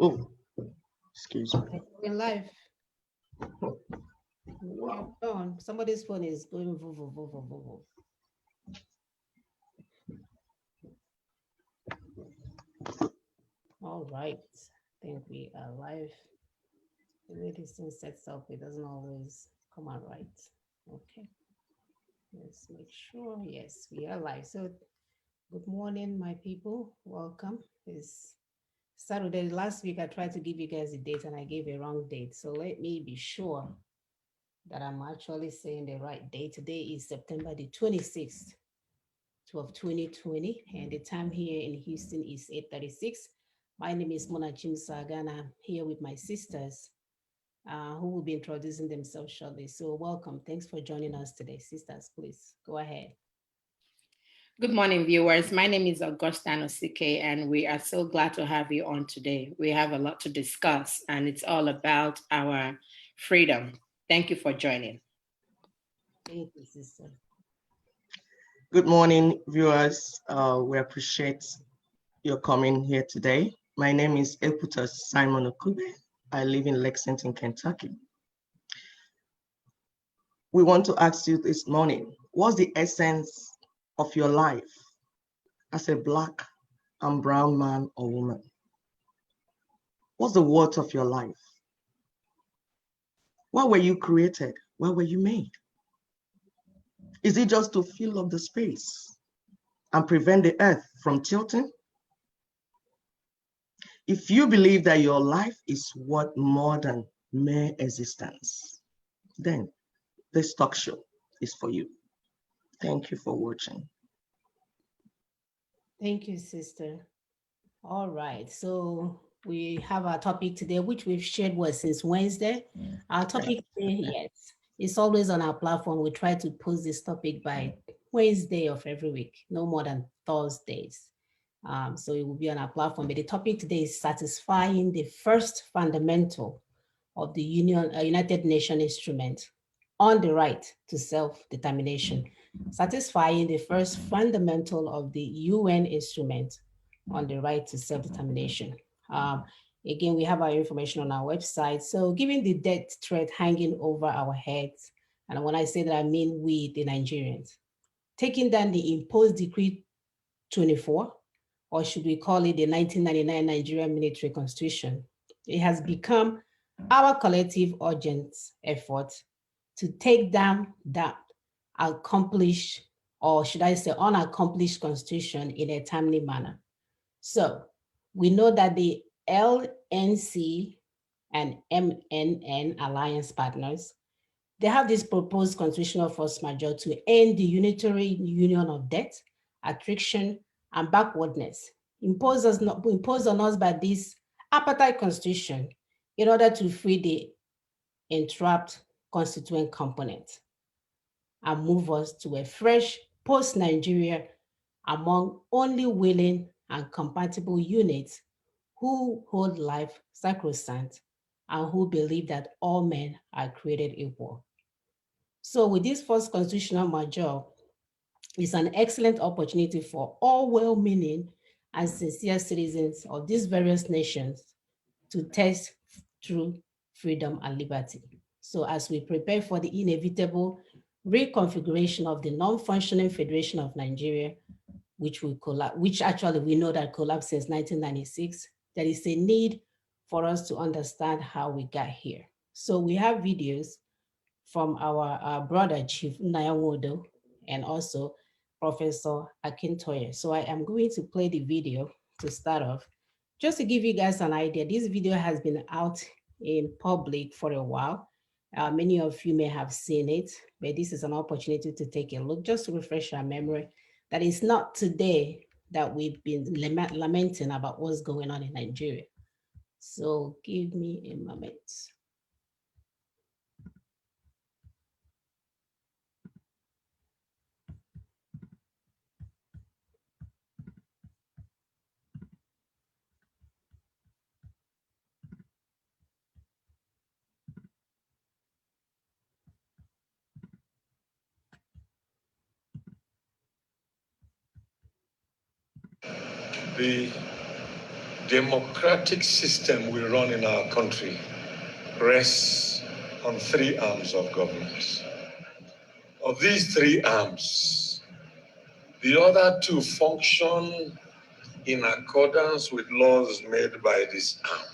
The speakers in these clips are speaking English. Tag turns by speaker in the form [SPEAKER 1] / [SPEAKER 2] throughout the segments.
[SPEAKER 1] Oh, excuse me.
[SPEAKER 2] Okay, in life. Wow. On. Somebody's phone is going vo, vo, vo, vo, vo, vo. All right. I think we are live. The way this thing sets up, it doesn't always come out right. Okay. Let's make sure. Yes, we are live. So good morning, my people. Welcome. It's Saturday. Last week I tried to give you guys a date and I gave a wrong date. So let me be sure that I'm actually saying the right date. Today is September the 26th of 2020, and the time here in Houston is 8:36. My name is Mona Sagana. I'm here with my sisters who will be introducing themselves shortly. So welcome. Thanks for joining us today. Sisters, please go ahead.
[SPEAKER 3] Good morning, viewers. My name is Augusta Osike, and we are so glad to have you on today. We have a lot to discuss, and it's all about our freedom. Thank you for joining.
[SPEAKER 2] Thank you, sister.
[SPEAKER 1] Good morning, viewers. We appreciate your coming here today. My name is Eputa Simon Okube. I live in Lexington, Kentucky. We want to ask you this morning, what's the essence of your life as a Black and brown man or woman? What's the worth of your life? Why were you created? Why were you made? Is it just to fill up the space and prevent the earth from tilting? If you believe that your life is worth more than mere existence, then this talk show is for you. Thank you for watching.
[SPEAKER 2] Thank you, sister. All right. So we have our topic today, which we've shared since Wednesday. Our topic today, yes, it's always on our platform. We try to post this topic by Wednesday of every week, no more than Thursdays. So it will be on our platform. But the topic today is satisfying the first fundamental of the United Nations instrument on the right to self-determination, satisfying the first fundamental of the UN instrument on the right to self-determination. Again, we have our information on our website. So given the death threat hanging over our heads, and when I say that, I mean we, the Nigerians, taking down the imposed Decree 24, or should we call it the 1999 Nigerian Military Constitution, it has become our collective urgent effort to take down that accomplished, or should I say unaccomplished constitution in a timely manner. So we know that the LNC and MNN alliance partners, they have this proposed constitutional force majeure to end the unitary union of debt, attrition, and backwardness imposed on us by this apartheid constitution in order to free the entrapped constituent component and move us to a fresh post-Nigeria among only willing and compatible units who hold life sacrosanct and who believe that all men are created equal. So with this first constitutional majeure, it's an excellent opportunity for all well-meaning and sincere citizens of these various nations to test true freedom and liberty. So as we prepare for the inevitable reconfiguration of the non-functioning Federation of Nigeria, which actually we know that collapsed since 1996, there is a need for us to understand how we got here. So we have videos from our brother, Chief Nyawodo, and also Professor Akintoye. So I am going to play the video to start off. Just to give you guys an idea, this video has been out in public for a while. Many of you may have seen it, but this is an opportunity to take a look, just to refresh our memory that it's not today that we've been lamenting about what's going on in Nigeria. So give me a moment.
[SPEAKER 4] The democratic system we run in our country rests on three arms of government. Of these three arms, the other two function in accordance with laws made by this arm.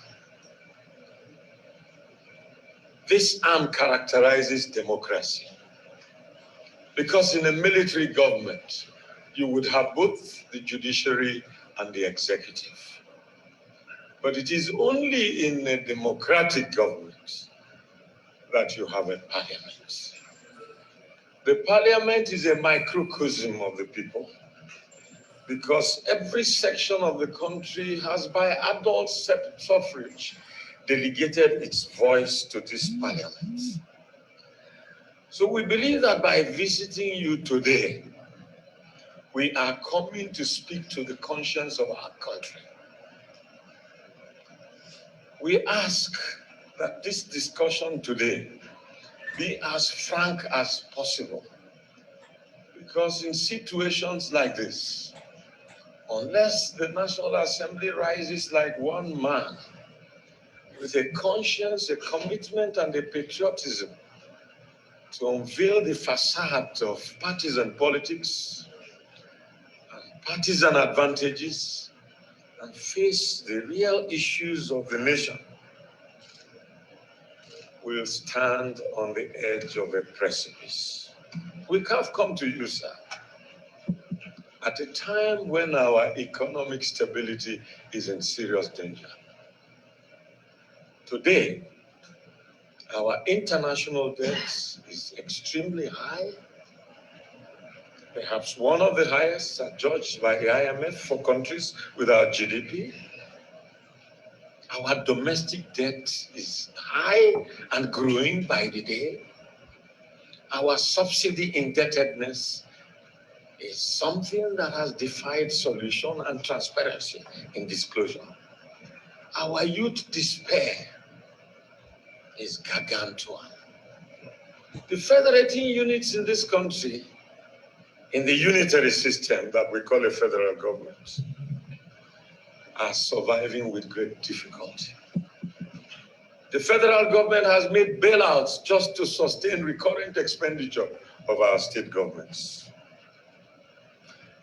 [SPEAKER 4] This arm characterizes democracy because in a military government, you would have both the judiciary and the executive. But it is only in a democratic government that you have a parliament. The parliament is a microcosm of the people because every section of the country has by adult suffrage delegated its voice to this parliament. So we believe that by visiting you today, we are coming to speak to the conscience of our country. We ask that this discussion today be as frank as possible, because in situations like this, unless the National Assembly rises like one man with a conscience, a commitment, and a patriotism to unveil the facade of partisan politics and partisan advantages and face the real issues of the nation, will stand on the edge of a precipice. We have come to you, sir, at a time when our economic stability is in serious danger. Today, our international debt is extremely high, perhaps one of the highest judged by the IMF for countries without GDP. Our domestic debt is high and growing by the day. Our subsidy indebtedness is something that has defied solution and transparency in disclosure. Our youth despair is gargantuan. The federating units in this country, in the unitary system that we call a federal government, are surviving with great difficulty. The federal government has made bailouts just to sustain recurrent expenditure of our state governments.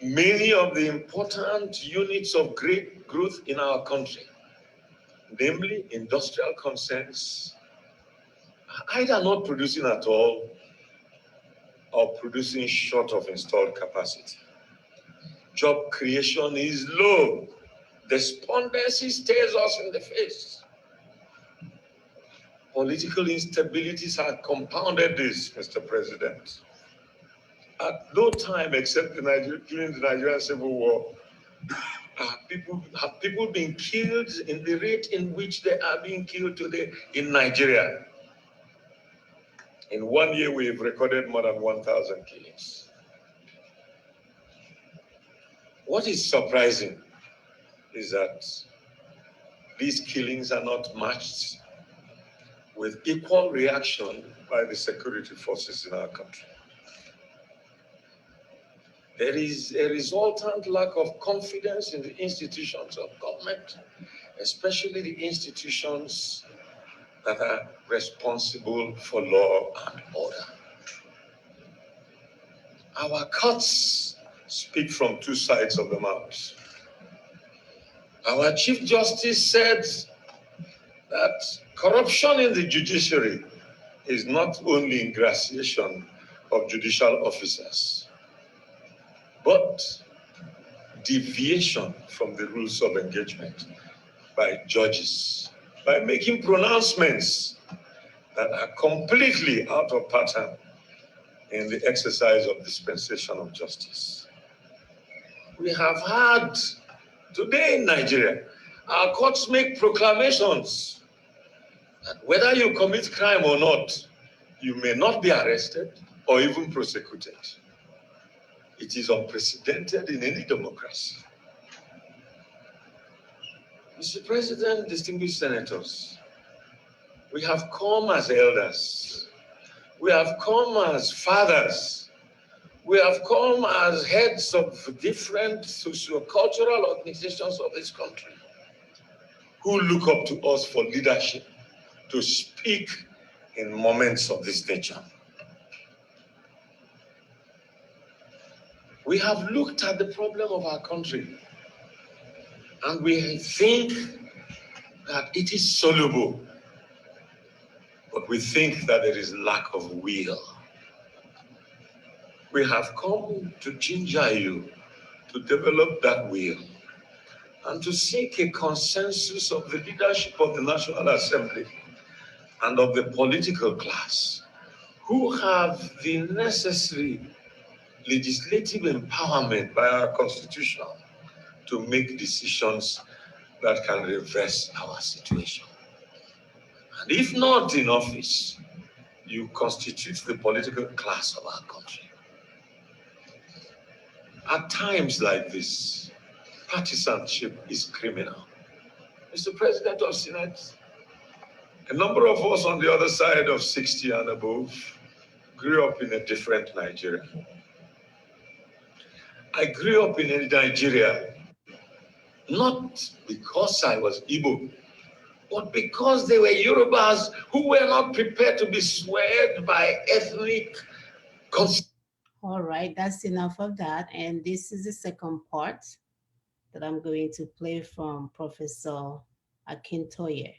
[SPEAKER 4] Many of the important units of great growth in our country, namely industrial concerns, are either not producing at all or producing short of installed capacity. Job creation is low. Despondency stares us in the face. Political instabilities have compounded this, Mr. President. At no time except during the Nigerian Civil War have people been killed in the rate in which they are being killed today in Nigeria. In 1 year, we've recorded more than 1,000 killings. What is surprising is that these killings are not matched with equal reaction by the security forces in our country. There is a resultant lack of confidence in the institutions of government, especially the institutions that are responsible for law and order. Our courts speak from two sides of the mouth. Our Chief Justice said that corruption in the judiciary is not only ingratiation of judicial officers, but deviation from the rules of engagement by judges, by making pronouncements that are completely out of pattern in the exercise of dispensation of justice. We have had today in Nigeria, our courts make proclamations that whether you commit crime or not, you may not be arrested or even prosecuted. It is unprecedented in any democracy. Mr. President, distinguished senators, we have come as elders. We have come as fathers. We have come as heads of different socio-cultural organizations of this country. who look up to us for leadership to speak in moments of this nature. We have looked at the problem of our country and we think that it is soluble, but we think that there is lack of will. We have come to ginger you to develop that will and to seek a consensus of the leadership of the National Assembly and of the political class who have the necessary legislative empowerment by our Constitution to make decisions that can reverse our situation. And if not in office, you constitute the political class of our country. At times like this, partisanship is criminal. Mr. President of Senate, a number of us on the other side of 60 and above grew up in a different Nigeria. I grew up in a Nigeria not because I was Igbo, but because they were Yorubas who were not prepared to be swayed by ethnic concepts.
[SPEAKER 2] All right, that's enough of that. And this is the second part that I'm going to play from Professor Akintoye.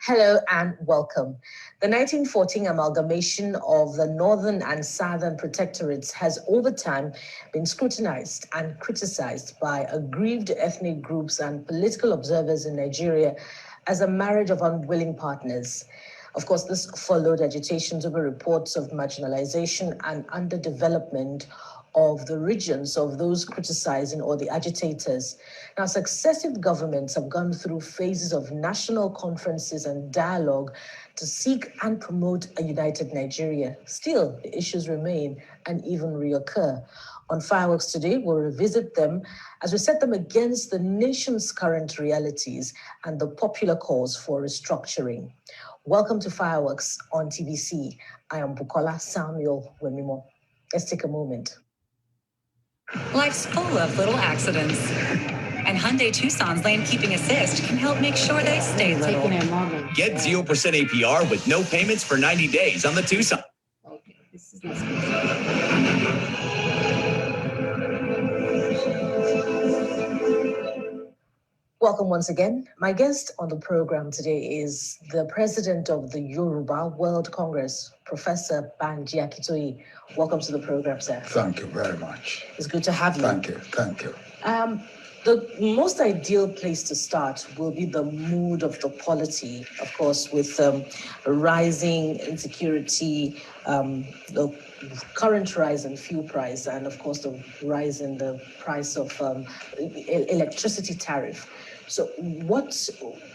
[SPEAKER 5] Hello and welcome. The 1914 amalgamation of the Northern and Southern protectorates has over time been scrutinized and criticized by aggrieved ethnic groups and political observers in Nigeria as a marriage of unwilling partners. Of course, this followed agitations over reports of marginalization and underdevelopment of the regions of those criticizing or the agitators. Now, successive governments have gone through phases of national conferences and dialogue to seek and promote a united Nigeria. Still, the issues remain and even reoccur. On Fireworks today, we'll revisit them as we set them against the nation's current realities and the popular calls for restructuring. Welcome to Fireworks on TVC. I am Bukola Samuel Wemimo. Let's take a moment.
[SPEAKER 6] Life's full of little accidents, and Hyundai Tucson's lane keeping assist can help make sure they stay little.
[SPEAKER 7] Get 0% APR with no payments for 90 days on the Tucson.
[SPEAKER 2] Okay, this is not
[SPEAKER 5] Welcome once again. My guest on the program today is the president of the Yoruba World Congress, Professor Banji Akintoye. Welcome to the program, sir.
[SPEAKER 8] Thank you very much.
[SPEAKER 5] It's good to have you.
[SPEAKER 8] Thank you. Thank you.
[SPEAKER 5] The most ideal place to start will be the mood of the polity, of course, with rising insecurity, the current rise in fuel price, and of course the rise in the price of electricity tariff. So what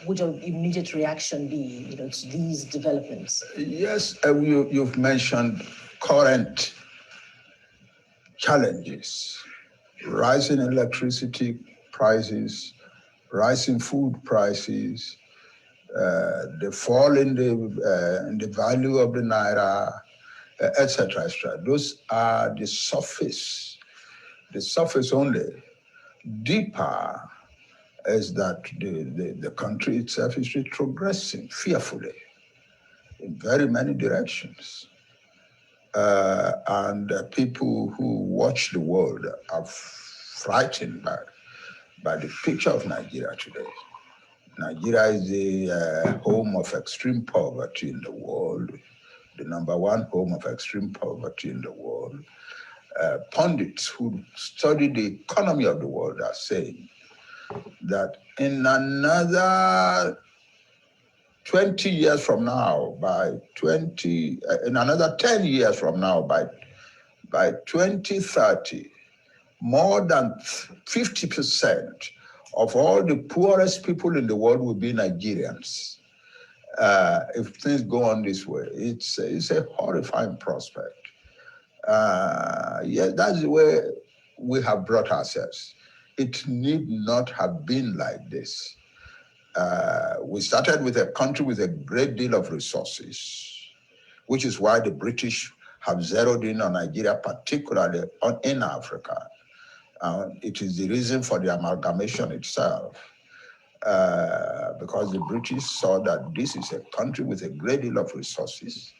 [SPEAKER 5] would your immediate reaction be, to these developments?
[SPEAKER 8] Yes, you've mentioned current challenges, rising electricity prices, rising food prices, the fall in the value of the naira, etc., etc. Those are the surface only. Deeper is that the country itself is retrogressing fearfully in very many directions. And people who watch the world are frightened by the picture of Nigeria today. Nigeria is the home of extreme poverty in the world, the number one home of extreme poverty in the world. Pundits who study the economy of the world are saying that in another 20 years from now, in another 10 years from now, by 2030, more than 50% of all the poorest people in the world will be Nigerians. if things go on this way. It's a horrifying prospect. Yeah, that's the way we have brought ourselves. It need not have been like this. We started with a country with a great deal of resources, which is why the British have zeroed in on Nigeria, particularly in Africa. It is the reason for the amalgamation itself, because the British saw that this is a country with a great deal of resources,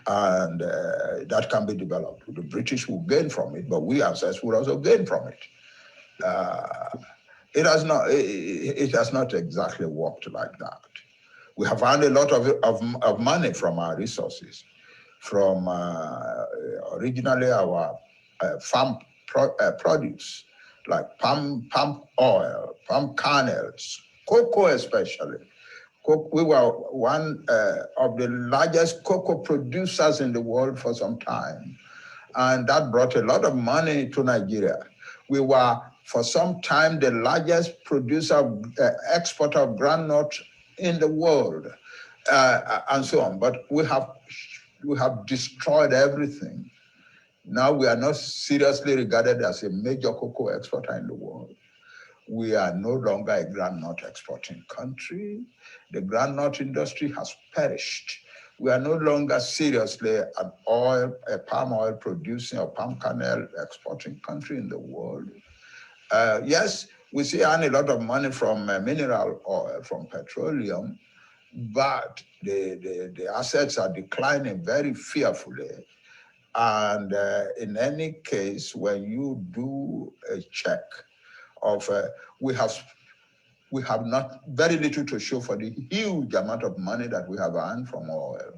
[SPEAKER 8] and that can be developed. The British will gain from it, but we ourselves will also gain from it. It has not exactly worked like that. We have earned a lot of money from our resources, from originally our farm produce, like palm oil, palm kernels, cocoa especially. We were one of the largest cocoa producers in the world for some time, and that brought a lot of money to Nigeria. We were, for some time, the largest producer, exporter of groundnut in the world, and so on. But we have destroyed everything. Now we are not seriously regarded as a major cocoa exporter in the world. We are no longer a groundnut exporting country. The groundnut industry has perished. We are no longer seriously a palm oil producing or palm kernel exporting country in the world. Yes, we see earn a lot of money from mineral oil, from petroleum, but the assets are declining very fearfully. And in any case, when you do a check of, we have not very little to show for the huge amount of money that we have earned from oil.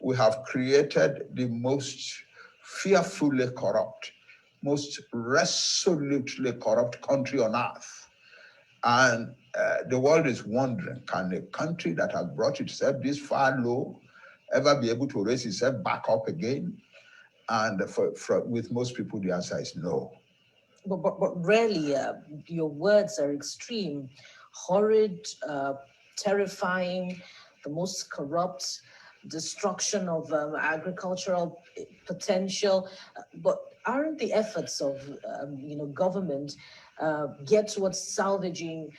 [SPEAKER 8] We have created the most fearfully corrupt, most resolutely corrupt country on earth. And the world is wondering, can a country that has brought itself this far low ever be able to raise itself back up again? And with most people, the answer is no.
[SPEAKER 5] But rarely, your words are extreme, horrid, terrifying, the most corrupt, destruction of agricultural potential. But aren't the efforts of government get towards salvaging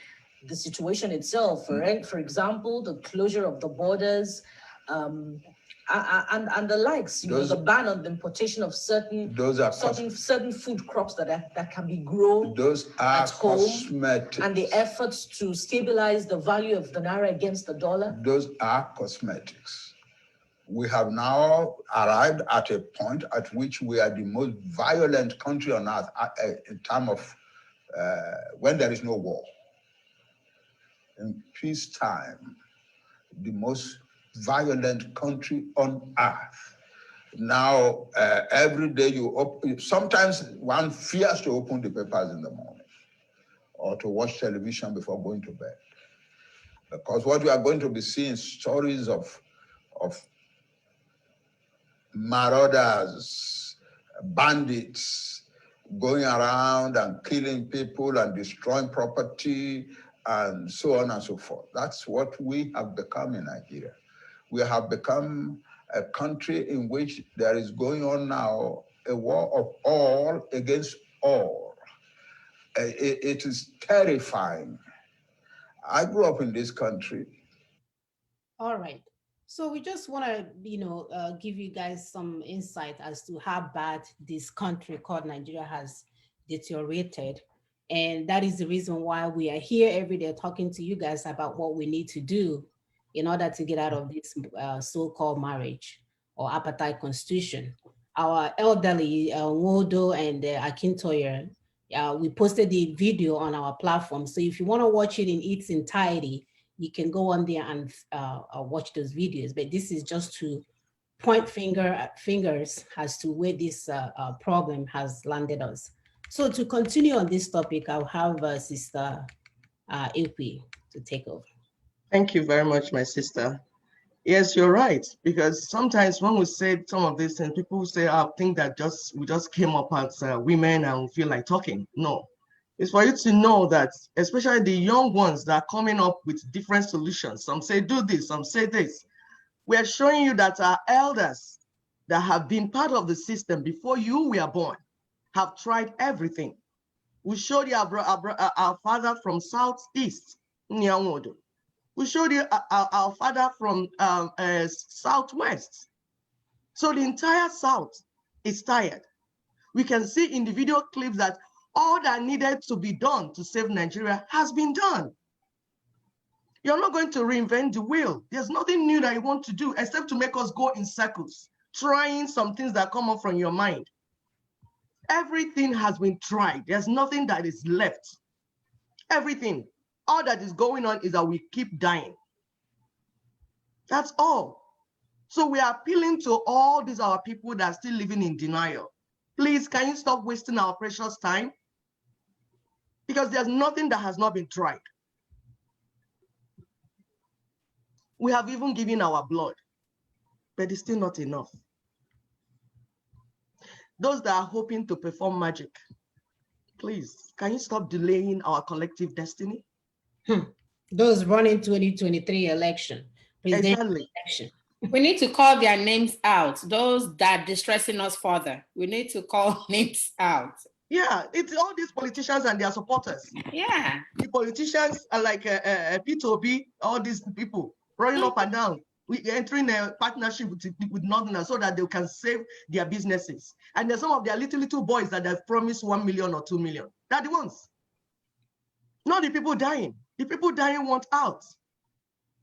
[SPEAKER 5] the situation itself? For example, the closure of the borders. And the likes, the ban on the importation of certain food crops that can be grown at home, cosmetics. And the efforts to stabilize the value of the naira against the dollar.
[SPEAKER 8] Those are cosmetics. We have now arrived at a point at which we are the most violent country on earth in terms of when there is no war. In peacetime, the most violent country on earth. Now, every day sometimes one fears to open the papers in the morning or to watch television before going to bed. Because what we are going to be seeing stories of marauders, bandits going around and killing people and destroying property and so on and so forth. That's what we have become in Nigeria. We have become a country in which there is going on now a war of all against all. It is terrifying. I grew up in this country.
[SPEAKER 2] All right. So we just want to, give you guys some insight as to how bad this country called Nigeria has deteriorated. And that is the reason why we are here every day talking to you guys about what we need to do in order to get out of this so-called marriage or apartheid constitution. Our elderly, Wodo and Akintoye, we posted the video on our platform. So if you want to watch it in its entirety, you can go on there and watch those videos. But this is just to point fingers as to where this problem has landed us. So to continue on this topic, I'll have Sister Ilpi to take over.
[SPEAKER 1] Thank you very much, my sister. Yes, you're right. Because sometimes when we say some of these things, people say, I think that we just came up as women and we feel like talking. No, It's for you to know that, especially the young ones that are coming up with different solutions. Some say do this, some say this. We are showing you that our elders that have been part of the system before you were born have tried everything. We showed you our father from Southeast, Nyanwodo. We showed you our father from Southwest. So the entire South is tired. We can see in the video clips that all that needed to be done to save Nigeria has been done. You're not going to reinvent the wheel. There's nothing new that you want to do except to make us go in circles, trying some things that come up from your mind. Everything has been tried. There's nothing that is left. Everything. All that is going on is that we keep dying. That's all. So we are appealing to all these our people that are still living in denial. Please, can you stop wasting our precious time? Because there's nothing that has not been tried. We have even given our blood, but it's still not enough. Those that are hoping to perform magic, please, can you stop delaying our collective destiny?
[SPEAKER 2] Those running 2023 election, presidential election.
[SPEAKER 3] We need to call their names out. Those that are distressing us further. We need to call names out.
[SPEAKER 1] Yeah, it's all these politicians and their supporters.
[SPEAKER 3] Yeah.
[SPEAKER 1] The politicians are like P2B, all these people running up and down. We entering a partnership with Northerners so that they can save their businesses. And there's some of their little boys that have promised 1 million or 2 million. They're the ones. Not the people dying. The people dying want out.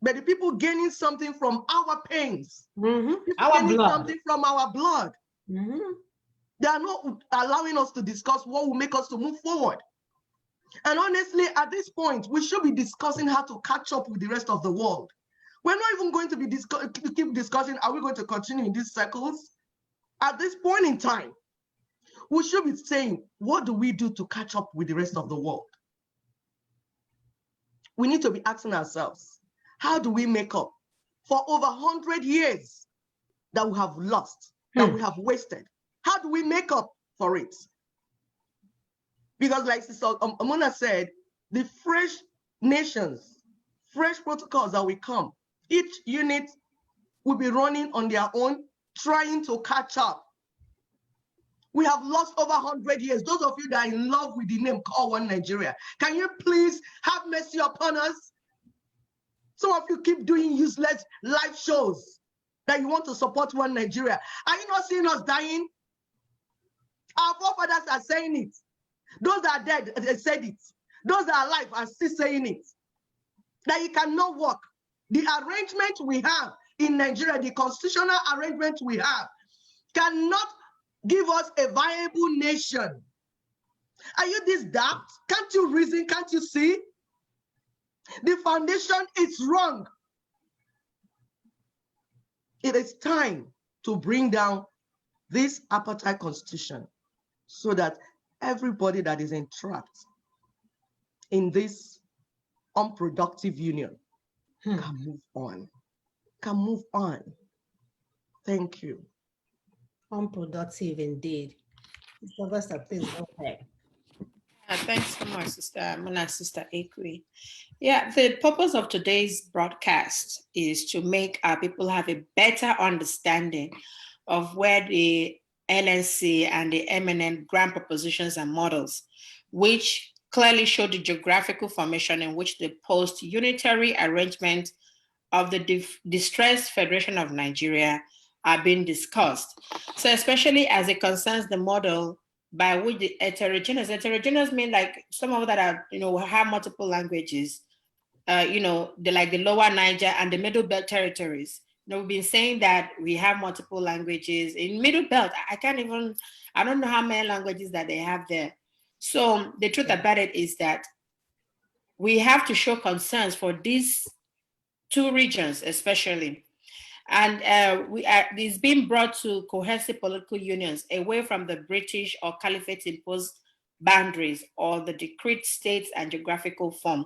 [SPEAKER 1] But the people gaining something from our pains.
[SPEAKER 2] Our
[SPEAKER 1] gaining
[SPEAKER 2] blood.
[SPEAKER 1] something from our blood. They are not allowing us to discuss what will make us to move forward. And honestly, at this point, we should be discussing how to catch up with the rest of the world. We're not even going to be keep discussing, are we going to continue in these circles? At this point in time, we should be saying, what do we do to catch up with the rest of the world? We need to be asking ourselves, how do we make up for over 100 years that we have lost, that we have wasted? How do we make up for it? Because like Sister Amona said, the fresh nations, fresh protocols that will come, each unit will be running on their own, trying to catch up. We have lost over 100 years. Those of you that are in love with the name Call One Nigeria, can you please have mercy upon us? Some of you keep doing useless live shows that you want to support One Nigeria. Are you not seeing us dying? Our forefathers are saying it. Those that are dead, they said it. Those that are alive are still saying it. That you cannot work. The arrangement we have in Nigeria, the constitutional arrangement we have, cannot give us a viable nation. Are you this daft? Can't you reason? Can't you see? The foundation is wrong. It is time to bring down this apartheid constitution so that everybody that is entrapped in this unproductive union can move on. Can move on. Thank you.
[SPEAKER 2] Unproductive indeed. Mr. Augusta, please go ahead.
[SPEAKER 3] Thanks so much, Sister Mona, Sister Ekwe. Yeah, the purpose of today's broadcast is to make our people have a better understanding of where the NNC and the MNN grant propositions and models, which clearly show the geographical formation in which the post-unitary arrangement of the distressed Federation of Nigeria are being discussed. So especially as it concerns the model by which the heterogeneous mean like some of that are, have multiple languages, the like the lower Niger and the Middle Belt territories. We've been saying that we have multiple languages in Middle Belt. I don't know how many languages that they have there. So the truth about it is that we have to show concerns for these two regions, especially. And it's being brought to cohesive political unions away from the British or Caliphate-imposed boundaries or the decreed states and geographical form.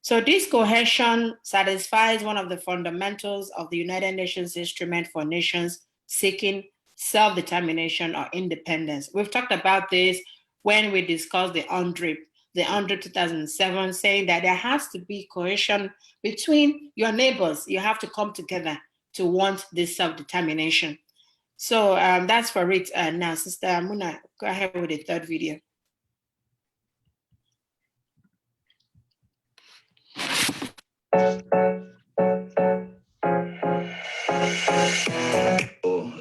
[SPEAKER 3] So this cohesion satisfies one of the fundamentals of the United Nations Instrument for Nations Seeking Self-Determination or Independence. We've talked about this when we discussed the UNDRIP. the 100 2007, saying that there has to be cohesion between your neighbors. You have to come together to want this self-determination. So that's for it. Now, Sister Muna, go ahead with the third video.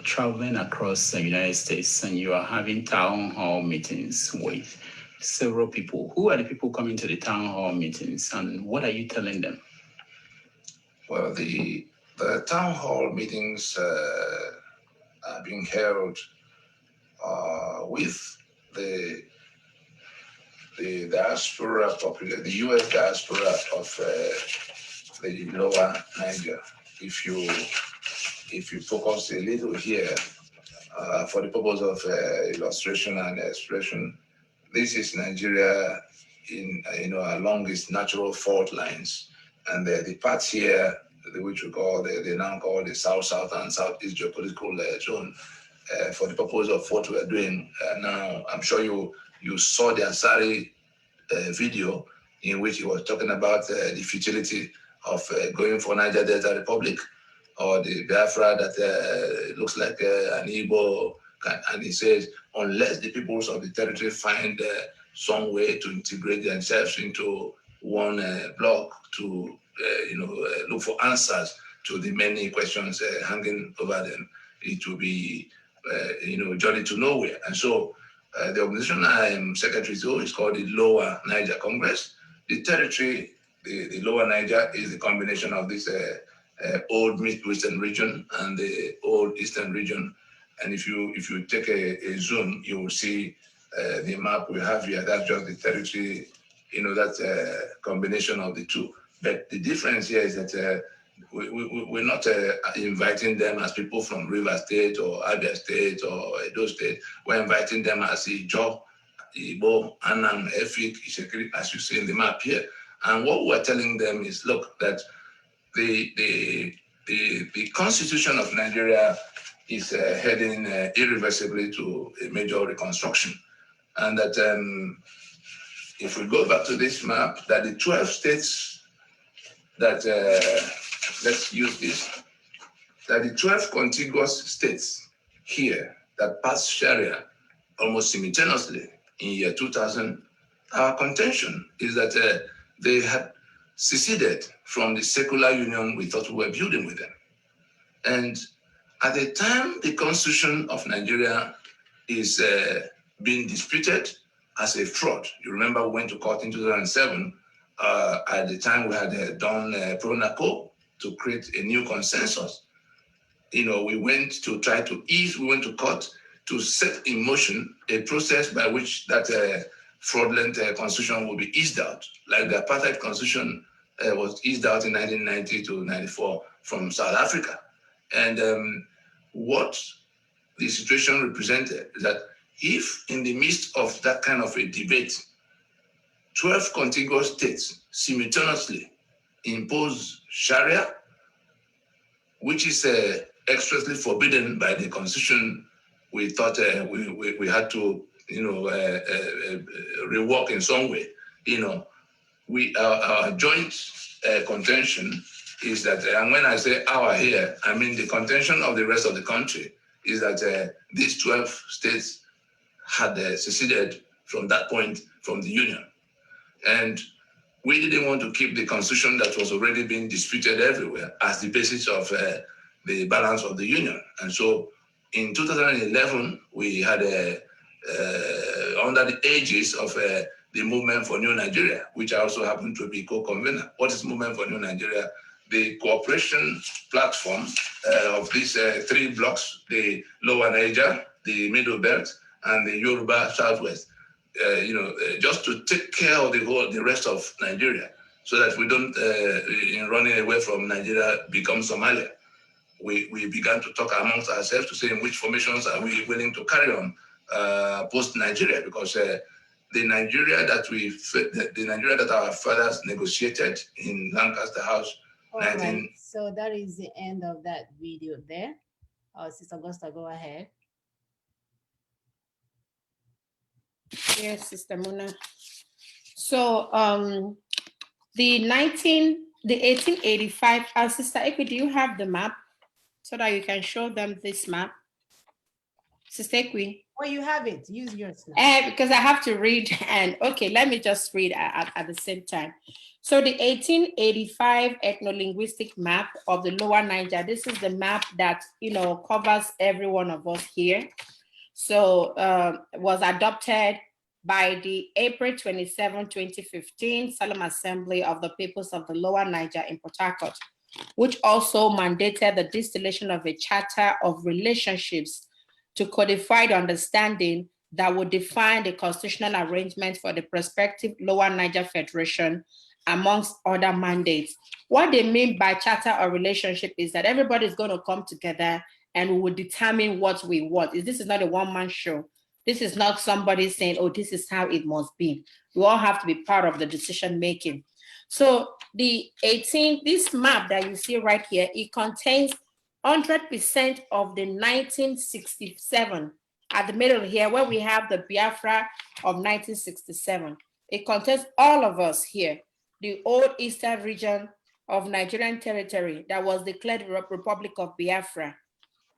[SPEAKER 9] Traveling across the United States and you are having town hall meetings with several people. Who are the people coming to the town hall meetings and what are you telling them?
[SPEAKER 8] Well, the town hall meetings are being held with the diaspora population, the U.S. diaspora of the lower Niger. If you focus a little here, for the purpose of illustration and expression, this is Nigeria in along its natural fault lines, and the parts here, which they now call the South and Southeast geopolitical zone. For the purpose of what we are doing now, I'm sure you saw the Ansari video in which he was talking about the futility of going for Niger Delta Republic or the Biafra that looks like an Igbo, and he says, unless the peoples of the territory find some way to integrate themselves into one block to look for answers to the many questions hanging over them, it will be journey to nowhere. And so the organization I am secretary to is called the Lower Niger Congress. The territory, the Lower Niger, is the combination of this old Midwestern region and the old Eastern region. And if you take a zoom, you will see the map we have here. That's just the territory, that combination of the two. But the difference here is that we're not inviting them as people from River State or Abia State or Edo State. We're inviting them as Ijo, Igbo, Anam, Efik, Ishekiri, as you see in the map here. And what we're telling them is, look, that the constitution of Nigeria is heading irreversibly to a major reconstruction. And that if we go back to this map, that the 12 states that, let's use this, that the 12 contiguous states here that passed Sharia almost simultaneously in year 2000, our contention is that they had seceded from the secular union we thought we were building with them. And at the time the Constitution of Nigeria is being disputed as a fraud, you remember we went to court in 2007. At the time we had done pro-NACO to create a new consensus. We went to try to we went to court to set in motion a process by which that fraudulent constitution will be eased out, like the apartheid constitution was eased out in 1990 to 94 from South Africa. And what the situation represented is that if in the midst of that kind of a debate, 12 contiguous states simultaneously impose Sharia, which is expressly forbidden by the constitution, we thought we had to, rework in some way. Our joint contention is that, and when I say our here, I mean the contention of the rest of the country, is that these 12 states had seceded from that point from the union. And we didn't want to keep the constitution that was already being disputed everywhere as the basis of the balance of the union. And so in 2011, we had under the aegis of the Movement for New Nigeria, which I also happen to be co-convener. What is Movement for New Nigeria? The cooperation platform of these three blocks, the Lower Niger, the Middle Belt, and the Yoruba Southwest, just to take care of the rest of Nigeria, so that we don't, in running away from Nigeria, become Somalia. We began to talk amongst ourselves to say in which formations are we willing to carry on post Nigeria, because the Nigeria that our fathers negotiated in Lancaster House.
[SPEAKER 2] All right. So that is the end of that video there. Sister Augusta, go ahead.
[SPEAKER 3] Yes, Sister Muna. So the 1885, Sister Ekwe, do you have the map so that you can show them this map? Sister Ekwe?
[SPEAKER 2] Oh, you have it. Use yours now.
[SPEAKER 3] Because I have to read, and okay, let me just read at the same time. So the 1885 ethno-linguistic map of the Lower Niger, this is the map that, covers every one of us here. So was adopted by the April 27, 2015 Solemn Assembly of the Peoples of the Lower Niger in Port Harcourt, which also mandated the distillation of a charter of relationships to codify the understanding that would define the constitutional arrangement for the prospective Lower Niger Federation, amongst other mandates. What they mean by charter or relationship is that everybody is going to come together and we will determine what we want. This is not a one-man show. This is not somebody saying, oh, this is how it must be. We all have to be part of the decision making. So this map that you see right here, it contains 100% of the 1967 at the middle here, where we have the Biafra of 1967. It contains all of us here, the old eastern region of Nigerian territory that was declared Republic of Biafra.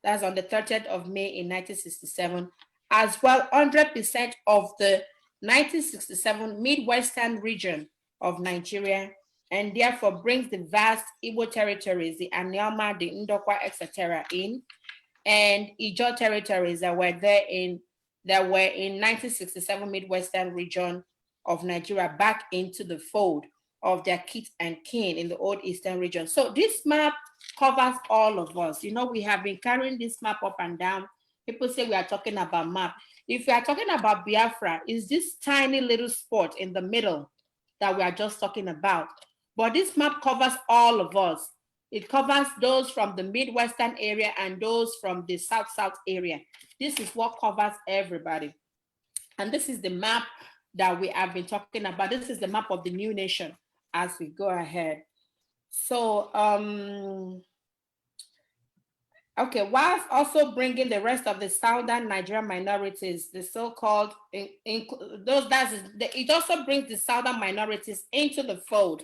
[SPEAKER 3] That's on the 30th of May in 1967, as well 100% of the 1967 Midwestern region of Nigeria, and therefore brings the vast Igbo territories, the Anioma, the Ndokwa, etc. in, and Ijaw territories that were there in 1967 Midwestern region of Nigeria back into the fold of their kith and kin in the old eastern region. So this map covers all of us. We have been carrying this map up and down. People say we are talking about map. If we are talking about Biafra, it's this tiny little spot in the middle that we are just talking about. But this map covers all of us. It covers those from the Midwestern area and those from the South area. This is what covers everybody. And this is the map that we have been talking about. This is the map of the new nation as we go ahead. So, okay, whilst also bringing the rest of the Southern Nigerian minorities, the so-called, it also brings the Southern minorities into the fold,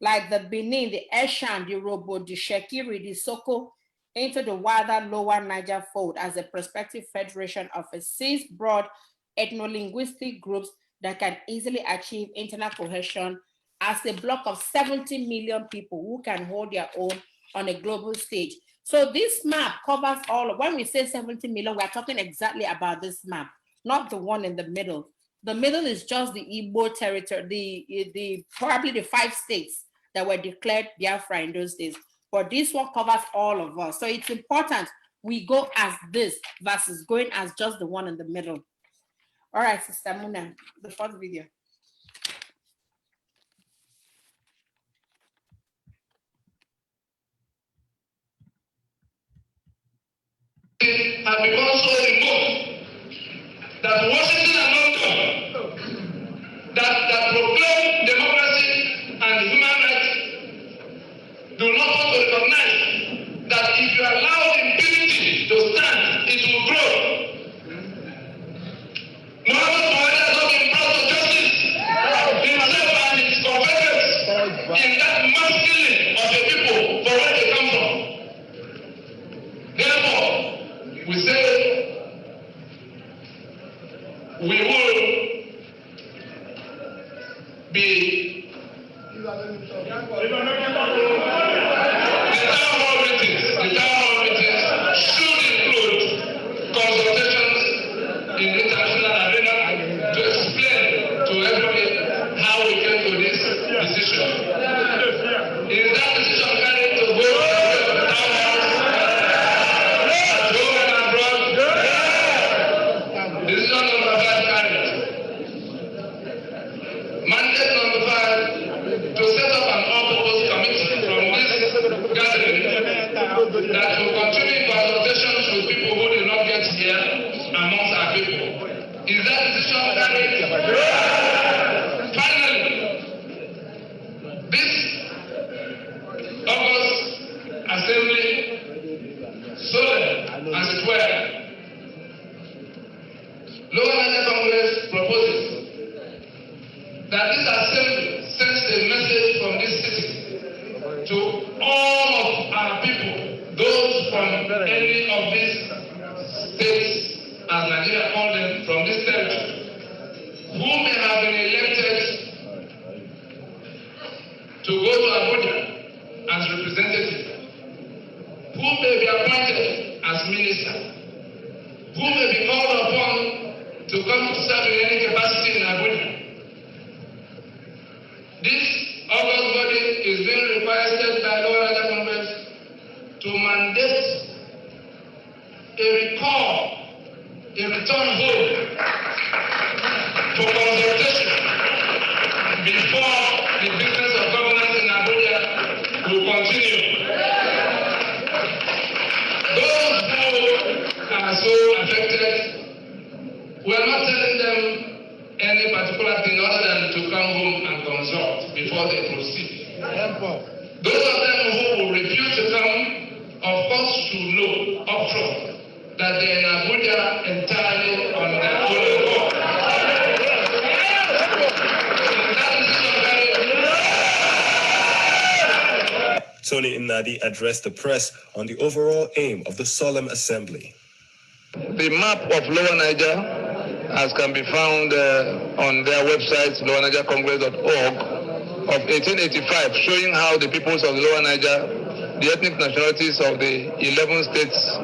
[SPEAKER 3] like the Benin, the Eshan, the Robo, the Shekiri, the Soko, into the wider Lower Niger fold as a prospective federation of 6 broad ethno-linguistic groups that can easily achieve internal cohesion as a block of 70 million people who can hold their own on a global stage. So this map covers all. When we say 70 million, we're talking exactly about this map, not the one in the middle. The middle is just the Igbo territory, probably the 5 states that were declared Biafra in those days. But this one covers all of us. So it's important we go as this versus going as just the one in the middle. All right, Sister Muna, the first video.
[SPEAKER 10] Have become so remote that Washington and London that proclaim democracy and human rights do not want to recognize that if you allow impunity to stand, it will grow. Muhammad Buhari has not been brought to justice himself and his confederates in that mass killing of the people for where they come from. Therefore, we say we will be the town hall meetings should include consultations in the international arena to explain to everybody how we came to this decision. Is that decision carried to go to the town hall? Decision number 5 carried. Mandate number 5 to set up an all-purpose committee from this gathering that will continue consultations with people who did not get here amongst our people. Is that decision carried? Finally, this August assembly, solemn as it were, Lower Niger Congress proposes that this some of our people, those from any of these states, as Nigeria called them, from this territory, who may have been elected to go to Abuja as representative, who may be appointed as minister, who may be called upon to come to serve in any capacity in Abuja. This August body is being requested by Lower Niger Congress to mandate a recall, a return home for consultation before the business of governance in Abuja will continue. Those who are so affected, we are not telling them any particular thing other than to come home and consult before they proceed. Those of them who will refuse to come, of course, should know upfront that they are in Abuja entirely on their own accord.
[SPEAKER 11] Tony Nnadi addressed the press on the overall aim of the solemn assembly.
[SPEAKER 10] The map of Lower Niger, as can be found on their website, lowernigercongress.org, of 1885, showing how the peoples of the Lower Niger, the ethnic nationalities of the 11 states,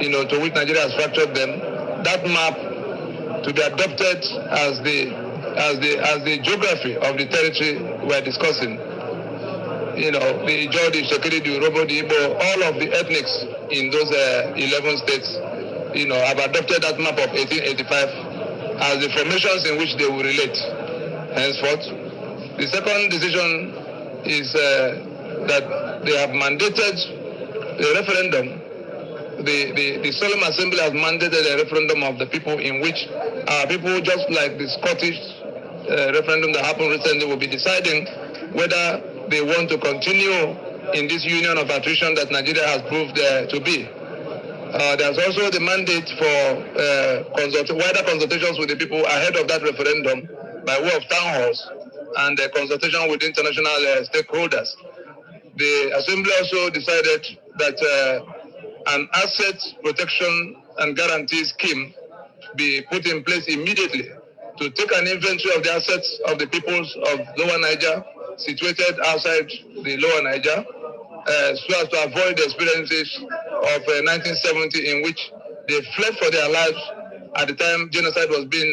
[SPEAKER 10] to which Nigeria has fractured them, that map to be adopted as the geography of the territory we're discussing. The Ijaw, the Shekiri, the Urobo, the Igbo, all of the ethnics in those 11 states, have adopted that map of 1885 as the formations in which they will relate henceforth. The second decision is that they have mandated a referendum. The Solemn Assembly has mandated a referendum of the people in which our people, just like the Scottish referendum that happened recently, will be deciding whether they want to continue in this union of attrition that Nigeria has proved to be. There's also the mandate for wider consultations with the people ahead of that referendum by way of town halls and consultation with international stakeholders. The Assembly also decided that an asset protection and guarantee scheme be put in place immediately to take an inventory of the assets of the peoples of Lower Niger situated outside the Lower Niger, so as to avoid the experiences of 1970 in which they fled for their lives at the time genocide was being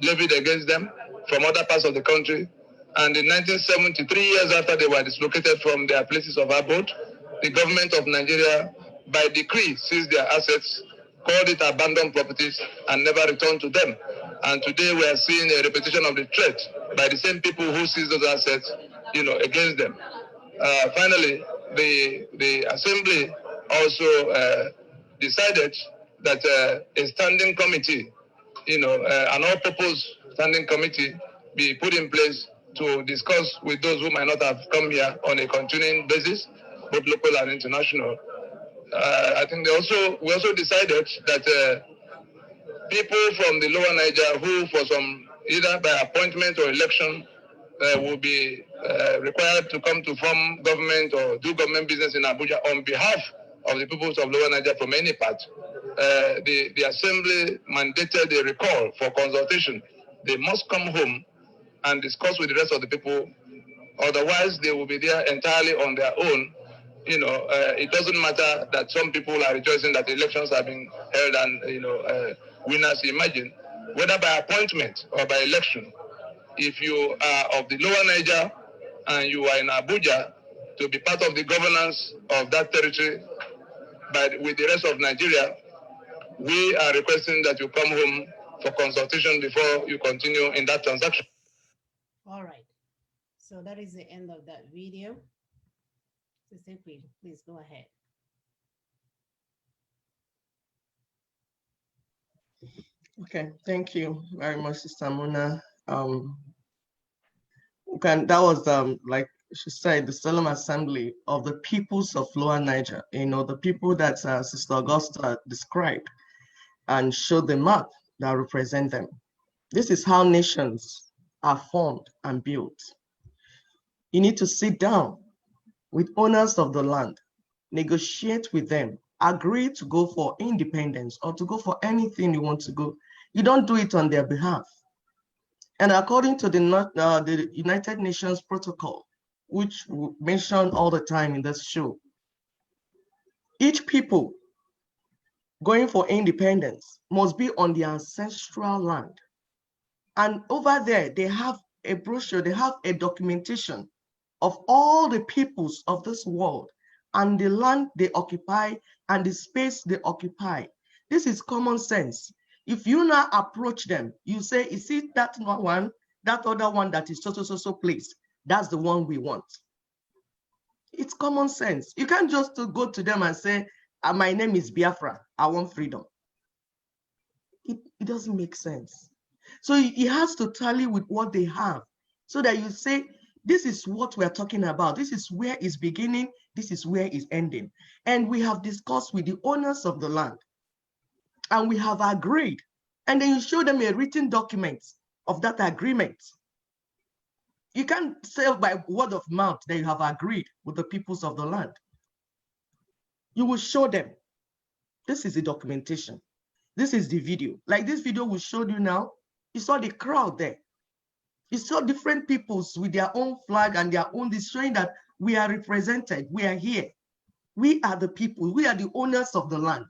[SPEAKER 10] levied against them from other parts of the country. And in 1970, 3 years after they were dislocated from their places of abode, the government of Nigeria, by decree, seized their assets, called it abandoned properties, and never returned to them. And today we are seeing a repetition of the threat by the same people who seized those assets, against them. Finally, the Assembly also decided that a standing committee, an all-purpose standing committee, be put in place to discuss with those who might not have come here on a continuing basis, both local and international. I think we also decided that people from the Lower Niger who, for some either by appointment or election, will be required to come to form government or do government business in Abuja on behalf of the peoples of Lower Niger from any part. The Assembly mandated a recall for consultation. They must come home and discuss with the rest of the people. Otherwise, they will be there entirely on their own. It doesn't matter that some people are rejoicing that the elections are being held and, winners emerging, whether by appointment or by election. If you are of the Lower Niger and you are in Abuja to be part of the governance of that territory with the rest of Nigeria, we are requesting that you come home for consultation before you continue in that transaction.
[SPEAKER 2] All right. So that is the end of that video. Sister Queen, please go ahead.
[SPEAKER 1] Okay, thank you very much, Sister Muna. That was like she said, the Solemn Assembly of the peoples of Lower Niger. The people that Sister Augusta described and showed the map that represent them. This is how nations are formed and built. You need to sit down with owners of the land, negotiate with them, agree to go for independence or to go for anything you want to go. You don't do it on their behalf. And according to the United Nations Protocol, which we mention all the time in this show, each people going for independence must be on the ancestral land. And over there, they have a brochure, they have a documentation of all the peoples of this world and the land they occupy and the space they occupy. This is common sense. If you now approach them, you say, is it that one, that other one that is so place? That's the one we want. It's common sense. You can't just go to them and say, my name is Biafra, I want freedom. It doesn't make sense. So it has to tally with what they have so that you say, this is what we're talking about. This is where it's beginning. This is where it's ending. And we have discussed with the owners of the land and we have agreed. And then you show them a written document of that agreement. You can't say by word of mouth that you have agreed with the peoples of the land. You will show them, this is the documentation. This is the video. Like this video we showed you now, you saw the crowd there. You saw different peoples with their own flag and their own, this showing that we are represented, we are here. We are the people, we are the owners of the land.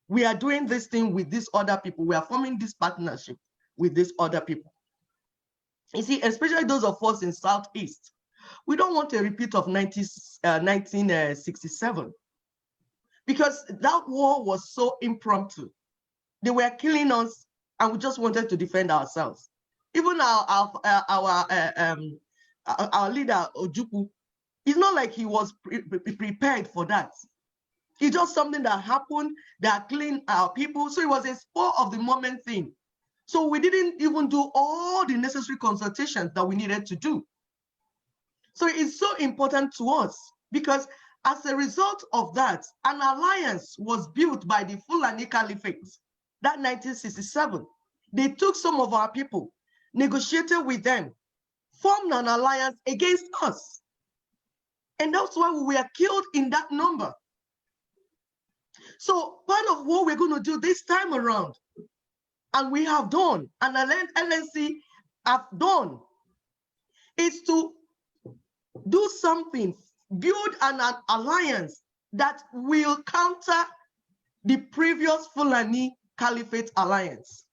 [SPEAKER 1] We are doing this thing with these other people. We are forming this partnership with these other people. You see, especially those of us in Southeast, we don't want a repeat of 1967 because that war was so impromptu. They were killing us and we just wanted to defend ourselves. Even our leader, Ojukwu, it's not like he was prepared for that. It's just something that happened that killed our people. So it was a spur of the moment thing. So we didn't even do all the necessary consultations that we needed to do. So it's so important to us because as a result of that, an alliance was built by the Fulani Caliphate, that 1967. They took some of our people, negotiated with them, formed an alliance against us. And that's why we were killed in that number. So part of what we're going to do this time around, and we have done, and LNC have done, is to do something, build an alliance that will counter the previous Fulani Caliphate alliance.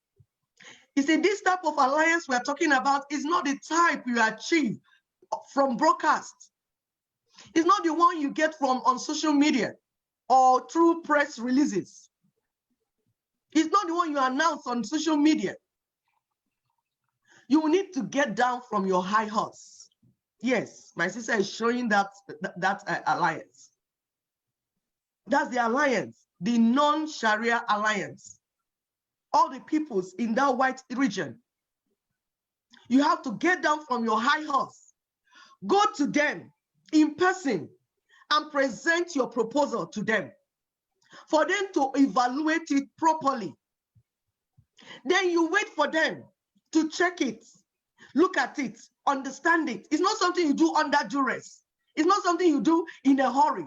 [SPEAKER 1] You see, this type of alliance we're talking about is not the type you achieve from broadcast. It's not the one you get from on social media or through press releases. It's not the one you announce on social media. You will need to get down from your high horse. Yes, my sister is showing that alliance. That's the alliance, the non-Sharia alliance. All the peoples in that white region. You have to get down from your high horse, go to them in person and present your proposal to them for them to evaluate it properly. Then you wait for them to check it, look at it, understand it. It's not something you do under duress. It's not something you do in a hurry.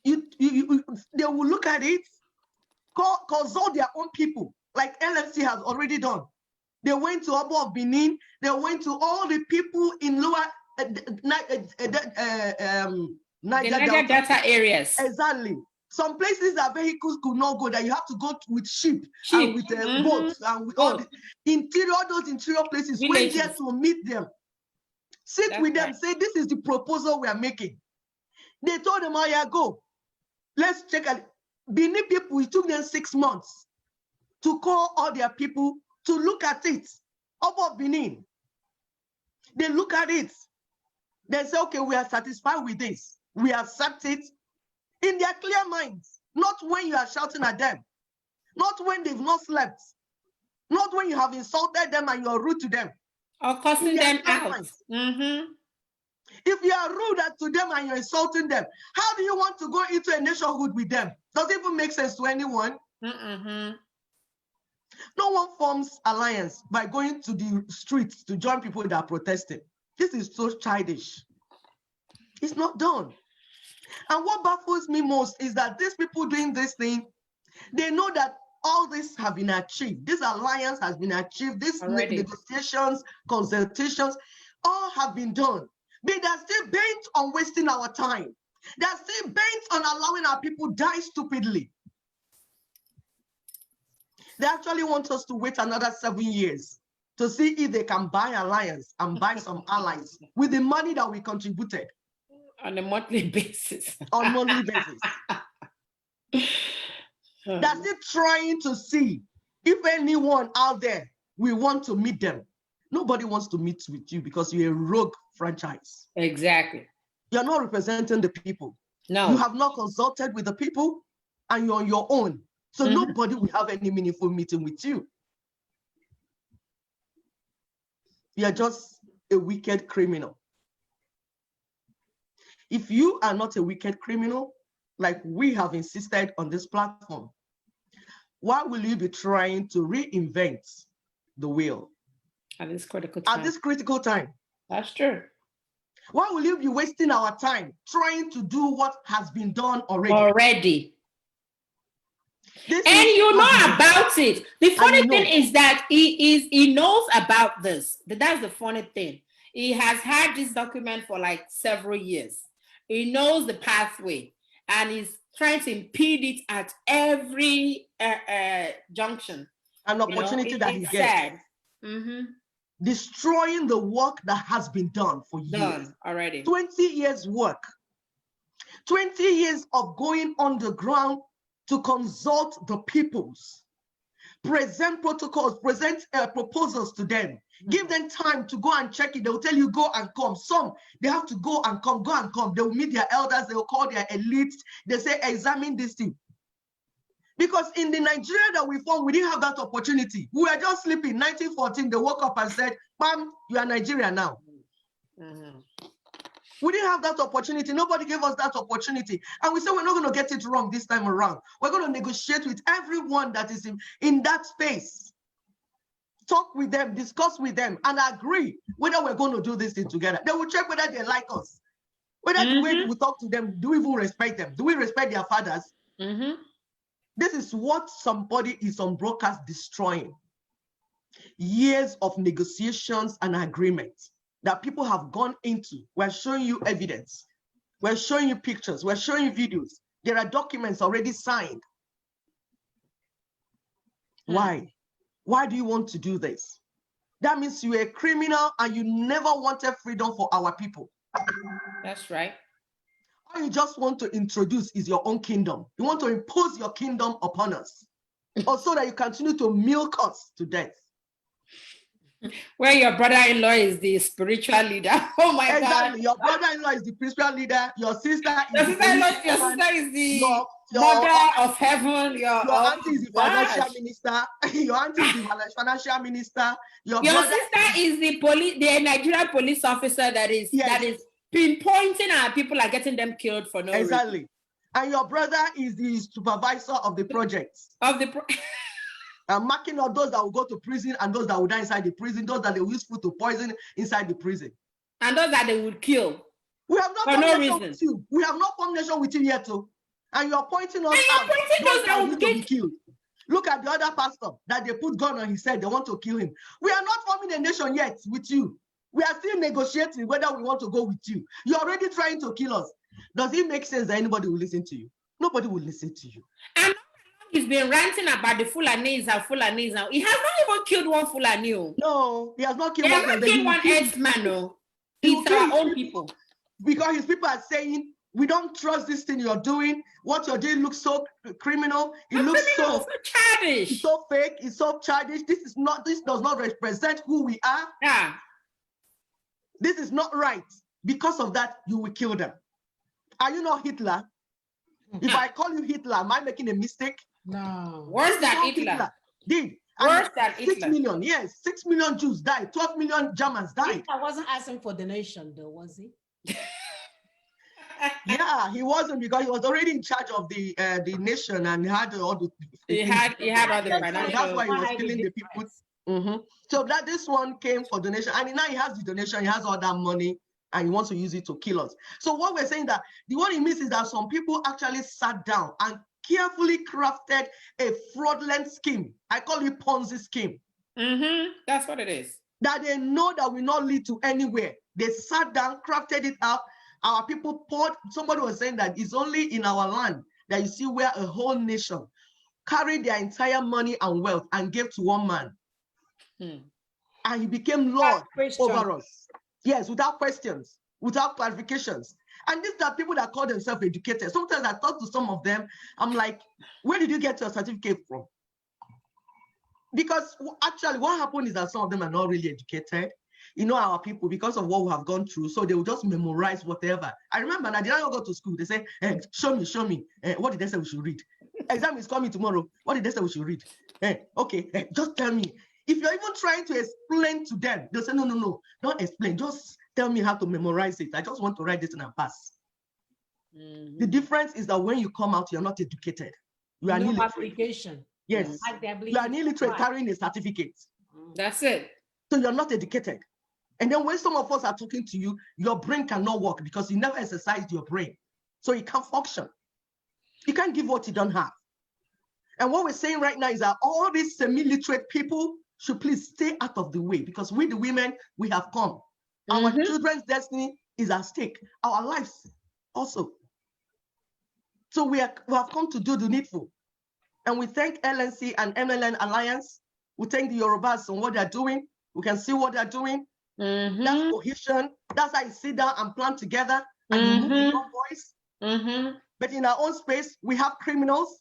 [SPEAKER 1] They will look at it, consult their own people, like LFC has already done. They went to Obo of Benin, they went to all the people in lower
[SPEAKER 3] Niger Delta areas.
[SPEAKER 1] Exactly. Some places that vehicles could not go, that you have to go with sheep and with boats and with all the interior, all those interior places, went there to meet them. Sit with them, say, this is the proposal we are making. They told them, oh yeah, go. Let's check it. Benin people, it took them 6 months to call all their people to look at it. Over Benin, they look at it. They say, okay, we are satisfied with this. We accept it in their clear minds. Not when you are shouting at them. Not when they've not slept. Not when you have insulted them and you're rude to them.
[SPEAKER 3] Or cussing them out.
[SPEAKER 1] If you are rude to them and you're insulting them, how do you want to go into a nationhood with them? Does it even make sense to anyone? No one forms alliance by going to the streets to join people that are protesting. This is so childish. It's not done. And what baffles me most is that these people doing this thing, they know that all this have been achieved. This alliance has been achieved. These negotiations, consultations, all have been done. But they're still bent on wasting our time. They're still bent on allowing our people die stupidly. They actually want us to wait another 7 years to see if they can buy alliance and buy some allies with the money that we contributed.
[SPEAKER 3] On a monthly basis.
[SPEAKER 1] On monthly basis. They're still trying to see if anyone out there will want to meet them. Nobody wants to meet with you because you're a rogue franchise.
[SPEAKER 3] Exactly.
[SPEAKER 1] You're not representing the people.
[SPEAKER 3] No.
[SPEAKER 1] You have not consulted with the people and you're on your own. So nobody will have any meaningful meeting with you. You're just a wicked criminal. If you are not a wicked criminal, like we have insisted on this platform, why will you be trying to reinvent the wheel?
[SPEAKER 3] At this critical time.
[SPEAKER 1] At this critical time.
[SPEAKER 3] That's true.
[SPEAKER 1] Why will you be wasting our time trying to do what has been done already?
[SPEAKER 3] And you know about it. The funny thing is that he knows about this. That's the funny thing. He has had this document for like several years. He knows the pathway and he's trying to impede it at every junction.
[SPEAKER 1] An opportunity that he gets. Destroying the work that has been done for years.
[SPEAKER 3] Done already.
[SPEAKER 1] 20 years work. 20 years of going underground to consult the peoples. Present protocols, present proposals to them. Give them time to go and check it. They will tell you go and come. Some, they have to go and come, go and come. They will meet their elders. They will call their elites. They say, examine this thing. Because in the Nigeria that we formed, we didn't have that opportunity. We were just sleeping. 1914, they woke up and said, Bam, you are Nigeria now. We didn't have that opportunity. Nobody gave us that opportunity. And we said, we're not going to get it wrong this time around. We're going to negotiate with everyone that is in that space. Talk with them, discuss with them, and agree whether we're going to do this thing together. They will check whether they like us. Whether the way we talk to them, do we even respect them? Do we respect their fathers? This is what somebody is on broadcast destroying. Years of negotiations and agreements that people have gone into. We're showing you evidence. We're showing you pictures. We're showing you videos. There are documents already signed. Why? Why do you want to do this? That means you're a criminal and you never wanted freedom for our people.
[SPEAKER 3] That's right.
[SPEAKER 1] All you just want to introduce is your own kingdom. You want to impose your kingdom upon us, or so that you continue to milk us to death.
[SPEAKER 3] Where your brother-in-law is the spiritual leader. Oh my
[SPEAKER 1] exactly.
[SPEAKER 3] God.
[SPEAKER 1] Your brother-in-law is the spiritual leader. Your sister
[SPEAKER 3] is the mother of heaven. Your
[SPEAKER 1] auntie is the financial minister. Your auntie is the financial minister. Your
[SPEAKER 3] sister is the Nigerian police officer that is pinpointing our people are getting them killed for no reason.
[SPEAKER 1] And your brother is the supervisor of the projects. And marking out those that will go to prison and those that will die inside the prison, those that they will use food to poison inside the prison.
[SPEAKER 3] And those that they will kill.
[SPEAKER 1] We have not formed nation with you. We have not formed nation with you yet, too. And you're pointing us out those that will be killed. Look at the other pastor that they put gun on his head. They want to kill him. We are not forming a nation yet with you. We are still negotiating whether we want to go with you. You're already trying to kill us. Does it make sense that anybody will listen to you? Nobody will listen to you.
[SPEAKER 3] And he's been ranting about the Fulanis and Fulanis now. He has not even killed one Fulani.
[SPEAKER 1] No, he has not killed
[SPEAKER 3] one. He has not killed one ex-man. No. It's our own people.
[SPEAKER 1] Because his people are saying, we don't trust this thing you're doing. What you're doing looks so criminal. It looks so
[SPEAKER 3] childish.
[SPEAKER 1] It's so fake. It's so childish. This does not represent who we are.
[SPEAKER 3] Yeah.
[SPEAKER 1] This is not right. Because of that, you will kill them. Are you not Hitler? If I call you Hitler, am I making a mistake?
[SPEAKER 2] No.
[SPEAKER 3] Worse than Hitler.
[SPEAKER 1] Did.
[SPEAKER 3] Worse than
[SPEAKER 1] 6 million, yes. 6 million Jews died. 12 million Germans died.
[SPEAKER 2] I wasn't asking for donation, though, was he?
[SPEAKER 1] Yeah, he wasn't, because he was already in charge of the nation and he had all the.
[SPEAKER 3] He had all the financial.
[SPEAKER 1] That's why he was killing the people. So this one came for donation, and now he has the donation. He has all that money. and he wants to use it to kill us. So what we're saying that the what it means is that some people actually sat down and carefully crafted a fraudulent scheme. I call it Ponzi scheme.
[SPEAKER 3] That's what it is.
[SPEAKER 1] That they know that will not lead to anywhere. They sat down, crafted it out. Our people poured. Somebody was saying that it's only in our land that you see where a whole nation carried their entire money and wealth and gave to one man. And he became Lord over us. Yes, without questions, without clarifications. And these are people that call themselves educated. Sometimes I talk to some of them, I'm like, where did you get your certificate from? Because actually what happened is that some of them are not really educated. You know, our people, because of what we have gone through, so they will just memorize whatever. I remember I didn't go to school. They say, hey, show me. What did they say we should read? Exam is coming tomorrow. What did they say we should read? Okay, just tell me. If you're even trying to explain to them, they'll say, no, don't explain. Just tell me how to memorize it. I just want to write this and pass. The difference is that when you come out, you're not educated. You are
[SPEAKER 2] no
[SPEAKER 1] illiterate.
[SPEAKER 2] application.
[SPEAKER 1] Yes, you are an illiterate carrying a certificate.
[SPEAKER 3] That's it.
[SPEAKER 1] So you're not educated. And then when some of us are talking to you, your brain cannot work because you never exercised your brain. So it can't function. You can't give what you don't have. And what we're saying right now is that all these semi-literate people should please stay out of the way, because we, the women, we have come. Our children's destiny is at stake. Our lives also. So we have come to do the needful. And we thank LNC and MLN Alliance. We thank the Yorubas on what they're doing. We can see what they're doing. That's cohesion. That's how you sit down and plan together and you move with your voice. But in our own space, we have criminals,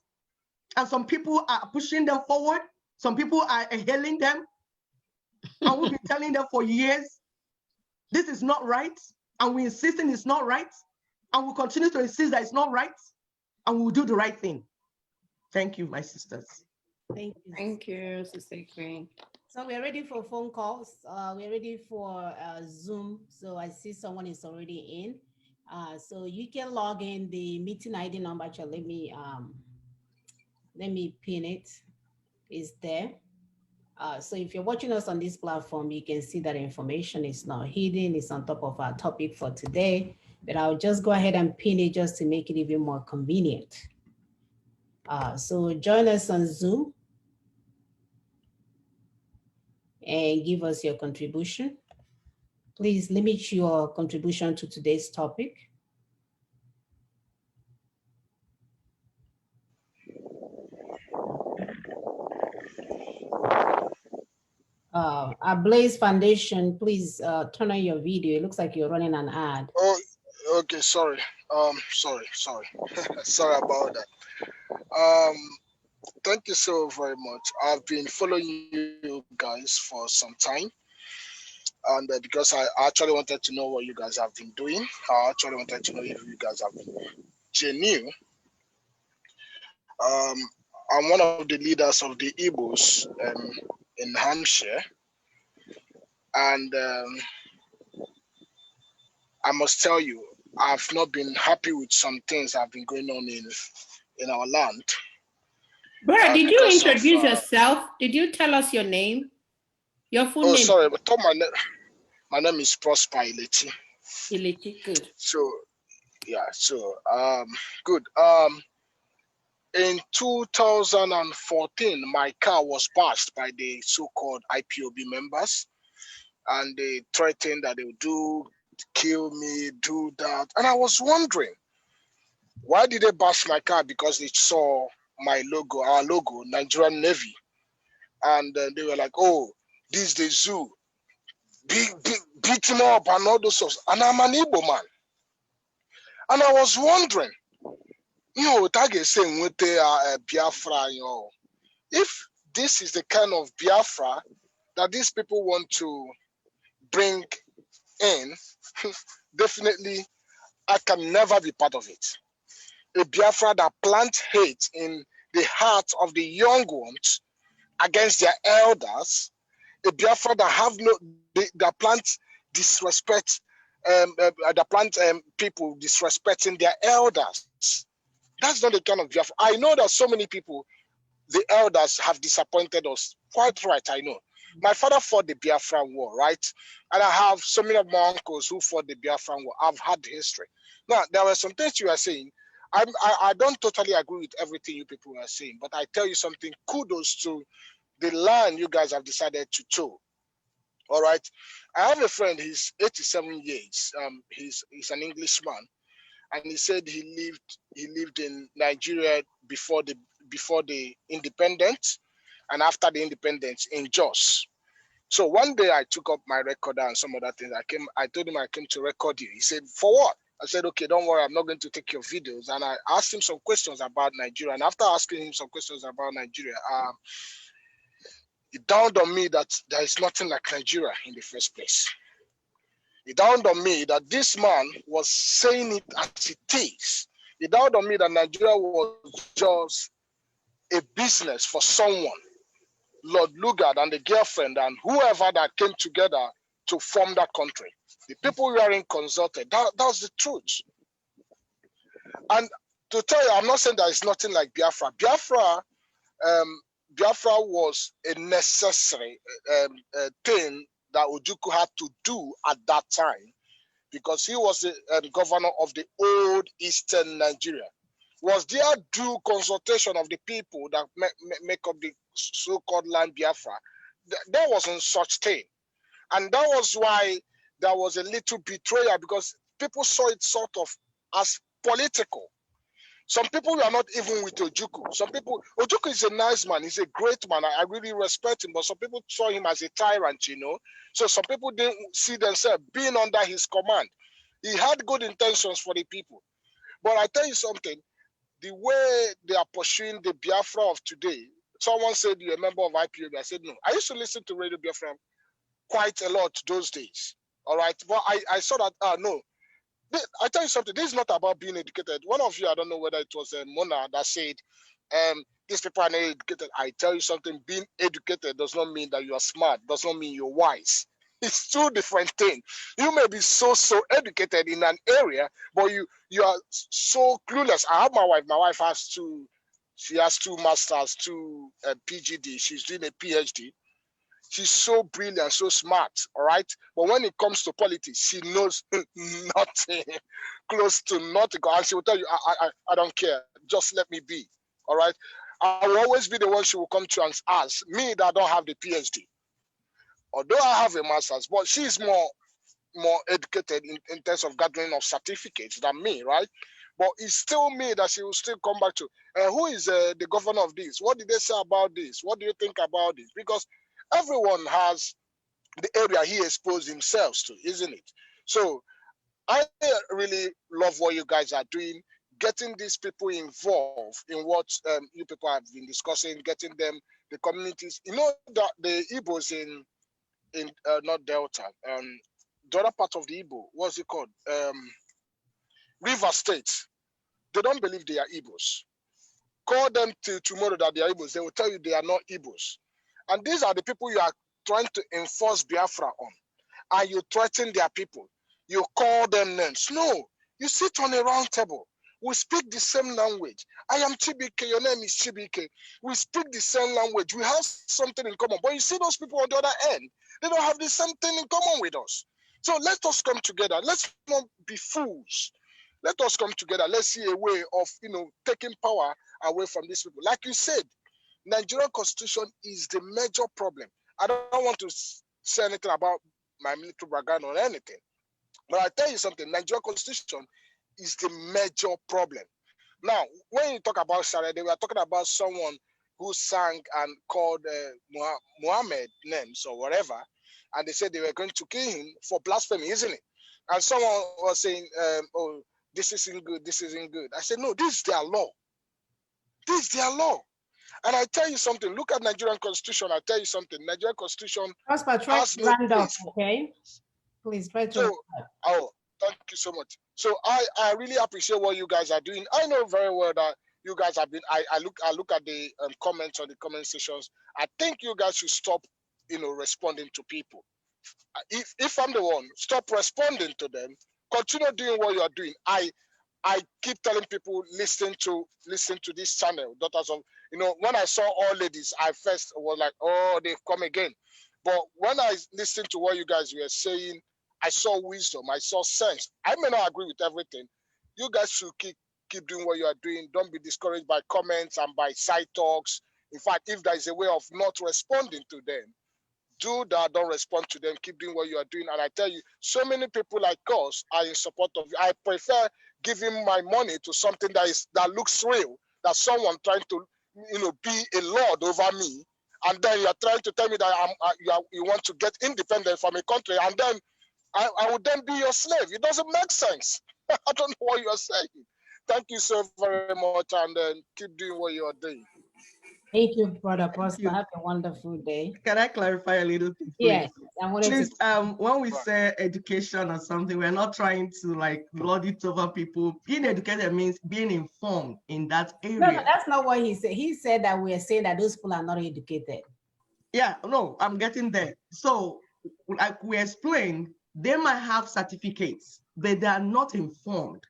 [SPEAKER 1] and some people are pushing them forward. Some people are hailing them. And we've been telling them for years, this is not right. And we're insisting it's not right. And we'll continue to insist that it's not right. And we'll do the right thing. Thank you, my sisters.
[SPEAKER 2] Thank you.
[SPEAKER 3] Thank you, Sister Queen.
[SPEAKER 2] So we're ready for phone calls. We're ready for Zoom. So I see someone is already in. So you can log in the meeting ID number. Actually, let me pin it. It's there. So if you're watching us on this platform, you can see that information is not hidden. It's on top of our topic for today. But I'll just go ahead and pin it just to make it even more convenient. So join us on Zoom and give us your contribution. Please limit your contribution to today's topic. Our Blaze Foundation, please turn on your video. It looks like you're running an ad.
[SPEAKER 12] Oh, okay, sorry. Sorry. Sorry about that. Thank you so very much. I've been following you guys for some time. And because I actually wanted to know what you guys have been doing, I actually wanted to know if you guys have been genuine. I'm one of the leaders of the Igbos in Hampshire. And I must tell you, I've not been happy with some things that have been going on in our land.
[SPEAKER 3] Brother, did you introduce yourself? Did you tell us your name? Your full name? Oh,
[SPEAKER 12] sorry, but my name is Prosper Ileti.
[SPEAKER 3] Ileti, good.
[SPEAKER 12] So, yeah, good. In 2014, my car was bashed by the so-called IPOB members, and they threatened that they would kill me, do that. And I was wondering, why did they bash my car? Because they saw my logo, our logo, Nigerian Navy. And they were like, oh, this is the zoo. Beat him up and all those stuff. And I'm an Igbo man. And I was wondering, Tage saying with the Biafra, if this is the kind of Biafra that these people want to bring in, definitely I can never be part of it. A Biafra that plants hate in the heart of the young ones against their elders, a Biafra that plants disrespect, that plants people disrespecting their elders. That's not the kind of Biafra. I know that so many people, the elders have disappointed us. Quite right, I know. My father fought the Biafran War, right? And I have so many of my uncles who fought the Biafran War. I've had the history. Now, there were some things you were saying. I don't totally agree with everything you people are saying, but I tell you something, kudos to the line you guys have decided to toe. All right. I have a friend, he's 87 years. He's an Englishman, and he said he lived in Nigeria before the independence and after the independence in Jos. So one day I took up my recorder and some other things. I told him I came to record you. He said, for what? I said, okay, don't worry, I'm not going to take your videos. And I asked him some questions about Nigeria. And after asking him some questions about Nigeria, it dawned on me that there is nothing like Nigeria in the first place. It dawned on me that this man was saying it as it is. It dawned on me that Nigeria was just a business for someone, Lord Lugard and the girlfriend and whoever that came together to form that country. The people we are in consulted. That's the truth. And to tell you, I'm not saying there is nothing like Biafra. Biafra was a necessary thing that Ojukwu had to do at that time because he was the governor of the old Eastern Nigeria. Was there due consultation of the people that make up the so-called land Biafra? There wasn't such thing. And that was why there was a little betrayal because people saw it sort of as political. Some people were not even with Ojukwu. Some people, Ojukwu is a nice man. He's a great man. I really respect him. But some people saw him as a tyrant, you know. So some people didn't see themselves being under his command. He had good intentions for the people. But I tell you something, the way they are pursuing the Biafra of today, someone said you're a member of IPOB. I said no. I used to listen to Radio Biafra quite a lot those days. All right. But I saw that, no. I tell you something, this is not about being educated. One of you, I don't know whether it was Mona that said, these people are not educated. I tell you something, being educated does not mean that you are smart, does not mean you're wise. It's two different things. You may be so educated in an area, but you are so clueless. I have my wife. My wife has she has 2 masters, 2 PGD. She's doing a PhD. She's so brilliant, so smart, all right? But when it comes to politics, she knows nothing, close to nothing. And she will tell you, I don't care. Just let me be, all right? I will always be the one she will come to and ask me that I don't have the PhD. Although I have a master's, but she's more educated in terms of gathering of certificates than me, right? But it's still me that she will still come back to. Who is the governor of this? What did they say about this? What do you think about this? Because everyone has the area he exposed himself to, isn't it? So I really love what you guys are doing, getting these people involved in what you people have been discussing, getting them, the communities. You know that the Igbos in not Delta, the other part of the Igbo, what's it called? River State. They don't believe they are Igbos. Call them till tomorrow that they are Igbos. They will tell you they are not Igbos. And these are the people you are trying to enforce Biafra on. And you threaten their people. You call them names. No, you sit on a round table. We speak the same language. I am Chibike, your name is Chibike. We speak the same language. We have something in common. But you see those people on the other end, they don't have the same thing in common with us. So let us come together. Let's not be fools. Let us come together. Let's see a way of, taking power away from these people. Like you said, Nigerian constitution is the major problem. I don't want to say anything about my military background or anything, but I tell you something, Nigerian constitution is the major problem. Now, when you talk about Sharia, they were talking about someone who sang and called Muhammad names or whatever, and they said they were going to kill him for blasphemy, isn't it? And someone was saying, oh, this isn't good, this isn't good. I said, no, this is their law. This is their law. And I tell you something, look at Nigerian constitution. I tell you something, Nigerian constitution
[SPEAKER 2] Prosper, try to round up, okay? Please try to.
[SPEAKER 12] Oh, thank you so much. So I really appreciate what you guys are doing. I know very well that you guys have been. I look at the comments on the comment sections. I think you guys should stop, responding to people. If I'm the one, stop responding to them. Continue doing what you are doing. I keep telling people listen to this channel, Daughters of. When I saw all ladies, I first was like, oh, they've come again. But when I listened to what you guys were saying, I saw wisdom, I saw sense. I may not agree with everything. You guys should keep doing what you are doing. Don't be discouraged by comments and by side talks. In fact, if there is a way of not responding to them, do that, don't respond to them, keep doing what you are doing. And I tell you, so many people like us are in support of you. I prefer giving my money to something that looks real, that someone trying to, be a lord over me. And then you're trying to tell me that you want to get independent from a country, and then I would then be your slave. It doesn't make sense. I don't know what you're saying. Thank you so very much, and keep doing what you're doing.
[SPEAKER 2] Thank you, Brother Prosper. Have a wonderful day.
[SPEAKER 1] Can I clarify a little bit?
[SPEAKER 2] Yes, I wanted
[SPEAKER 1] please,
[SPEAKER 2] to.
[SPEAKER 1] when we say education or something, we're not trying to like lord it over people. Being educated means being informed in that area.
[SPEAKER 2] No, that's not what he said. He said that we are saying that those people are not educated.
[SPEAKER 1] Yeah, no, I'm getting there. So, like we explained, they might have certificates, but they are not informed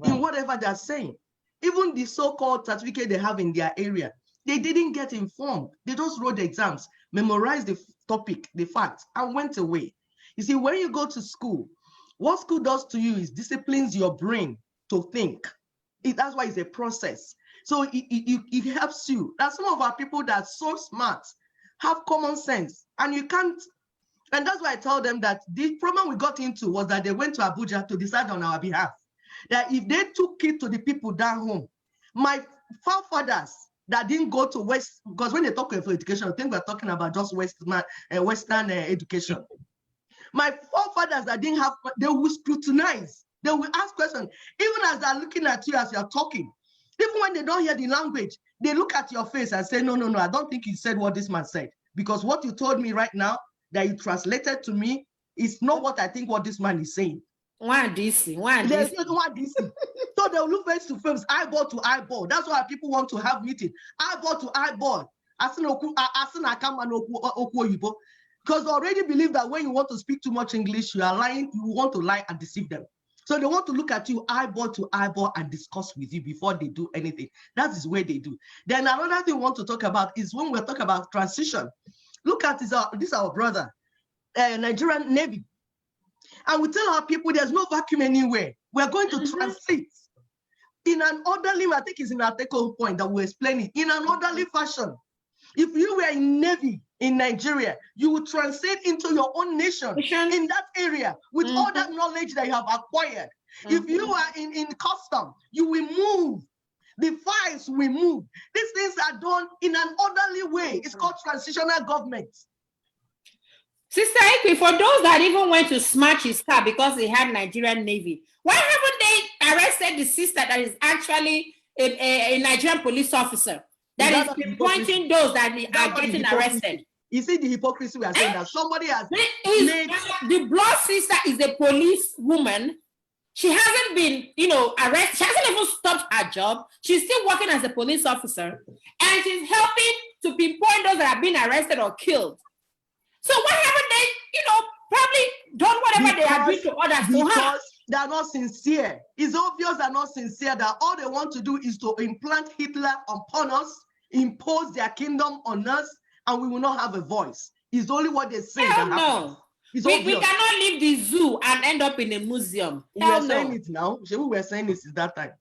[SPEAKER 1] in whatever they're saying. Even the so-called certificate they have in their area, they didn't get informed. They just wrote the exams, memorized the topic, the facts, and went away. You see, when you go to school, what school does to you is disciplines your brain to think. That's why it's a process. So it helps you. That's some of our people that are so smart, have common sense, and you can't. And that's why I tell them that the problem we got into was that they went to Abuja to decide on our behalf. That if they took it to the people down home, my forefathers that didn't go to West, because when they talk about education, I think we're talking about just Western education. My forefathers that didn't have, they will scrutinize, they will ask questions, even as they're looking at you as you're talking. Even when they don't hear the language, they look at your face and say, no, I don't think you said what this man said. Because what you told me right now, that you translated to me, is not what I think what this man is saying.
[SPEAKER 3] Why DC?
[SPEAKER 1] So they'll look face to face, eyeball to eyeball. That's why people want to have meeting, eyeball to eyeball. Because they already believe that when you want to speak too much English, you are lying, you want to lie and deceive them. So they want to look at you eyeball to eyeball and discuss with you before they do anything. That is where they do. Then another thing we want to talk about is when we talk about transition. Look at this our brother, Nigerian Navy. And we tell our people there's no vacuum anywhere. We're going to transit in an orderly, I think it's in our take-home point that we're explaining, in an orderly fashion. If you were in Navy in Nigeria, you would translate into your own nation in that area with all that knowledge that you have acquired. If you are in custom, you will move. The files will move. These things are done in an orderly way. It's called transitional government.
[SPEAKER 3] Sister Ike, for those that even went to smash his car because he had Nigerian Navy, why haven't they arrested the sister that is actually a Nigerian police officer that is pinpointing those that are getting arrested?
[SPEAKER 1] You see the hypocrisy we are saying that somebody has
[SPEAKER 3] made... The blood sister is a police woman. She hasn't been, arrested. She hasn't even stopped her job. She's still working as a police officer, and she's helping to pinpoint those that have been arrested or killed. So why haven't they, probably done whatever they have been to others to her?
[SPEAKER 1] Because they are not sincere. It's obvious they're not sincere, that all they want to do is to implant Hitler upon us, impose their kingdom on us, and we will not have a voice. It's only what they say.
[SPEAKER 3] Hell no. We cannot leave the zoo and end up in a museum.
[SPEAKER 1] We are saying it now. We were saying this is that time.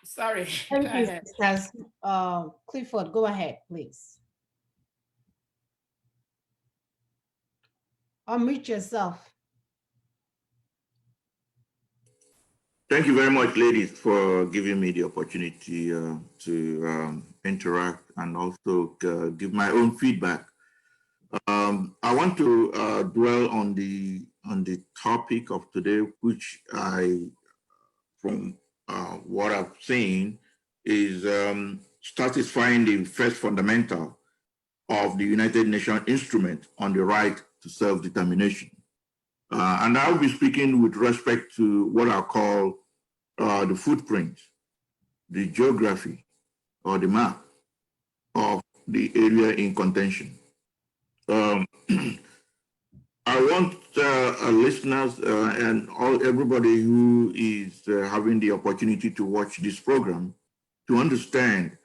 [SPEAKER 3] Sorry.
[SPEAKER 2] Thank you, sisters. Clifford, go ahead, please. Unmute yourself.
[SPEAKER 13] Thank you very much, ladies, for giving me the opportunity to interact and also give my own feedback. I want to dwell on the topic of today, which from what I've seen, is satisfying the first fundamental of the United Nations instrument on the right to self-determination. And I'll be speaking with respect to what I call the footprint, the geography, or the map of the area in contention. I want listeners and everybody who is having the opportunity to watch this program to understand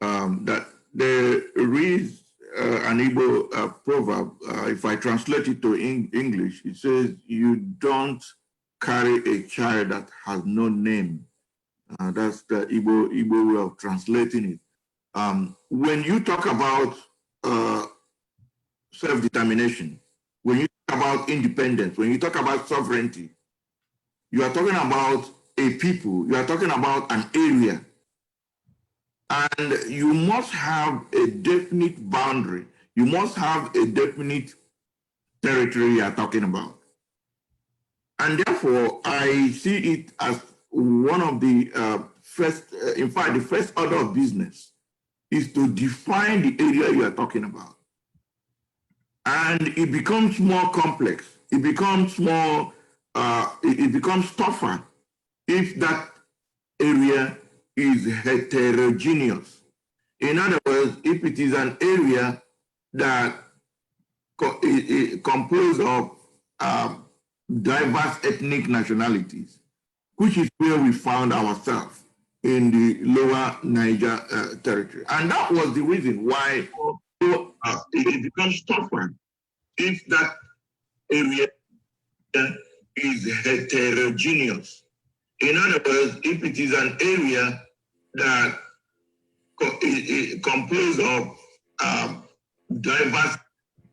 [SPEAKER 13] that there is an Igbo proverb. If I translate it to English, it says, "You don't carry a child that has no name." That's the Igbo way of translating it. When you talk about self-determination, when you talk about independence, when you talk about sovereignty, you are talking about a people, you are talking about an area. And you must have a definite boundary. You must have a definite territory you are talking about. And therefore, I see it as one of the first, in fact, the first order of business is to define the area you are talking about. And it becomes more complex. It becomes more, it becomes tougher if that area is heterogeneous. In other words, if it is an area that composed of diverse ethnic nationalities, which is where we found ourselves in the lower Niger territory. And that was the reason why it becomes tougher if that area is heterogeneous. In other words, if it is an area that composed of diverse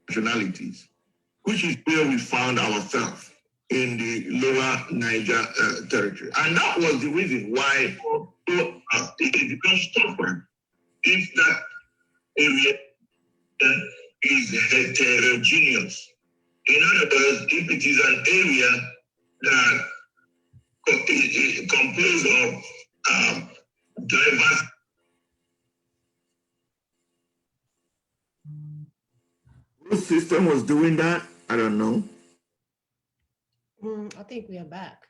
[SPEAKER 13] nationalities, which is where we found ourselves in the lower Niger territory. And that was the reason why it becomes tougher if that area is heterogeneous. In other words, if it is an area that composed of diverse. Whose system was doing that? I don't know.
[SPEAKER 2] I think we are back.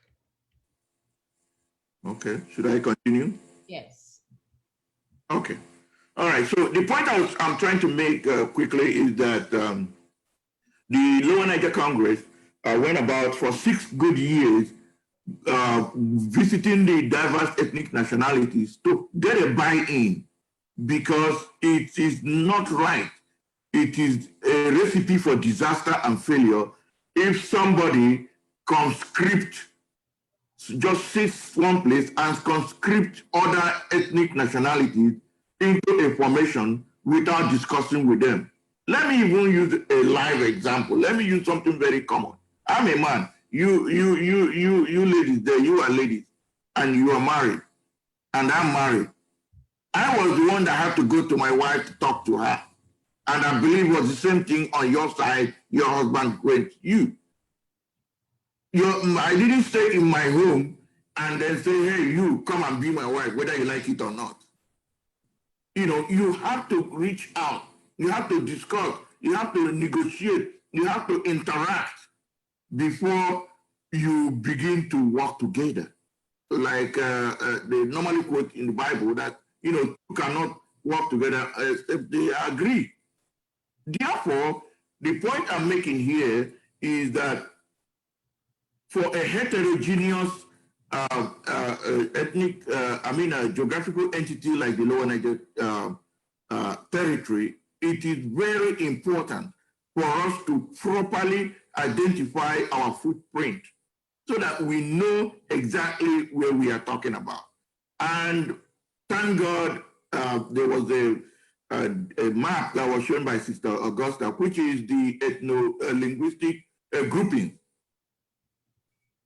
[SPEAKER 13] Okay, should I continue?
[SPEAKER 2] Yes.
[SPEAKER 13] Okay. All right, so the point I'm trying to make quickly is that the Lower Niger Congress went about for 6 good years visiting the diverse ethnic nationalities to get a buy-in, because it is not right. It is a recipe for disaster and failure if somebody just sits one place and conscript other ethnic nationalities into a formation without discussing with them. Let me even use a live example. Let me use something very common. I'm a man. You ladies there, you are ladies, and you are married, and I'm married. I was the one that had to go to my wife to talk to her. And I believe it was the same thing on your side. Your husband went you. I didn't stay in my home and then say, hey, you come and be my wife, whether you like it or not. You know, you have to reach out. You have to discuss. You have to negotiate. You have to interact before you begin to work together. Like they normally quote in the Bible that, you cannot work together except they agree. Therefore, the point I'm making here is that for a heterogeneous geographical entity like the Lower Niger territory, it is very important for us to properly identify our footprint so that we know exactly where we are talking about. And thank God there was a map that was shown by Sister Augusta, which is the ethno-linguistic grouping.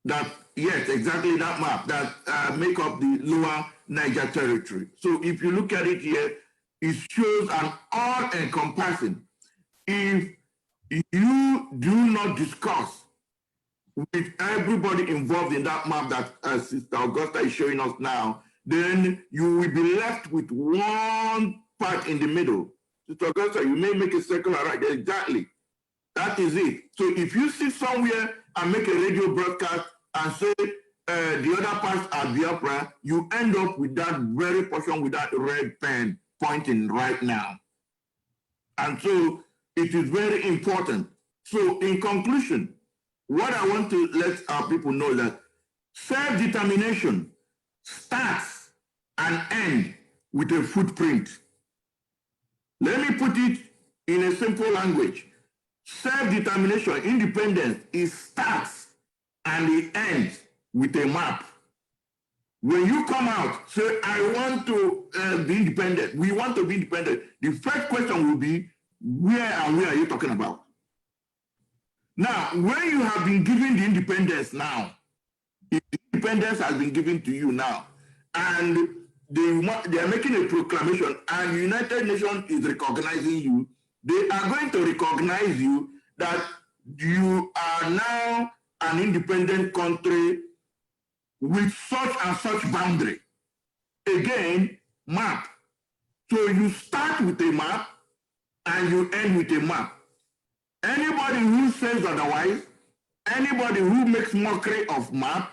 [SPEAKER 13] That, yes, exactly that map that make up the Lower Niger territory. So if you look at it here, it shows an all-encompassing. If you do not discuss with everybody involved in that map that Sister Augusta is showing us now, then you will be left with one part in the middle. Sister Augusta, you may make a circle right there. Exactly. That is it. So if you sit somewhere and make a radio broadcast and say the other parts are Biafra, you end up with that very portion with that red pen pointing right now. And so it is very important. So in conclusion, what I want to let our people know is that self-determination starts and ends with a footprint. Let me put it in a simple language. Self-determination, independence, it starts and it ends with a map. When you come out, say, I want to be independent, we want to be independent, the first question will be, where and where are you talking about? Now, when you have been given the independence now, if the independence has been given to you now, and they are making a proclamation, and the United Nations is recognizing you, they are going to recognize you that you are now an independent country with such and such boundary. Again, map. So you start with a map and you end with a map. Anybody who says otherwise, anybody who makes mockery of map,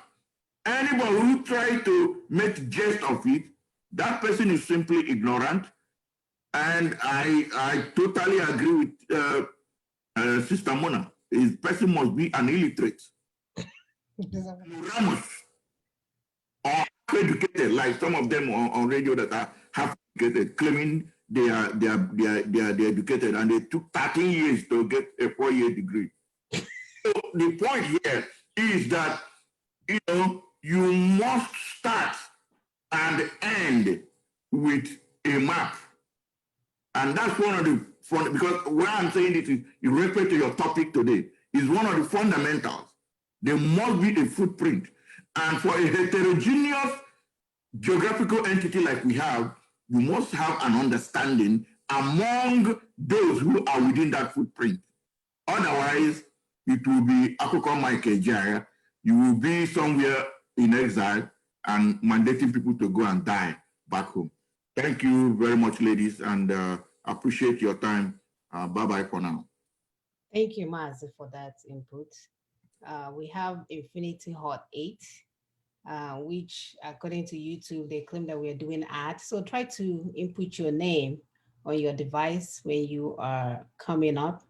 [SPEAKER 13] anybody who tries to make jest of it, that person is simply ignorant. And I totally agree with Sister Mona. This person must be an illiterate. Ramos, or educated, like some of them on radio that are half educated, claiming they are educated, and they took 13 years to get a 4-year degree. So the point here is that you must start and end with a map, and that's one of the because where I'm saying this is in respect to your topic today is one of the fundamentals. There must be a footprint, and for a heterogeneous geographical entity like we have, you must have an understanding among those who are within that footprint. Otherwise, it will be Akoko Michael Jaya. You will be somewhere in exile and mandating people to go and die back home. Thank you very much, ladies, and appreciate your time. Bye-bye for now.
[SPEAKER 2] Thank you, Mazi, for that input. We have Infinity Hot 8. Which according to YouTube, they claim that we're doing ads. So try to input your name on your device when you are coming up.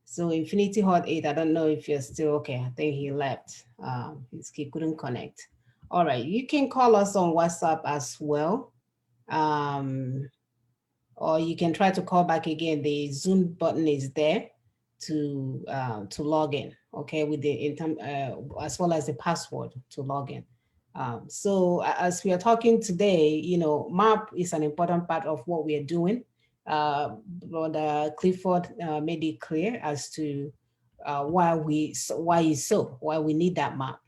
[SPEAKER 2] So Infinity Hot 8, I don't know if you're still okay. I think he left. He couldn't connect. All right, you can call us on WhatsApp as well. Or you can try to call back again. The Zoom button is there to log in, okay, with the as well as the password to log in. So as we are talking today, MAP is an important part of what we are doing. Brother Clifford made it clear as to why we need that MAP.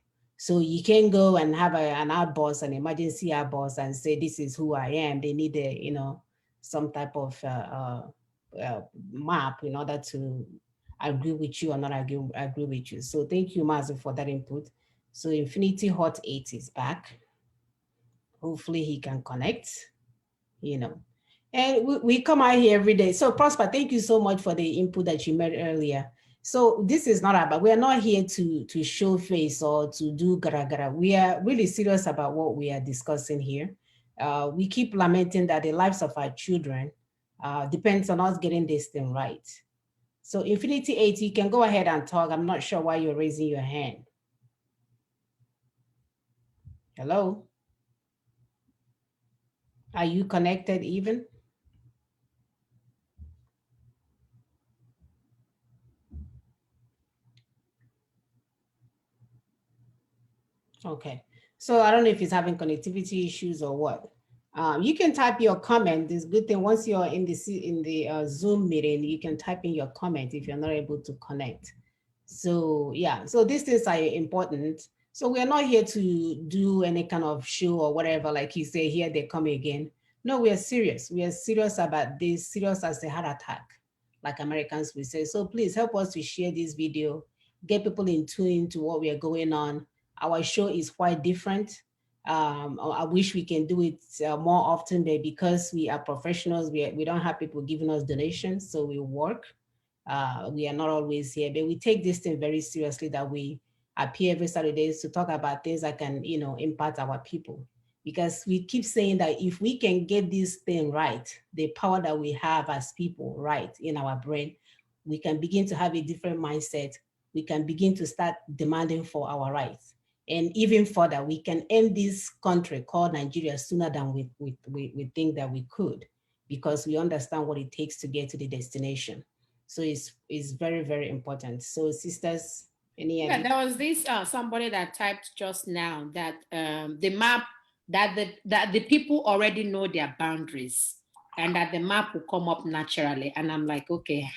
[SPEAKER 2] So you can go and have an outburst, an emergency outburst, and say, this is who I am. They need some type of map in order to agree with you or not agree with you. So thank you, Mazu, for that input. So Infinity Hot 8 is back. Hopefully he can connect, And we come out here every day. So Prosper, thank you so much for the input that you made earlier. So this is not about, we are not here to show face or to do gara-gara. We are really serious about what we are discussing here. We keep lamenting that the lives of our children depends on us getting this thing right. So Infinity 8, you can go ahead and talk. I'm not sure why you're raising your hand. Hello? Are you connected even? Okay, so I don't know if he's having connectivity issues or what. You can type your comment. This good thing, once you're in the Zoom meeting, you can type in your comment if you're not able to connect. So yeah, so these things are important. So we are not here to do any kind of show or whatever, like you say, here they come again. No, we are serious. We are serious about this, serious as a heart attack, like Americans will say. So please help us to share this video, get people in tune to what we are going on. Our show is quite different. I wish we can do it more often, but because we are professionals, we don't have people giving us donations, so we work. We are not always here, but we take this thing very seriously, that we appear every Saturday to talk about things that can, impact our people. Because we keep saying that if we can get this thing right, the power that we have as people right in our brain, we can begin to have a different mindset. We can begin to start demanding for our rights. And even further, we can end this country called Nigeria sooner than we think that we could, because we understand what it takes to get to the destination. So it's very, very important. So sisters, any
[SPEAKER 3] Yeah,
[SPEAKER 2] idea?
[SPEAKER 3] there was this somebody that typed just now that the map, that the people already know their boundaries and that the map will come up naturally. And I'm like, okay,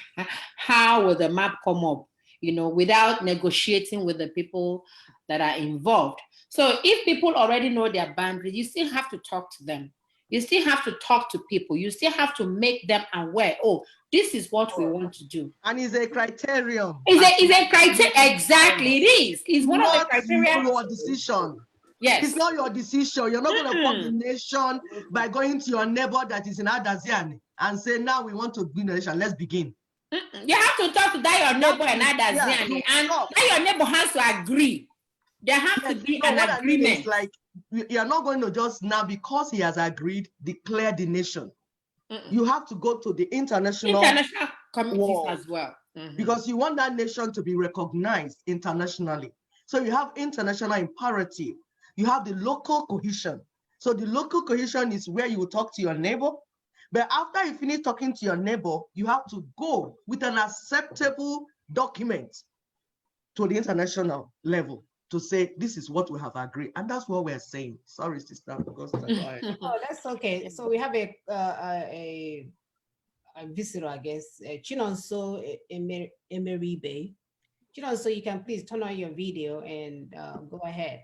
[SPEAKER 3] how will the map come up, without negotiating with the people that are involved? So if people already know their boundaries, you still have to talk to them. You still have to talk to people. You still have to make them aware, oh, this is what we want to do.
[SPEAKER 1] And it's a criterion.
[SPEAKER 3] It's a criteria. Exactly, it is. It's one of the criteria.
[SPEAKER 1] Not your decision.
[SPEAKER 3] Yes.
[SPEAKER 1] It's not your decision. You're not going to form the nation by going to your neighbor that is in Adaziani and say, now we want to begin the nation. Let's begin.
[SPEAKER 3] You have to talk to that your neighbor and Adaziani, and that your neighbor has to agree. There has to be an agreement. I mean is
[SPEAKER 1] like you're not going to just now, because he has agreed, declare the nation. You have to go to the international
[SPEAKER 3] communities as well.
[SPEAKER 1] Because you want that nation to be recognized internationally. So you have international imperative. You have the local cohesion. So the local cohesion is where you will talk to your neighbor. But after you finish talking to your neighbor, you have to go with an acceptable document to the international level to say, this is what we have agreed. And that's what we're saying. Sorry, Sister Augusta.
[SPEAKER 2] Oh, that's okay. So we have a visitor, I guess, Chinonso Emeribe. Chinonso, you can please turn on your video and go ahead.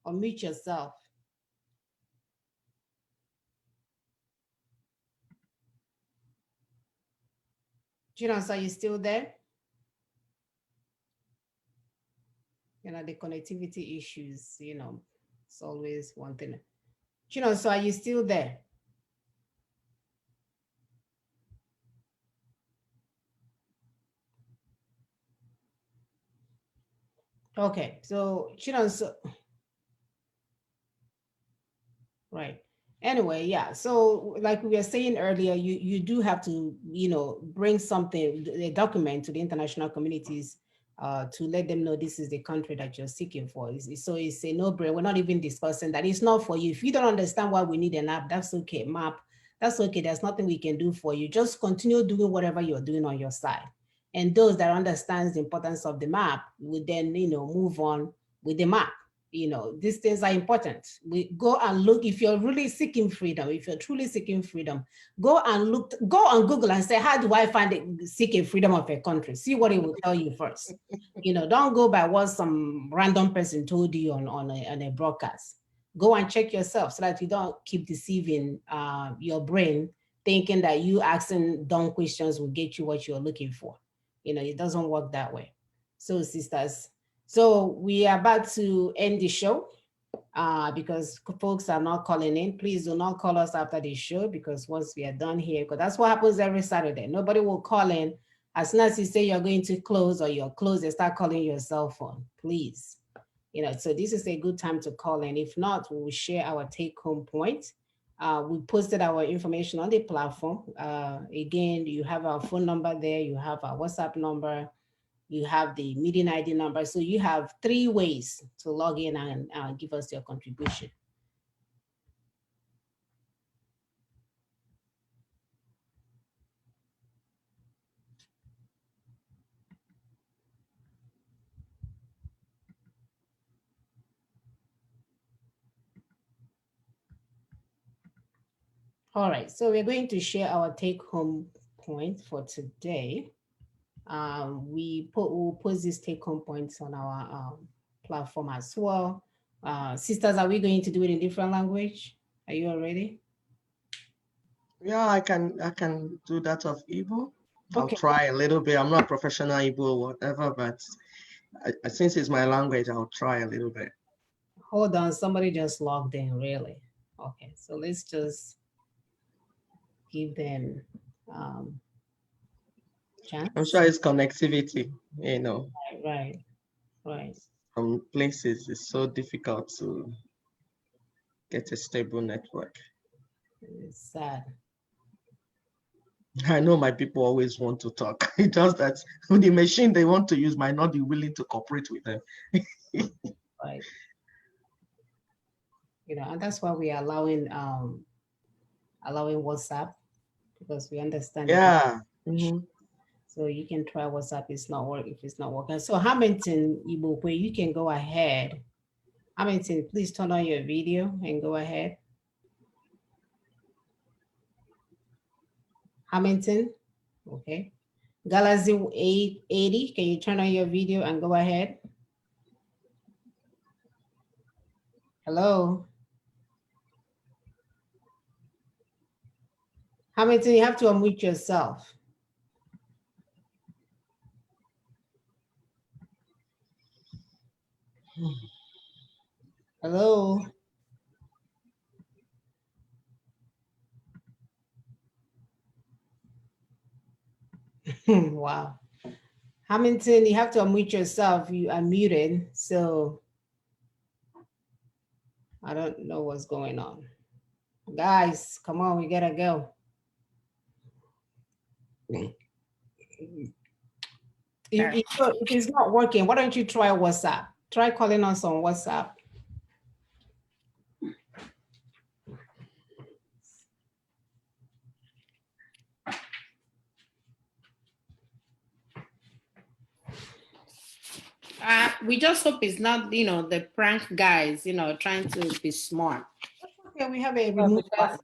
[SPEAKER 2] Unmute yourself. Chinonso, are you still there? The connectivity issues, it's always one thing. Chinonso, are you still there? Okay, so Chinonso, right. Anyway, yeah. So like we were saying earlier, you do have to, bring something, a document to the international communities to let them know this is the country that you're seeking for. So it's a no-brainer. We're not even discussing that. It's not for you. If you don't understand why we need an app, that's okay. Map, that's okay. There's nothing we can do for you. Just continue doing whatever you're doing on your side. And those that understands the importance of the map will then, move on with the map. These things are important. We go and look. If you're really seeking freedom, if you're truly seeking freedom, go on Google and say, how do I seeking freedom of a country? See what it will tell you first. Don't go by what some random person told you on a broadcast. Go and check yourself so that you don't keep deceiving your brain, thinking that you asking dumb questions will get you what you're looking for. It doesn't work that way. So sisters, so we are about to end the show because folks are not calling in. Please do not call us after the show, because once we are done here, because that's what happens every Saturday. Nobody will call in. As soon as you say you're going to close or you're closed, they start calling your cell phone, please. So this is a good time to call in. If not, we will share our take-home point. We posted our information on the platform. Again, you have our phone number there. You have our WhatsApp number. You have the meeting ID number. So you have 3 ways to log in and give us your contribution. All right, so we're going to share our take-home point for today. We'll post these take-home points on our platform as well. Sisters, are we going to do it in different language? Are you all ready?
[SPEAKER 1] Yeah, I can do that of Igbo.
[SPEAKER 2] Okay.
[SPEAKER 1] I'll try a little bit. I'm not professional Igbo or whatever, but since it's my language, I'll try a little bit.
[SPEAKER 2] Hold on, somebody just logged in, really? Okay, so let's just give them chance.
[SPEAKER 1] I'm sure it's connectivity,
[SPEAKER 2] Right.
[SPEAKER 1] Some places it's so difficult to get a stable network.
[SPEAKER 2] It's sad.
[SPEAKER 1] I know my people always want to talk. It's just that the machine they want to use might not be willing to cooperate with them.
[SPEAKER 2] Right. And that's why we are allowing WhatsApp, because we understand.
[SPEAKER 1] Yeah.
[SPEAKER 2] So So you can try WhatsApp. It's not working. If it's not working. So Hamilton, Ibokwe, you can go ahead. Hamilton, please turn on your video and go ahead. Hamilton, okay. Galaxy 880, can you turn on your video and go ahead? Hello. Hamilton, you have to unmute yourself. Hello. Wow. Hamilton, you have to unmute yourself. You are muted, so I don't know what's going on. Guys, come on, we gotta go. If it's not working, why don't you try WhatsApp? Try calling us on WhatsApp.
[SPEAKER 3] We just hope it's not, the prank guys, trying to be smart.
[SPEAKER 2] Okay, we have a remote button.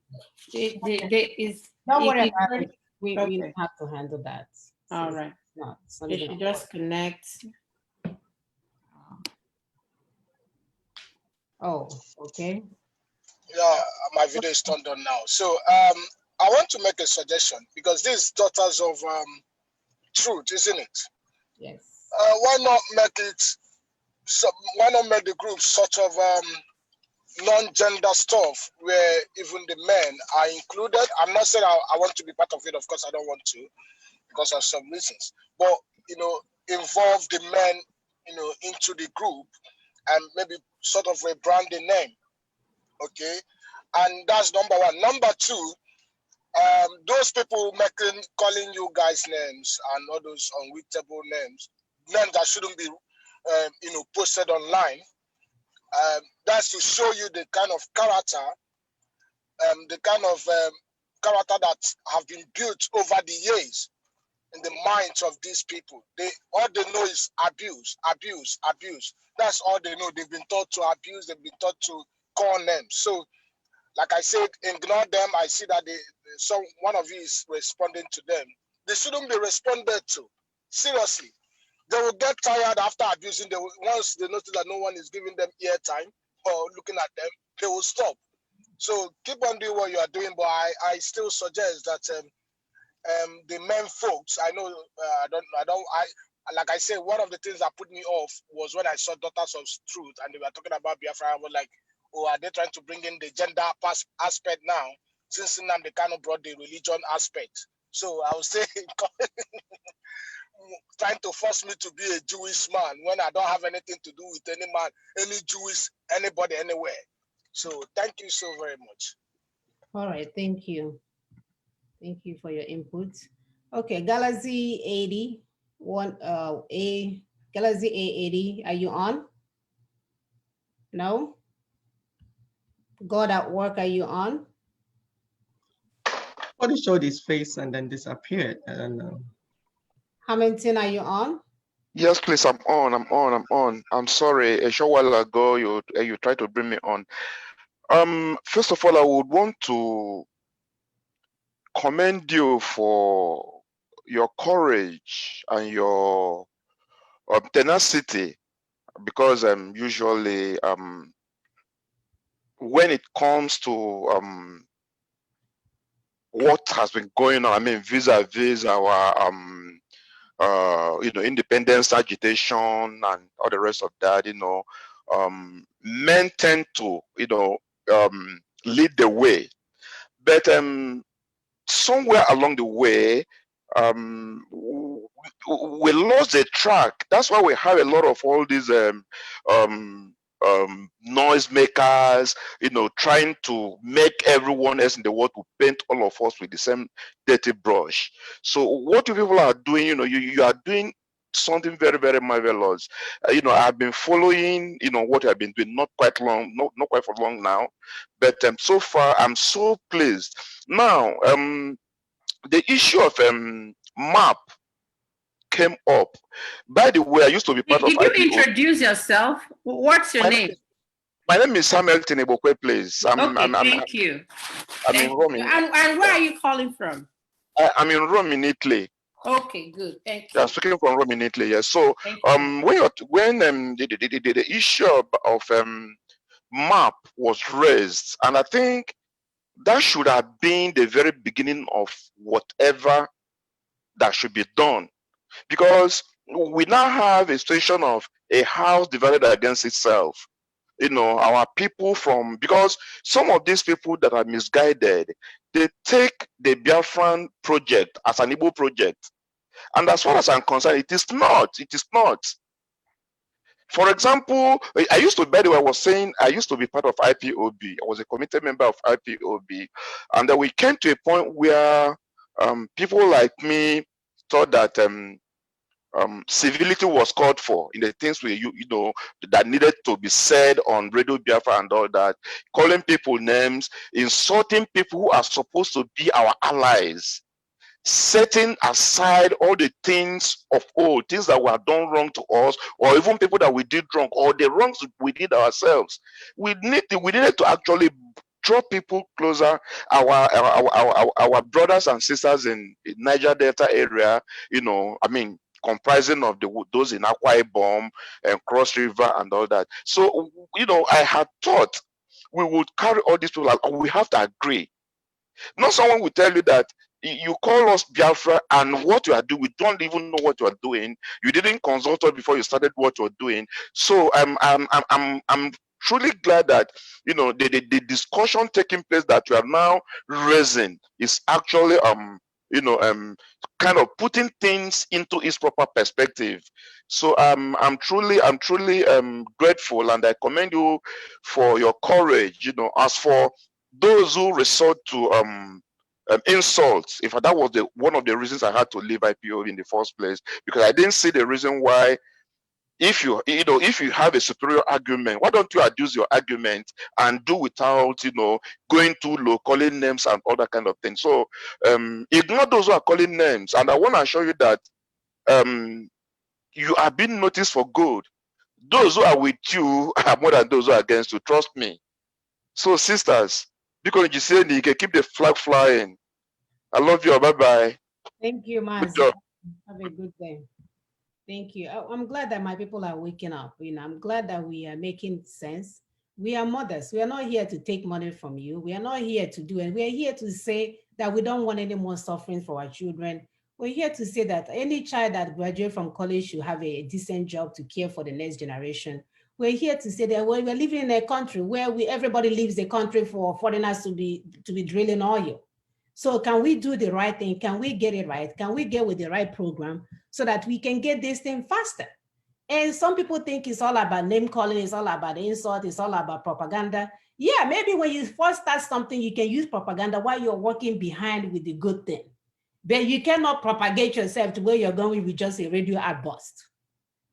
[SPEAKER 2] Don't worry about it. We don't have to handle that.
[SPEAKER 3] All right.
[SPEAKER 2] No,
[SPEAKER 3] They should just connect.
[SPEAKER 2] Oh, okay.
[SPEAKER 12] Yeah, my video is turned on now. So I want to make a suggestion because these daughters of truth, isn't it?
[SPEAKER 2] Yes.
[SPEAKER 12] Why not make it? Why not make the group sort of non-gender stuff where even the men are included? I'm not saying I want to be part of it. Of course, I don't want to because of some reasons. But involve the men, into the group and maybe sort of rebrand the name. Okay, and that's number one. Number two, those people calling you guys names and all those unreadable names that shouldn't be, posted online. That's to show you the kind of character, character that have been built over the years in the minds of these people. All they know is abuse, abuse, abuse. That's all they know. They've been taught to abuse. They've been taught to call names. So, like I said, ignore them. I see that one of you is responding to them. They shouldn't be responded to. Seriously. They will get tired after abusing them. Once they notice that no one is giving them airtime or looking at them, they will stop. So keep on doing what you are doing, but I still suggest that the men folks, I know, like I said, one of the things that put me off was when I saw Daughters of Truth and they were talking about Biafra. I was like, oh, are they trying to bring in the gender aspect now? Since now they kind of brought the religion aspect. So I would say trying to force me to be a Jewish man when I don't have anything to do with any man, any Jewish, anybody, anywhere. So thank you so very much.
[SPEAKER 2] All right, thank you. Thank you for your input. Okay, Galaxy 80, Galaxy A80, are you on? No? God at work, are you on?
[SPEAKER 1] Somebody showed his face and then disappeared. I don't know.
[SPEAKER 2] Hamilton, are you on?
[SPEAKER 14] Yes, please. I'm on. I'm sorry. A short while ago, you tried to bring me on. First of all, I would want to commend you for your courage and your tenacity, because usually when it comes to what has been going on, I mean, vis-a-vis our independence agitation and all the rest of that, men tend to, lead the way. But somewhere along the way, we lost the track. That's why we have a lot of all these noisemakers, trying to make everyone else in the world to paint all of us with the same dirty brush. So what you people are doing, you are doing something very, very marvelous. I've been following, what I've been doing, not quite for long now, but so far I'm so pleased. Now, the issue of map came up. By the way, I used to be part of
[SPEAKER 3] Did you
[SPEAKER 14] IPOB.
[SPEAKER 3] introduce yourself? What's your name?
[SPEAKER 14] My name is Samuel Tinebokwe, please.
[SPEAKER 3] Thank you.
[SPEAKER 14] I'm in Rome.
[SPEAKER 3] And where are you calling from?
[SPEAKER 14] I'm in Rome, in Italy.
[SPEAKER 3] Okay, good. Thank you.
[SPEAKER 14] Yeah, speaking from Rome in Italy. Yes. So when the issue of map was raised, and I think that should have been the very beginning of whatever that should be done, because we now have a situation of a house divided against itself. You know, our people because some of these people that are misguided, they take the Biafran project as an Igbo project. And as far as I'm concerned, it is not. It is not. For example, I used to be part of IPOB. I was a committed member of IPOB. And then we came to a point where people like me thought that civility was called for in the things that needed to be said on Radio Biafra and all that, calling people names, insulting people who are supposed to be our allies, setting aside all the things of old, things that were done wrong to us, or even people that we did wrong, or the wrongs we did ourselves. We needed to actually draw people closer, our brothers and sisters in Niger Delta area, comprising of those in Akwa Ibom and Cross River and all that. So, I had thought we would carry all these people, and we have to agree. Not someone will tell you that you call us Biafra, and what you are doing, we don't even know what you are doing. You didn't consult us before you started what you're doing. So I'm truly glad that the discussion taking place that you are now raising is actually kind of putting things into its proper perspective. So I'm truly grateful, and I commend you for your courage. As for those who resort to insults, if that was one of the reasons I had to leave IPO in the first place, because I didn't see the reason why. If you have a superior argument, why don't you adduce your argument and do without going too low, calling names and all that kind of thing. So ignore those who are calling names, and I want to assure you that you are being noticed for good. Those who are with you are more than those who are against you. Trust me. So sisters, because you say you can keep the flag flying. I love you. Bye bye.
[SPEAKER 2] Thank you, Master. Have a good day. Thank you. I'm glad that my people are waking up. I'm glad that we are making sense. We are mothers. We are not here to take money from you. We are not here to do it. We are here to say that we don't want any more suffering for our children. We're here to say that any child that graduates from college should have a decent job to care for the next generation. We're here to say that we're living in a country where everybody leaves the country for foreigners to be drilling oil. So can we do the right thing? Can we get it right? Can we get with the right program so that we can get this thing faster? And some people think it's all about name calling, it's all about insult, it's all about propaganda. Yeah, maybe when you first start something, you can use propaganda while you're working behind with the good thing. But you cannot propagate yourself to where you're going with just a radio ad bust.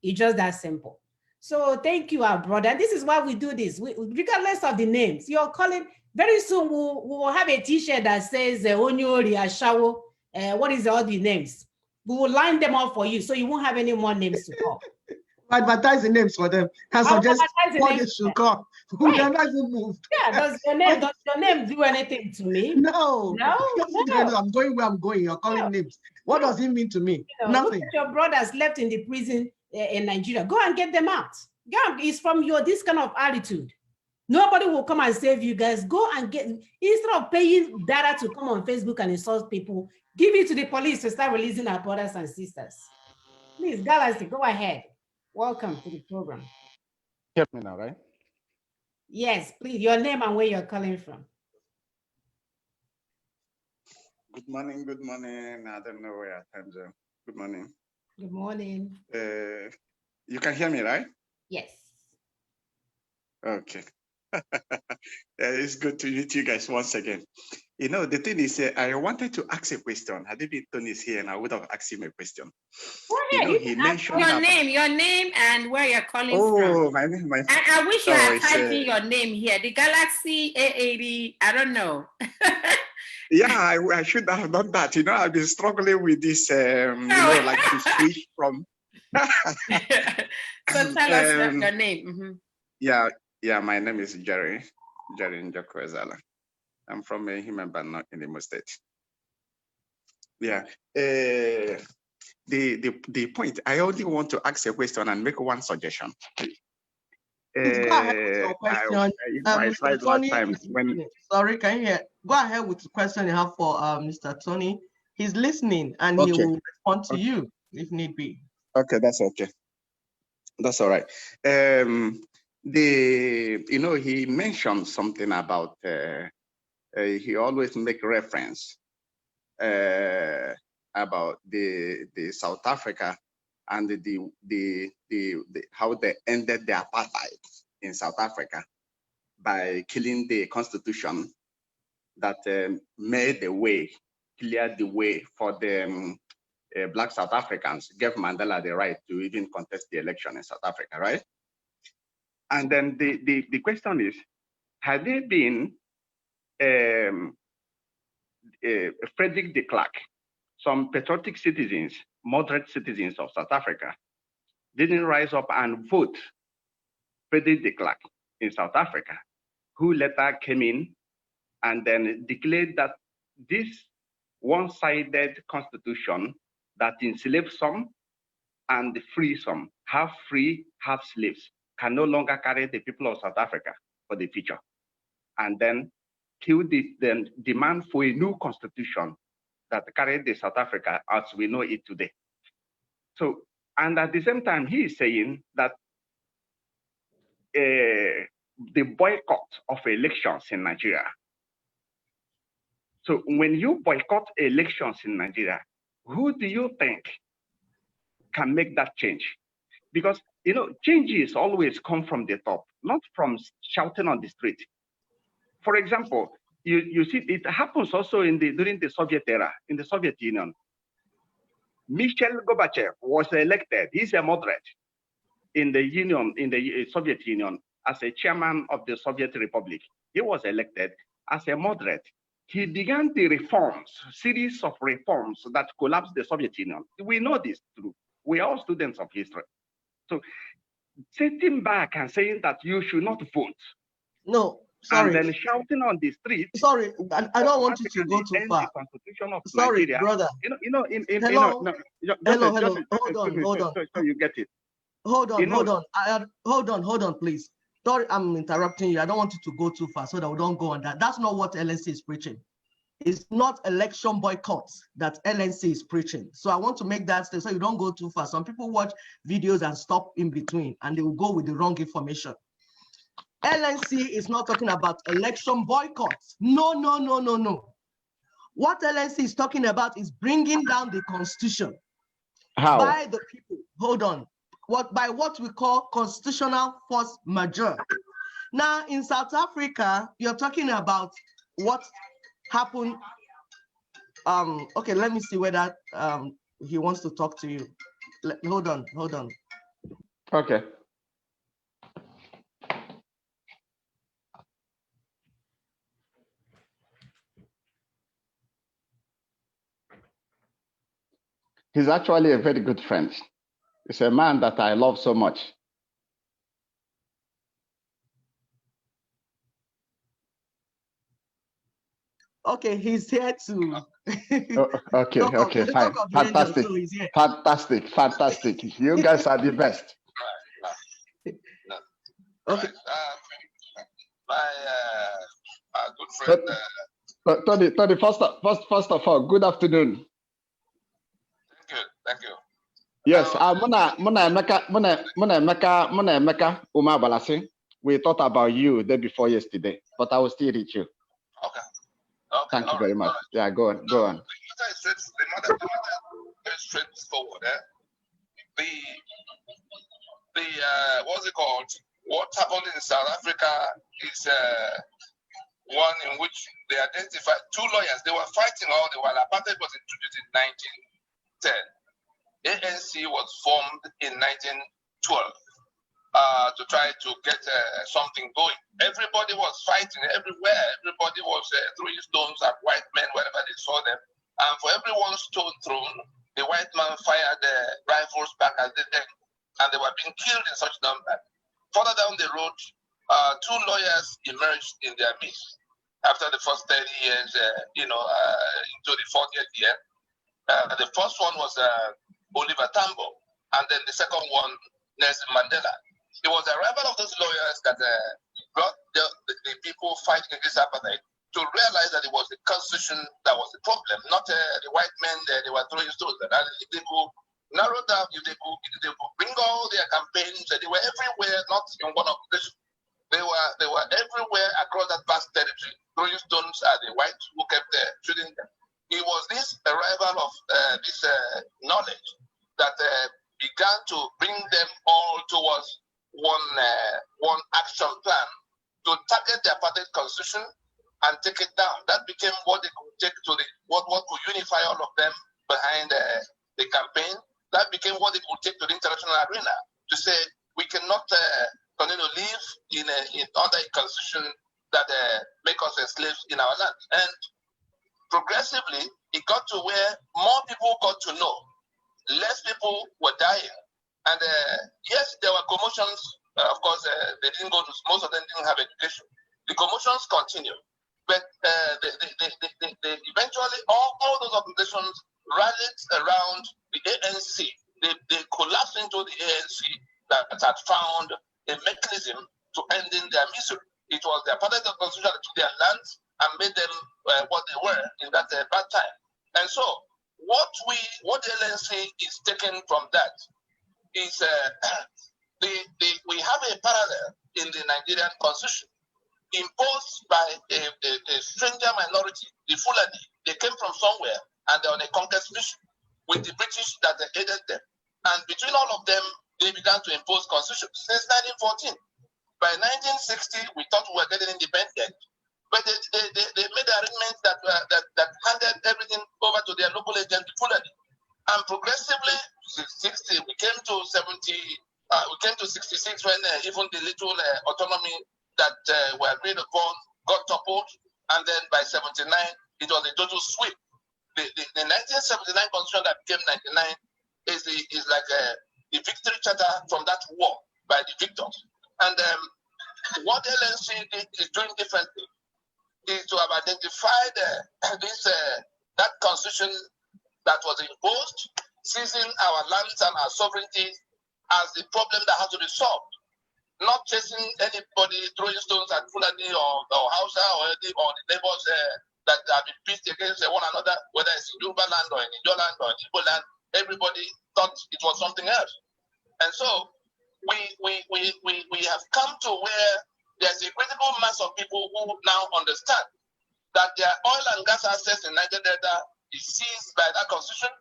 [SPEAKER 2] It's just that simple. So thank you, our brother. And this is why we do this. Regardless of the names, you're calling. Very soon we'll have a t-shirt that says Onyori Ashawo. What is all the names? We will line them up for you so you won't have any more names to call.
[SPEAKER 1] Advertise the names for them and suggest what they should call. Who they're not even moved.
[SPEAKER 2] Yeah, does your name do anything to me?
[SPEAKER 1] No. I'm going where I'm going. You're calling names. What does it mean to me? Nothing.
[SPEAKER 2] Look at your brothers left in the prison in Nigeria. Go and get them out. It's from this kind of attitude. Nobody will come and save you guys. Go and instead of paying data to come on Facebook and insult people, give it to the police to start releasing our brothers and sisters. Please, Galaxy, go ahead. Welcome to the program.
[SPEAKER 15] Hear me now, right?
[SPEAKER 2] Yes, please, your name and where you're calling from.
[SPEAKER 15] Good morning. I don't know where I'm from. Good morning.
[SPEAKER 2] Good morning.
[SPEAKER 15] You can hear me, right?
[SPEAKER 2] Yes.
[SPEAKER 15] Okay. It's good to meet you guys once again. The thing is, I wanted to ask a question. Had it been Tony's here, and I would have asked him a question.
[SPEAKER 3] Go ahead.
[SPEAKER 15] He mentioned
[SPEAKER 3] your name, and where you're calling from.
[SPEAKER 15] Oh, my name.
[SPEAKER 3] I wish you had typed in your name here. The Galaxy A80. I don't know.
[SPEAKER 15] Yeah, I should have done that. You know, I've been struggling with this, like to switch from.
[SPEAKER 3] So tell us your name.
[SPEAKER 15] Yeah, my name is Jerry Njokwezala. I'm from Himembana in Imo State. Yeah. The point, I only want to ask a question and make one suggestion.
[SPEAKER 1] Please go ahead with your question. Mr. Tony sorry, can you hear? Go ahead with the question you have for Mr. Tony. He's listening and he will respond to you if need be.
[SPEAKER 15] Okay, that's okay. That's all right. He mentioned something about he always make reference about the South Africa and the how they ended the apartheid in South Africa by killing the constitution that made the way, cleared the way for the Black South Africans, gave Mandela the right to even contest the election in South Africa, right? And then the question is, had there been Frederick de Klerk, some patriotic citizens, moderate citizens of South Africa, didn't rise up and vote Frederick de Klerk in South Africa, who later came in and then declared that this one-sided constitution that enslaved some and free some, half free, half slaves, can no longer carry the people of South Africa for the future. And then killed the demand for a new constitution that carried the South Africa as we know it today. So, and at the same time, he is saying that the boycott of elections in Nigeria. So when you boycott elections in Nigeria, who do you think can make that change? Because, you know, changes always come from the top, not from shouting on the street. For example, you see, it happens also during the Soviet era, in the Soviet Union. Mikhail Gorbachev was elected, he's a moderate, in the Soviet Union as a chairman of the Soviet Republic. He was elected as a moderate. He began the reforms, series of reforms that collapsed the Soviet Union. We know this through. We are all students of history. So sitting back and saying that you should not vote.
[SPEAKER 1] No, sorry.
[SPEAKER 15] And then shouting on the street.
[SPEAKER 1] Sorry, I don't want you to go too far.
[SPEAKER 15] The Constitution of
[SPEAKER 1] sorry,
[SPEAKER 15] Nigeria.
[SPEAKER 1] brother.
[SPEAKER 15] Hello, hold on. So you get it.
[SPEAKER 1] Hold on, please. Sorry, I'm interrupting you. I don't want you to go too far so that we don't go on that. That's not what LNC is preaching. It's not election boycotts that LNC is preaching. So I want to make that so you don't go too far. Some people watch videos and stop in between and they will go with the wrong information. LNC is not talking about election boycotts. No. What LNC is talking about is bringing down the constitution.
[SPEAKER 15] How?
[SPEAKER 1] By the people. Hold on. By what we call constitutional force majeure. Now, in South Africa, you're talking about what happened. Okay, let me see whether he wants to talk to you. Hold on.
[SPEAKER 15] Okay. He's actually a very good friend. He's a man that I love so much.
[SPEAKER 1] Okay, he's here to.
[SPEAKER 15] Okay, fine. Fantastic. Fantastic. You guys are the best.
[SPEAKER 1] Okay.
[SPEAKER 16] My good friend.
[SPEAKER 15] Tony, first of all, good afternoon.
[SPEAKER 16] Thank you.
[SPEAKER 15] Yes, Muna Emeka Uma Balasi. We thought about you the day before yesterday, but I will still reach you.
[SPEAKER 16] Okay.
[SPEAKER 15] Thank you very much. Yeah, go on.
[SPEAKER 16] The matter is very straightforward. The what's it called? What happened in South Africa is one in which they identified two lawyers. They were fighting all the while. Apartheid was introduced in 1910. ANC was formed in 1912. to try to get something going. Everybody was fighting everywhere. Everybody was throwing stones at white men wherever they saw them. And for every one stone thrown, the white man fired rifles back at them, and they were being killed in such number. Further down the road, two lawyers emerged in their midst. After the first 30 years, into the 40th year, the first one was Oliver Tambo, and then the second one, Nelson Mandela. It was the arrival of those lawyers that brought the people fighting against apartheid to realize that it was the constitution that was the problem, not the white men they were throwing stones at. And if they could narrow down, if they could bring all their campaigns, they were everywhere, not in one organization. They were everywhere across that vast territory, throwing stones at the whites who kept shooting them. It was this arrival of this knowledge that began to bring them all towards one action plan to target the apartheid constitution and take it down. That became what they could take to what could unify all of them behind the campaign. That became what they could take to the international arena to say we cannot continue to live under a constitution that make us slaves in our land. And progressively, it got to where more people got to know. Less people were dying. And yes, there were commotions. Of course, they didn't go to, most of them didn't have education. The commotions continued. But eventually, all those organizations rallied around the ANC. They collapsed into the ANC that had found a mechanism to ending their misery. It was the apartheid constitution that took their lands and made them what they were in that bad time. And so, what the LNC is taken from that is we have a parallel in the Nigerian constitution imposed by a stranger minority, the Fulani. They came from somewhere and they're on a conquest mission with the British that aided them. And between all of them, they began to impose constitution since 1914. By 1960, we thought we were getting independent, but they made arrangements that handed everything over to their local agent, the Fulani. And progressively, 60, we came to 70, we came to 66 when even the little autonomy that were agreed upon got toppled, and then by 79, it was a total sweep. The 1979 constitution that became 99 is like the victory charter from that war by the victors. And what LNC is doing differently is to have identified that constitution that was imposed, seizing our lands and our sovereignty as the problem that has to be solved. Not chasing anybody, throwing stones at Fulani or Hausa or the neighbors that have been pitched against one another, whether it's in Yoruba land or in Ijo land or in Igbo land. Everybody thought it was something else. And so we have come to where there's a critical mass of people who now understand that their oil and gas assets in Niger Delta is seized by that constitution,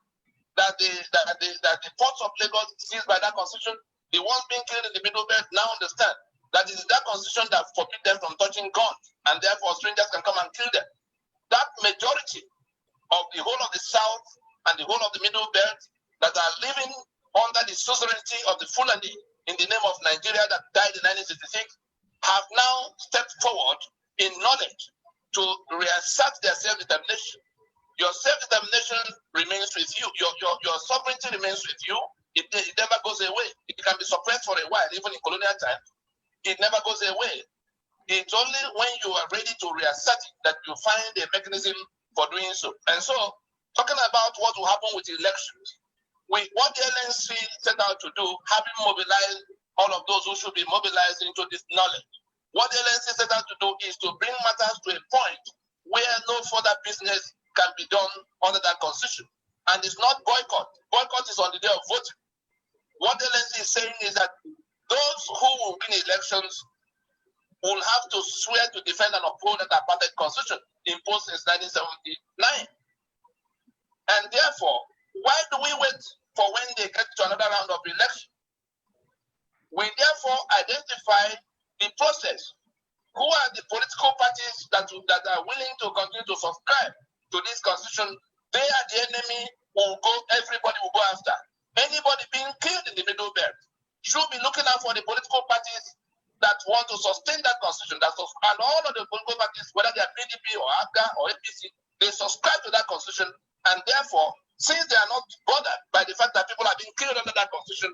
[SPEAKER 16] that the ports of Lagos is seized by that constitution. The ones being killed in the Middle Belt now understand that it is that constitution that forbids them from touching guns, and therefore strangers can come and kill them. That majority of the whole of the South and the whole of the Middle Belt that are living under the suzerainty of the Fulani in the name of Nigeria that died in 1966 have now stepped forward in knowledge to reassert their self-determination. Your self-determination remains with you. Your sovereignty remains with you. It never goes away. It can be suppressed for a while, even in colonial times. It never goes away. It's only when you are ready to reassert it that you find a mechanism for doing so. And so, talking about what will happen with elections, what the LNC set out to do, having mobilized all of those who should be mobilized into this knowledge, what the LNC set out to do is to bring matters to a point where no further business can be done under that constitution. And it's not boycott. Boycott is on the day of voting. What the LNC is saying is that those who will win elections will have to swear to defend and uphold that apartheid constitution imposed since 1979. And therefore, why do we wait for when they get to another round of election? We therefore identify the process. Who are the political parties that are willing to continue to subscribe to this constitution? They are the enemy who everybody will go after. Anybody being killed in the Middle Belt should be looking out for the political parties that want to sustain that constitution. And all of the political parties, whether they are PDP or APGA or APC, they subscribe to that constitution. And therefore, since they are not bothered by the fact that people are being killed under that constitution,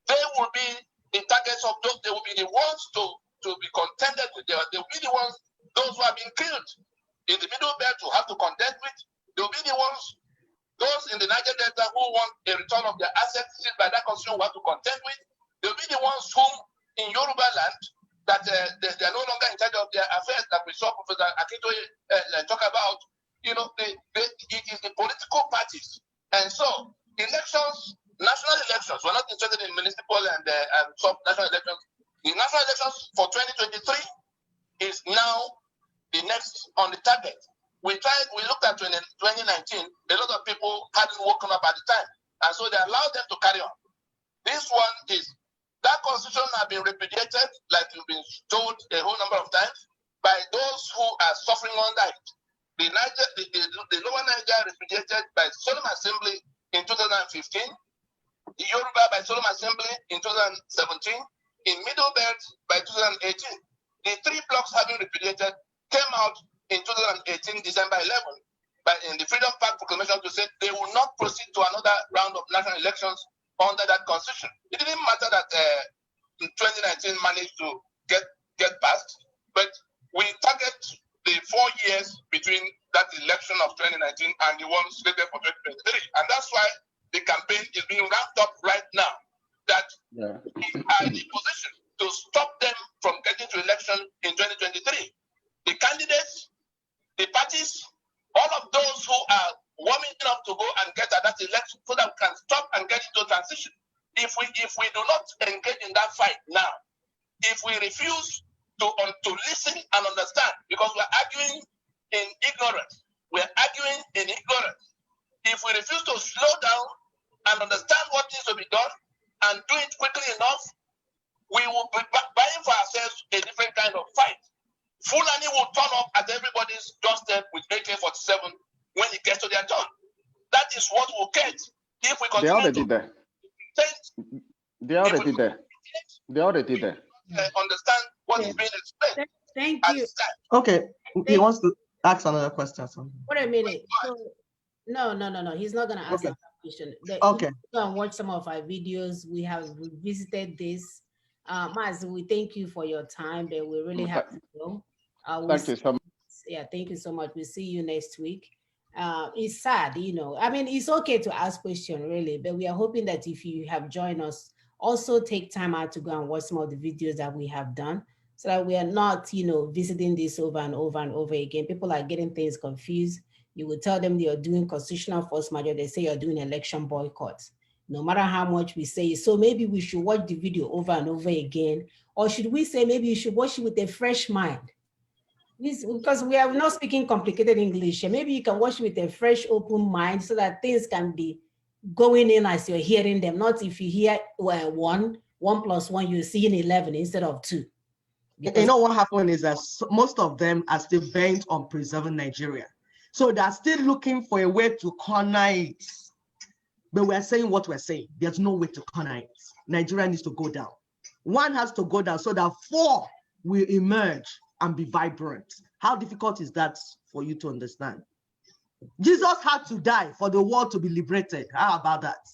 [SPEAKER 16] they will be the targets of those. They will be the ones to be contended with. They will be the ones, those who are being killed in the Middle Belt to have to contend with. They will be the ones, those in the Niger Delta who want a return of their assets seized by that constitution who have to contend with. They will be the ones whom in Yoruba land that they are no longer in charge of their affairs, that we saw Professor Akintoye talk about. You know, it is the political parties. And so elections, national elections, we're not interested in municipal and sub-national elections. The national elections for 2023 is now the next on the target. We looked at 2019, a lot of people hadn't woken up at the time. And so they allowed them to carry on. This one is, that constitution has been repudiated, like you've been told a whole number of times, by those who are suffering under it. The Lower Niger repudiated by Solemn Assembly in 2015, the Yoruba by Solemn Assembly in 2017, in Middle Belt by 2018. The three blocks having repudiated came out in 2018, December 11, but in the Freedom Park proclamation to say they will not proceed to another round of national elections under that constitution. It didn't matter that 2019 managed to get passed, but we target the 4 years between that election of 2019 and the one slated for 2023. And that's why the campaign is being ramped up right now, that we are in a position to stop them from getting to election in 2023. The candidates, the parties, all of those who are warming up to go and get at that election so that we can stop and get into transition. If we do not engage in that fight now, if we refuse to listen and understand, because we're arguing in ignorance, we're arguing in ignorance. If we refuse to slow down and understand what needs to be done and do it quickly enough, we will be buying for ourselves a different kind of fight. Fulani will turn up at everybody's doorstep with AK-47 when it gets to their turn. That is what we'll get if we continue
[SPEAKER 17] They're already there. They're already there.
[SPEAKER 16] Understand what is being explained.
[SPEAKER 2] Thank you.
[SPEAKER 1] Okay, he wants to ask another question or something.
[SPEAKER 2] Wait a minute. So, no. He's not going to ask that question.
[SPEAKER 1] Okay.
[SPEAKER 2] Go and watch some of our videos. We have revisited this. Maz, we thank you for your time, but we really have to go.
[SPEAKER 17] Thank you so much.
[SPEAKER 2] Yeah, thank you so much. We'll see you next week. It's sad, you know. I mean, it's okay to ask questions, really, but we are hoping that if you have joined us, also take time out to go and watch some of the videos that we have done so that we are not, you know, visiting this over and over and over again. People are getting things confused. You will tell them you're doing constitutional force majeure. They say you're doing election boycotts. No matter how much we say, so maybe we should watch the video over and over again. Or should we say maybe you should watch it with a fresh mind? Because we are not speaking complicated English. Maybe you can watch it with a fresh, open mind so that things can be going in as you're hearing them. Not if you hear 1 + 1, you're seeing 11 instead of 2. Because
[SPEAKER 1] you know what happened is that most of them are still bent on preserving Nigeria. So they're still looking for a way to corner it. But we're saying what we're saying. There's no way to corner it. Nigeria needs to go down. One has to go down so that 4 will emerge and be vibrant. How difficult is that for you to understand? Jesus had to die for the world to be liberated. How about that?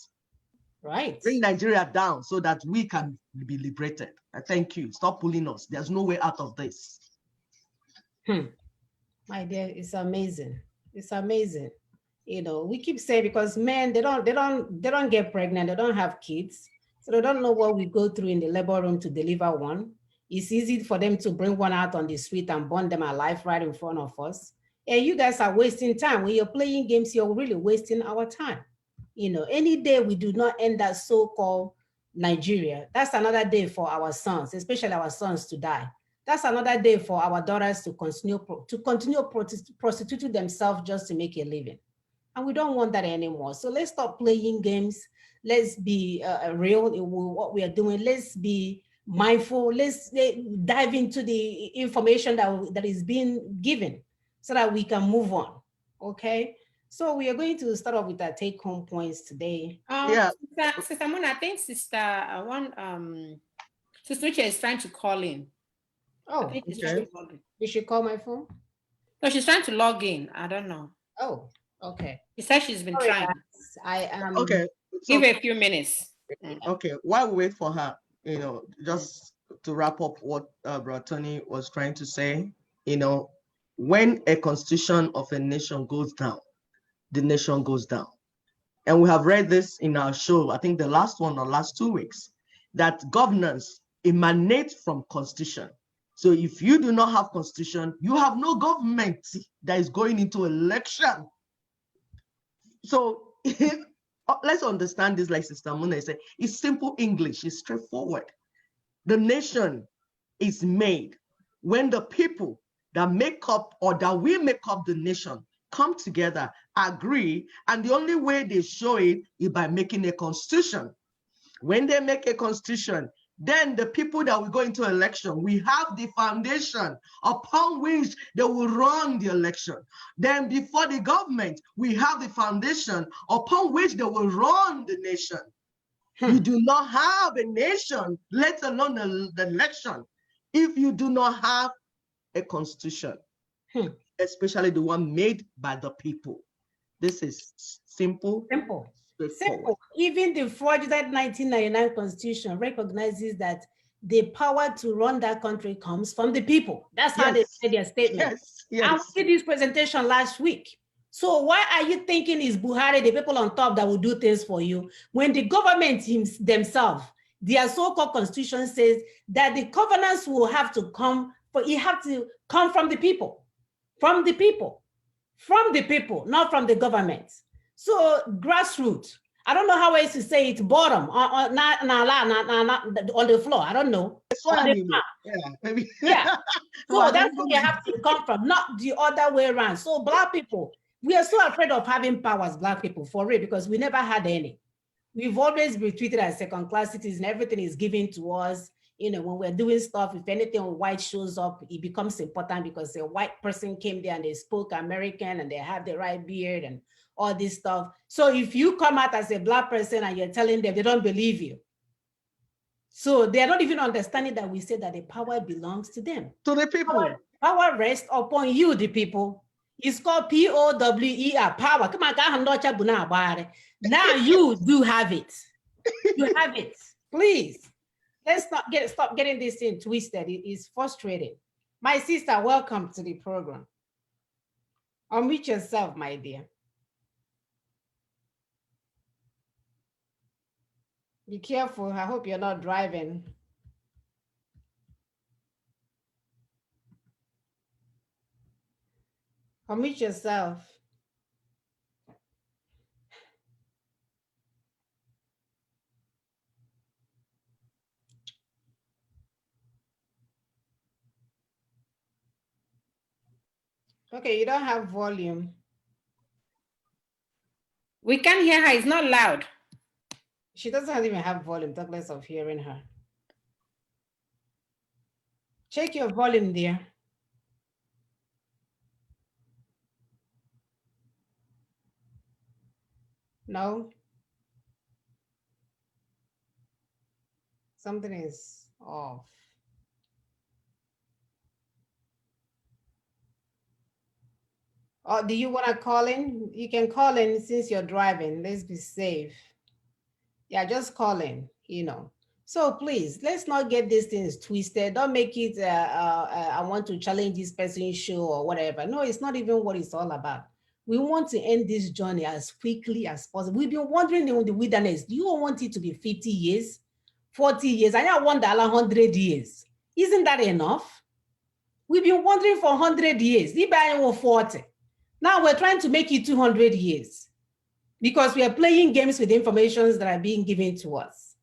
[SPEAKER 2] Right.
[SPEAKER 1] Bring Nigeria down so that we can be liberated. Thank you. Stop pulling us. There's no way out of this.
[SPEAKER 2] My dear, it's amazing. It's amazing. You know, we keep saying because men, they don't get pregnant, they don't have kids, so they don't know what we go through in the labor room to deliver one. It's easy for them to bring one out on the street and burn them alive right in front of us. And you guys are wasting time. When you're playing games, you're really wasting our time. You know, any day we do not end that so-called Nigeria, that's another day for our sons, especially our sons, to die. That's another day for our daughters to continue prostituting themselves just to make a living. And we don't want that anymore. So let's stop playing games. Let's be real in what we are doing. Let's be mindful. Let's dive into the information that is being given so that we can move on. Okay. So we are going to start off with our take-home points today.
[SPEAKER 3] Sister Mona, I think Sister Sister Uche is trying to call in.
[SPEAKER 2] Oh,
[SPEAKER 3] I think she's trying to log in.
[SPEAKER 2] You should call my phone.
[SPEAKER 3] No, she's trying to log in. I don't know.
[SPEAKER 2] Oh, okay.
[SPEAKER 3] She said she's been trying.
[SPEAKER 2] Guys. I am.
[SPEAKER 1] Okay.
[SPEAKER 3] Give her a few minutes.
[SPEAKER 1] Okay. While we wait for her, just to wrap up what Brother Tony was trying to say, when a constitution of a nation goes down, the nation goes down. And we have read this in our show, I think the last one or last 2 weeks, that governance emanates from constitution. So if you do not have constitution, you have no government that is going into election. So let's understand this, like Sister Mona said, it's simple English, it's straightforward. The nation is made when the people that make up or that will make up the nation come together, agree, and the only way they show it is by making a constitution. When they make a constitution, then the people that will go into election, we have the foundation upon which they will run the election. Then before the government, we have the foundation upon which they will run the nation. You do not have a nation, let alone the election, if you do not have a constitution, especially the one made by the people. This is simple.
[SPEAKER 2] Simple. Even the fraudulent 1999 constitution recognizes that the power to run that country comes from the people. That's how they said their statement. I did this presentation last week. So why are you thinking it's Buhari, the people on top, that will do things for you, when the government themselves, their so-called constitution says that the governance will have to come, but it have to come from the people, not from the government. So grassroots, I don't know how else to say it, bottom, on the floor, I don't know. So that's where you have to come from, not the other way around. So Black people, we are so afraid of having powers, Black people, for real, because we never had any. We've always been treated as second-class citizens. Everything is given to us. When we're doing stuff, if anything white shows up, it becomes important because a white person came there and they spoke American and they have the right beard and all this stuff. So if you come out as a Black person and you're telling them, they don't believe you. So they're not even understanding that we say that the power belongs to them.
[SPEAKER 1] To the people.
[SPEAKER 2] Power rests upon you, the people. It's called POWER, power. Come on, now you do have it. You have it. Please, let's stop getting this thing twisted. It is frustrating. My sister, welcome to the program. Unmute yourself, my dear. Be careful. I hope you're not driving. Unmute yourself. Okay, you don't have volume.
[SPEAKER 3] We can hear her, it's not loud.
[SPEAKER 2] She doesn't even have volume, talk less of hearing her. Check your volume, dear. No? Something is off. Oh, do you want to call in? You can call in since you're driving. Let's be safe. Yeah, just call in, So please, let's not get these things twisted. Don't make it, I want to challenge this person's show or whatever. No, it's not even what it's all about. We want to end this journey as quickly as possible. We've been wondering in the wilderness, do you want it to be 50 years, 40 years? I want 100 years. Isn't that enough? We've been wondering for 100 years. 40. Now we're trying to make it 200 years because we are playing games with information that are being given to us.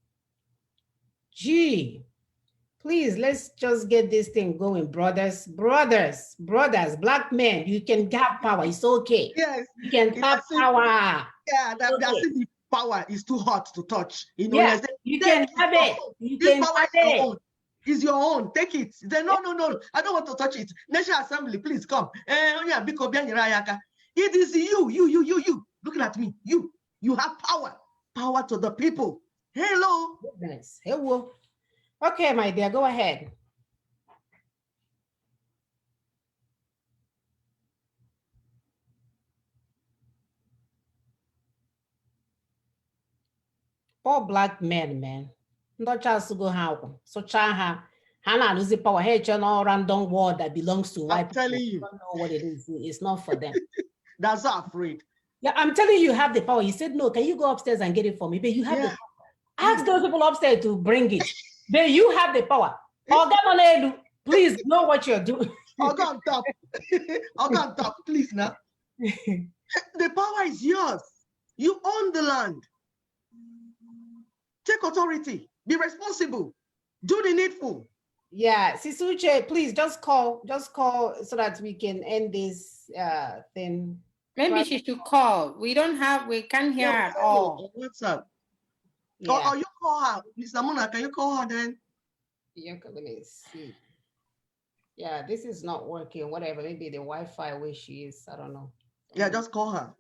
[SPEAKER 2] Gee, please, let's just get this thing going, brothers, Black men, you can have power, it's okay.
[SPEAKER 1] Yes.
[SPEAKER 2] You can have power.
[SPEAKER 1] Yeah, the power is too hot to touch.
[SPEAKER 2] Yes, you can have it. You can have it.
[SPEAKER 1] It's your own. Take it. Then no. I don't want to touch it. National Assembly, please come. It's It is you. Looking at me, you have power to the people. Hello.
[SPEAKER 2] Goodness. Hello. Okay, my dear, go ahead. Poor black men, man. Not just to go how so ha lose the power. Hey, no random word that belongs to white people.
[SPEAKER 1] Telling you.
[SPEAKER 2] Don't know what it is. It's not for them.
[SPEAKER 1] That's so afraid.
[SPEAKER 2] Yeah, I'm telling you, you have the power. He said, no, can you go upstairs and get it for me? But you have the power. Ask those people upstairs to bring it. Then you have the power. Please know what you're doing.
[SPEAKER 1] I'll go on top. I'll go on top, please now. The power is yours. You own the land. Take authority. Be responsible. Do the needful.
[SPEAKER 2] Yeah, Sisuche, please just call so that we can end this thing.
[SPEAKER 3] Maybe she should call. We can't hear her at all.
[SPEAKER 1] What's up?
[SPEAKER 2] Yeah.
[SPEAKER 1] Or you call her. Mr. Mona, can you call her then?
[SPEAKER 2] Yeah, let me see. Yeah, this is not working. Whatever, maybe the Wi-Fi where she is. I don't know.
[SPEAKER 1] Yeah, just call her.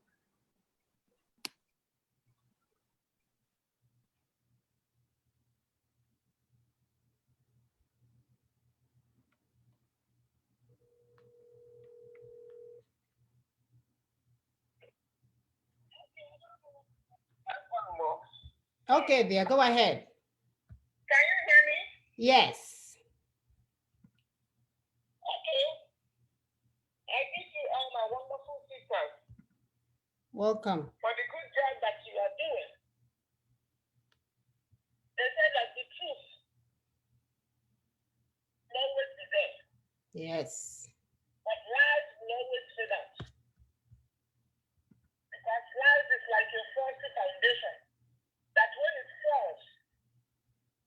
[SPEAKER 2] Okay, dear, go ahead.
[SPEAKER 18] Can you hear me?
[SPEAKER 2] Yes.
[SPEAKER 18] Okay. I give you all my wonderful sisters
[SPEAKER 2] Welcome.
[SPEAKER 18] for the good job that you are doing. They said that the truth will always be there.
[SPEAKER 2] Yes.
[SPEAKER 18] But lies will always fade out. Because lies is like a faulty foundation that when it falls,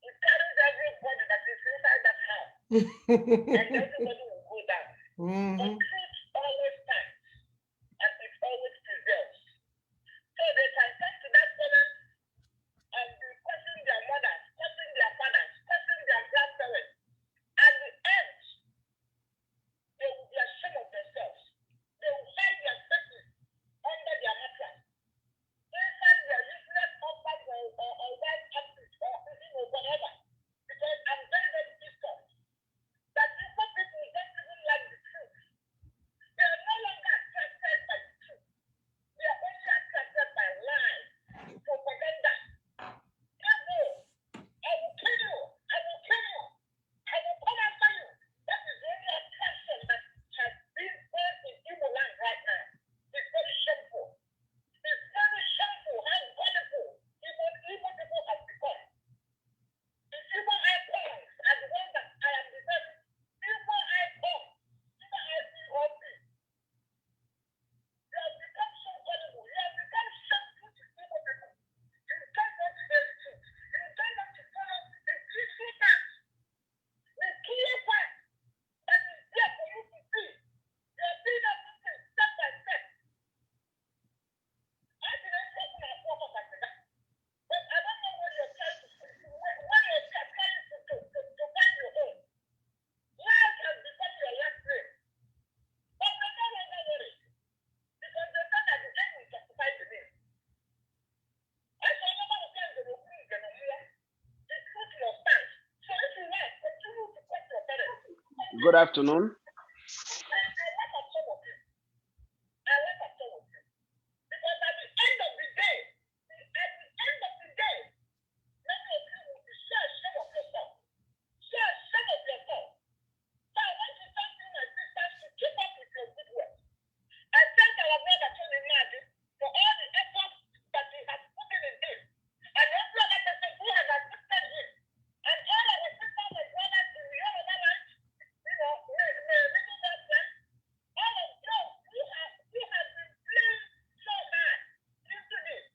[SPEAKER 18] it carries everybody that is inside that house. And everybody will go down. But truth always stands and it always prevails. So they can come to that corner and be cursing their mothers, cursing their fathers, cursing their grandparents. At the end, they will be ashamed of themselves. They will hide their faces under their mattress. Inside their useless husbands or wife outfit or whatever. Because I'm very, very pissed off that people don't even like the truth. They are no longer attracted by the truth. They are only attracted by lies, propaganda. Evil. I will kill you. I will kill you. I will come after you. That is the only attraction that has been born in Igbo land right now. It's very shameful. It's very shameful how gullible even people have become. The Igbo icons are the ones that I am deserving. Igbo icons, Igbo IPOP. You have become so gullible. You have become shameful to Igbo people. You don't want to hear the truth. You don't want to follow the truthful path. The clear path that is there for you to see. You are being able to see step by step. I didn't talk my focus like that. But I don't know what you're trying to say. What you're trying to find your own. Life has become your last name. But they no longer worry. Because they thought at the end we justify the name. I shall never return to the truth and the fear. The truth must stand. So if you like, continue to cut your parents.
[SPEAKER 17] Good afternoon.
[SPEAKER 18] I laugh at some of you. I laugh at some of you. Because at the end of the day, many of you will be so ashamed of yourself. So ashamed of yourself. So I want to thank you, my sisters, to keep up with your good work. I thank our brother Tony Nadi for all the efforts that he has put in this. And every other person who has assisted him. And all our sisters and brothers in the Yoruba land, all of those who have been playing so hard into this.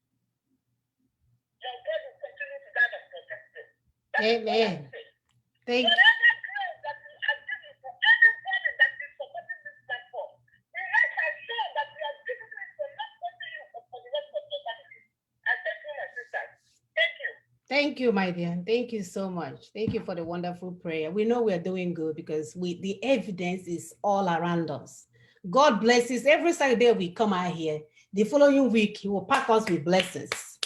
[SPEAKER 18] Your God will continue to guide and protect you.
[SPEAKER 2] Amen. Thank you.
[SPEAKER 18] Whatever grace that we are giving for everybody that is supporting this platform, we make sure that we are giving it for not only you, but for the rest of the family. I thank you, my sisters. Thank you.
[SPEAKER 2] Thank you, my dear. Thank you so much. Thank you for the wonderful prayer. We know we're doing good because the evidence is all around us. God blesses. Every Saturday we come out here. The following week, he will pack us with blessings.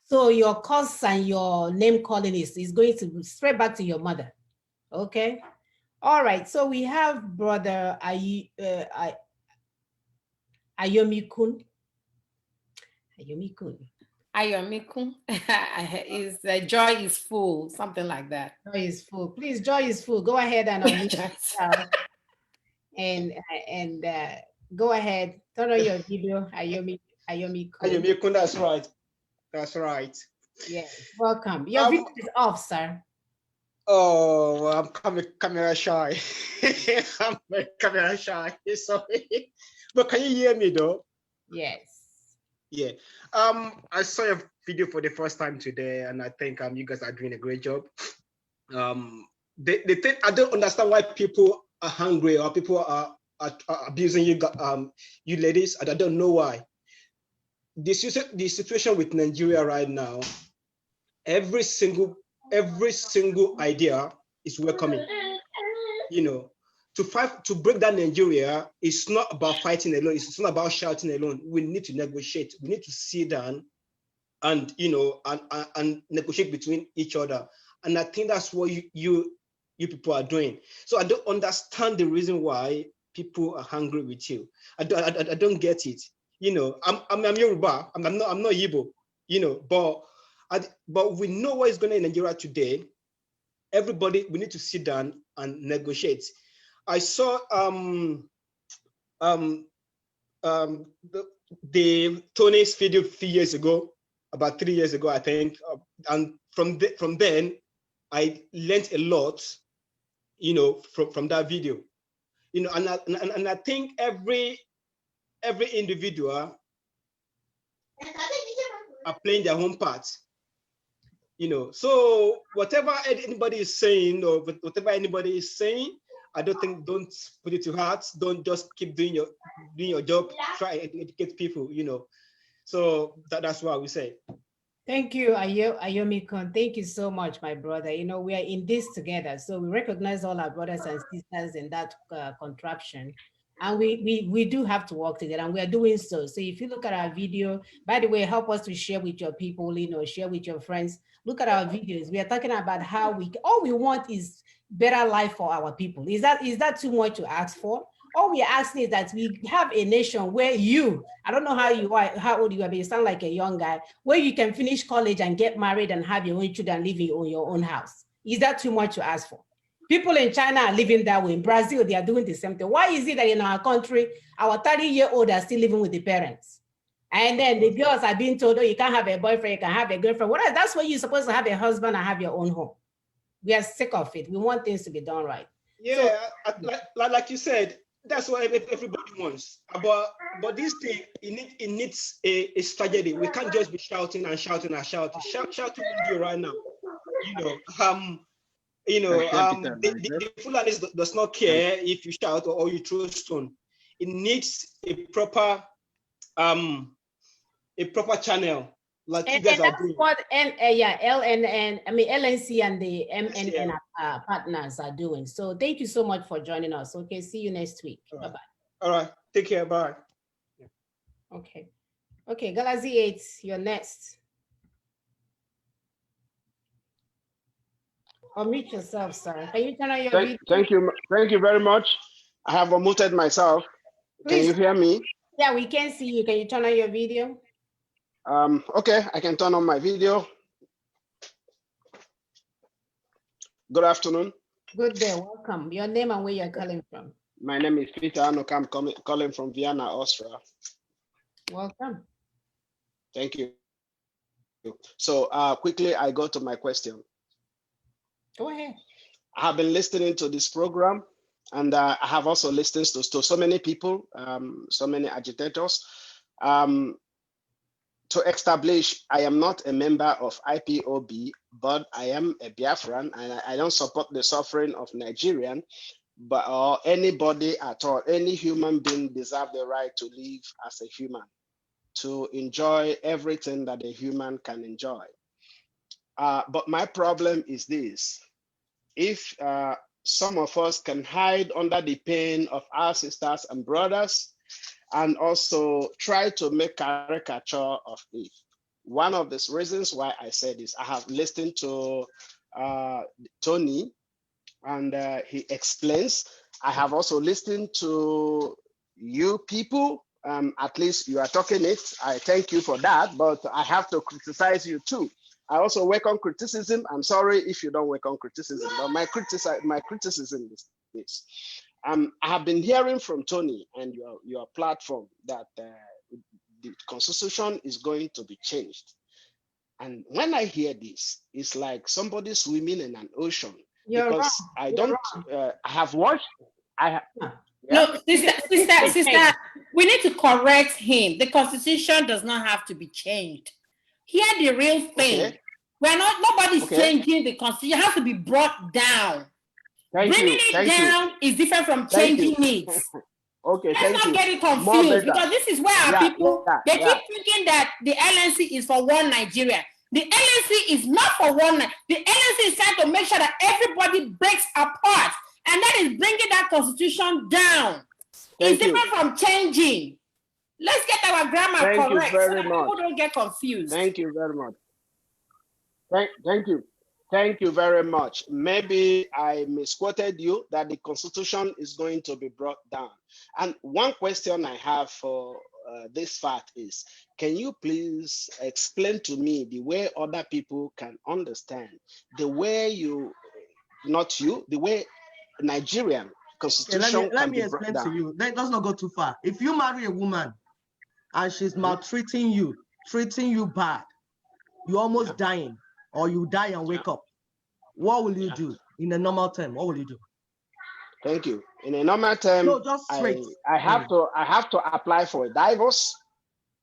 [SPEAKER 2] So your curse and your name calling is going to spread back to your mother. Okay. All right. So we have brother Ayomi Kun. Ayomi Kun.
[SPEAKER 3] Ayomi-kun is joy is full, something like that.
[SPEAKER 2] Joy is full. Please, joy is full. Go ahead and unmute yourself and go ahead. Turn on your video, Ayomi Kun.
[SPEAKER 19] Ayomi Kun, that's right. That's right.
[SPEAKER 2] Yes, welcome. Your video is off, sir.
[SPEAKER 19] Oh, I'm camera shy. I'm very camera shy. Sorry. But can you hear me though?
[SPEAKER 2] Yes.
[SPEAKER 19] Yeah. I saw your video for the first time today, and I think you guys are doing a great job. The thing I don't understand why people are hungry or people are abusing you, you ladies. I don't know why. The situation with Nigeria right now, every single idea is welcoming. You know, to break down Nigeria, it's not about fighting alone. It's not about shouting alone. We need to negotiate. We need to sit down and and negotiate between each other. And I think that's what you people are doing. So I don't understand the reason why people are hungry with you. I don't get it. You know, I'm Yoruba. I'm not Igbo. You know, but we know what is going on in Nigeria today. Everybody, we need to sit down and negotiate. I saw the Tony's video a few years ago, about 3 years ago, I think, and from then, I learned a lot, you know, from that video, you know, and I think every individual are playing their own part, you know. So whatever anybody is saying or whatever anybody is saying, don't put it to heart. Don't just keep doing your job. Try and educate people, you know. So that's what we say.
[SPEAKER 2] Thank you, Ayomi-kun. Thank you so much, my brother. You know, we are in this together. So we recognize all our brothers and sisters in that contraption. And we do have to work together, and we are doing so. So if you look at our video, by the way, help us to share with your people, you know, share with your friends. Look at our videos. We are talking about how all we want is better life for our people. Is that too much to ask for? All we are asking is that we have a nation where I don't know how old you are, but you sound like a young guy, where you can finish college and get married and have your own children living in your own house. Is that too much to ask for? People in China are living that way. In Brazil, they are doing the same thing. Why is it that in our country, our 30-year-old are still living with the parents? And then the girls are being told, oh, you can't have a boyfriend, you can have a girlfriend. That's why you're supposed to have a husband and have your own home. We are sick of it. We want things to be done right.
[SPEAKER 19] Yeah, so, like you said, that's what everybody wants. But this thing, it needs a strategy. We can't just be shouting and shouting and shouting. Shouting will do right now. The Fulani does not care if you shout or you throw a stone. It needs a proper channel, like you guys are doing.
[SPEAKER 2] What LNC and the MNN partners are doing. So thank you so much for joining us. Okay, see you next week. Bye bye.
[SPEAKER 19] All right, take care. Bye.
[SPEAKER 2] Okay, Galaxy 8, you're next. Unmute yourself, sir. Can you turn on your video?
[SPEAKER 17] Thank you very much. I have unmuted myself. Please. Can you hear me?
[SPEAKER 2] Yeah, we can see you. Can you turn on your video?
[SPEAKER 17] Okay, I can turn on my video. Good afternoon.
[SPEAKER 2] Good day, welcome. Your name and where you're calling from?
[SPEAKER 17] My name is Peter Anok. I'm calling from Vienna, Austria.
[SPEAKER 2] Welcome.
[SPEAKER 17] Thank you. So quickly, I go to my question.
[SPEAKER 2] Go ahead.
[SPEAKER 17] I have been listening to this program, and I have also listened to so many people, so many agitators. To establish, I am not a member of IPOB, but I am a Biafran, and I don't support the suffering of Nigerian, or anybody at all. Any human being deserves the right to live as a human, to enjoy everything that a human can enjoy. But my problem is this. If some of us can hide under the pain of our sisters and brothers and also try to make caricature of it. One of the reasons why I said this, I have listened to Tony, and he explains. I have also listened to you people. At least you are talking it. I thank you for that, but I have to criticize you too. I also welcome criticism. I'm sorry if you don't welcome criticism, but my criticism is this. I have been hearing from Tony and your platform that the constitution is going to be changed. And when I hear this, it's like somebody swimming in an ocean.
[SPEAKER 2] You're
[SPEAKER 17] because
[SPEAKER 2] wrong.
[SPEAKER 17] I
[SPEAKER 2] You're
[SPEAKER 17] don't, I have watched,
[SPEAKER 3] No, sister, we need to correct him. The constitution does not have to be changed. Hear the real thing.
[SPEAKER 17] Okay.
[SPEAKER 3] Nobody's changing the constitution. It has to be brought down. Bringing it down is different from changing it.
[SPEAKER 17] Okay,
[SPEAKER 3] let's not get it confused, because this is where our people keep thinking that the LNC is for one Nigeria. The LNC is not for one. The LNC is trying to make sure that everybody breaks apart, and that is bringing that constitution down. It's different from changing. Let's get our grammar correct so that people don't get confused.
[SPEAKER 17] Thank you very much. Thank you. Thank you very much. Maybe I misquoted you that the constitution is going to be brought down. And one question I have for this fact is, can you please explain to me the way other people can understand the way the way Nigerian constitution
[SPEAKER 1] let me explain to you. Let's not go too far. If you marry a woman and she's maltreating you, treating you bad, you're almost dying, or you die and wake up, what will you do in a normal term? What will you do?
[SPEAKER 17] Thank you. In a normal term,
[SPEAKER 1] no, just straight.
[SPEAKER 17] I have to apply for a divorce.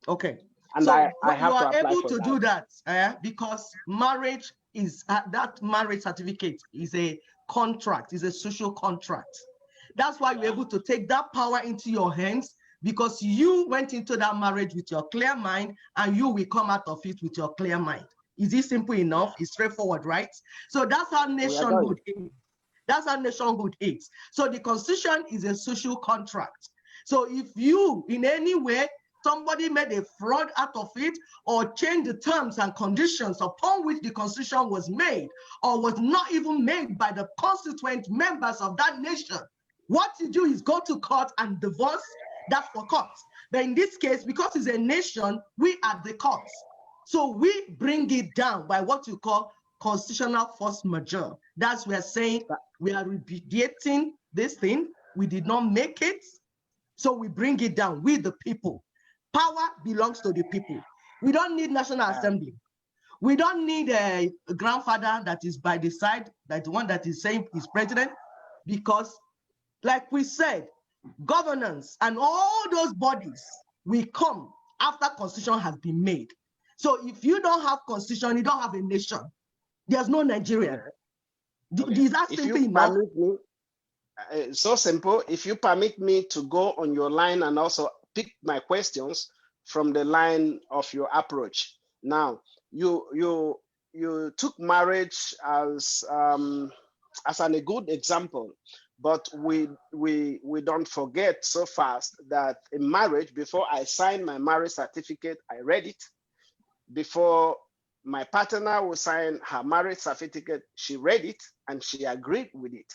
[SPEAKER 1] Okay.
[SPEAKER 17] And
[SPEAKER 1] so
[SPEAKER 17] I have
[SPEAKER 1] you
[SPEAKER 17] to
[SPEAKER 1] are
[SPEAKER 17] apply
[SPEAKER 1] able
[SPEAKER 17] for
[SPEAKER 1] to do that because marriage is that marriage certificate is a contract, is a social contract. That's why you're able to take that power into your hands, because you went into that marriage with your clear mind, and you will come out of it with your clear mind. Is it simple enough? It's straightforward, right? So that's how nationhood is. That's how nationhood is. So the constitution is a social contract. So if you, in any way, somebody made a fraud out of it, or changed the terms and conditions upon which the constitution was made, or was not even made by the constituent members of that nation, what you do is go to court and divorce. That's for court. But in this case, because it's a nation, we are the courts. So we bring it down by what you call constitutional force majeure. That's we are saying we are repudiating this thing. We did not make it, so we bring it down. We the people. Power belongs to the people. We don't need National Assembly. We don't need a grandfather that is by the side, that the one that is saying is president, because like we said, governance and all those bodies will come after constitution has been made. So if you don't have constitution, you don't have a nation. There's no Nigeria. Is that simple enough?
[SPEAKER 17] So simple. If you permit me to go on your line and also pick my questions from the line of your approach. Now, you took marriage as a good example, but we don't forget so fast that in marriage, before I signed my marriage certificate, I read it. Before my partner will sign her marriage certificate, she read it and she agreed with it.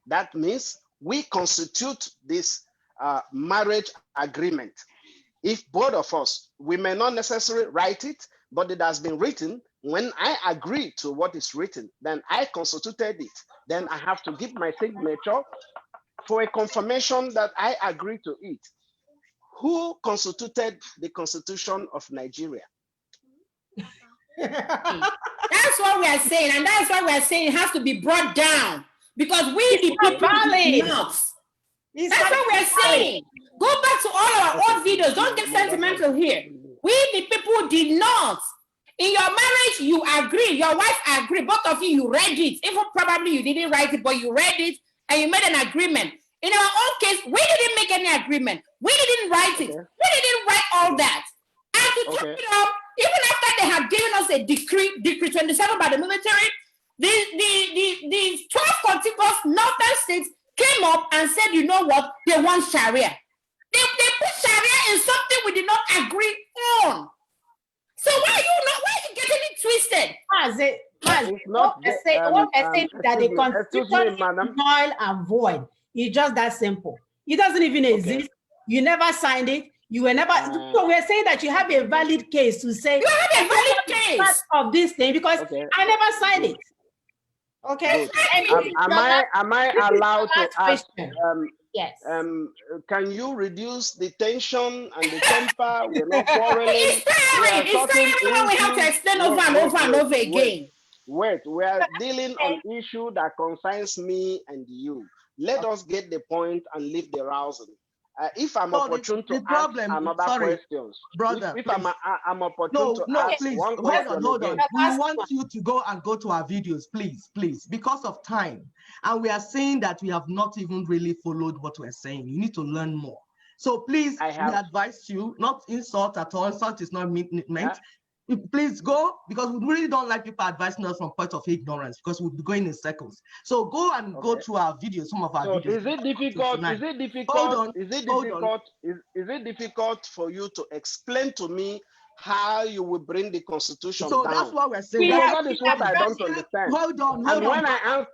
[SPEAKER 17] That means we constitute this marriage agreement. If both of us, we may not necessarily write it, but it has been written. When I agree to what is written, then I constituted it. Then I have to give my signature for a confirmation that I agree to it. Who constituted the Constitution of Nigeria?
[SPEAKER 3] That's what we are saying, and that's why we are saying it has to be brought down, because we the people did not. That's what we are saying. Go back to all our old videos. Don't get sentimental here. We the people did not. In your marriage, you agree. Your wife agreed. Both of you read it. Even probably you didn't write it, but you read it and you made an agreement. In our own case, we didn't make any agreement. We didn't write it. We didn't write all that. And to top it up, even after they have given us a decree 27 by the military, the 12 contiguous northern states came up and said, you know what, they want Sharia. They put Sharia in something we did not agree on. So why are you getting it twisted?
[SPEAKER 17] It's not
[SPEAKER 2] what I say that the
[SPEAKER 17] excuse me,
[SPEAKER 2] constitution is
[SPEAKER 17] madam.
[SPEAKER 2] null and void. It's just that simple. It doesn't even exist. You never signed it. You were never. So we're saying that you have a valid case to say
[SPEAKER 3] you have a valid case
[SPEAKER 2] of this thing because I never signed it. Okay.
[SPEAKER 17] Am I allowed to ask?
[SPEAKER 2] Yes.
[SPEAKER 17] Can you reduce the tension and the temper? We're not quarreling.
[SPEAKER 3] It's fine. We have to explain over and over and over again.
[SPEAKER 17] Wait, we are dealing on issue that concerns me and you. Let us get the point and leave the rousing. If I'm opportune to ask another questions,
[SPEAKER 1] brother,
[SPEAKER 17] if I'm opportune to ask
[SPEAKER 1] please,
[SPEAKER 17] one question
[SPEAKER 1] hold on.
[SPEAKER 17] again.
[SPEAKER 1] We want you to go to our videos, please, because of time. And we are saying that we have not even really followed what we're saying. You need to learn more. So please, we advise you, not insult at all. Insult is not meant. Please go, because we really don't like people advising us from point of ignorance, because we'll be going in circles. So go and go to our videos, some of our videos.
[SPEAKER 17] Is it difficult? Is it difficult? Is it difficult for you to explain to me how you will bring the constitution down?
[SPEAKER 1] That's what we're saying.
[SPEAKER 17] That is what I don't understand.
[SPEAKER 1] Hold on.
[SPEAKER 17] And when I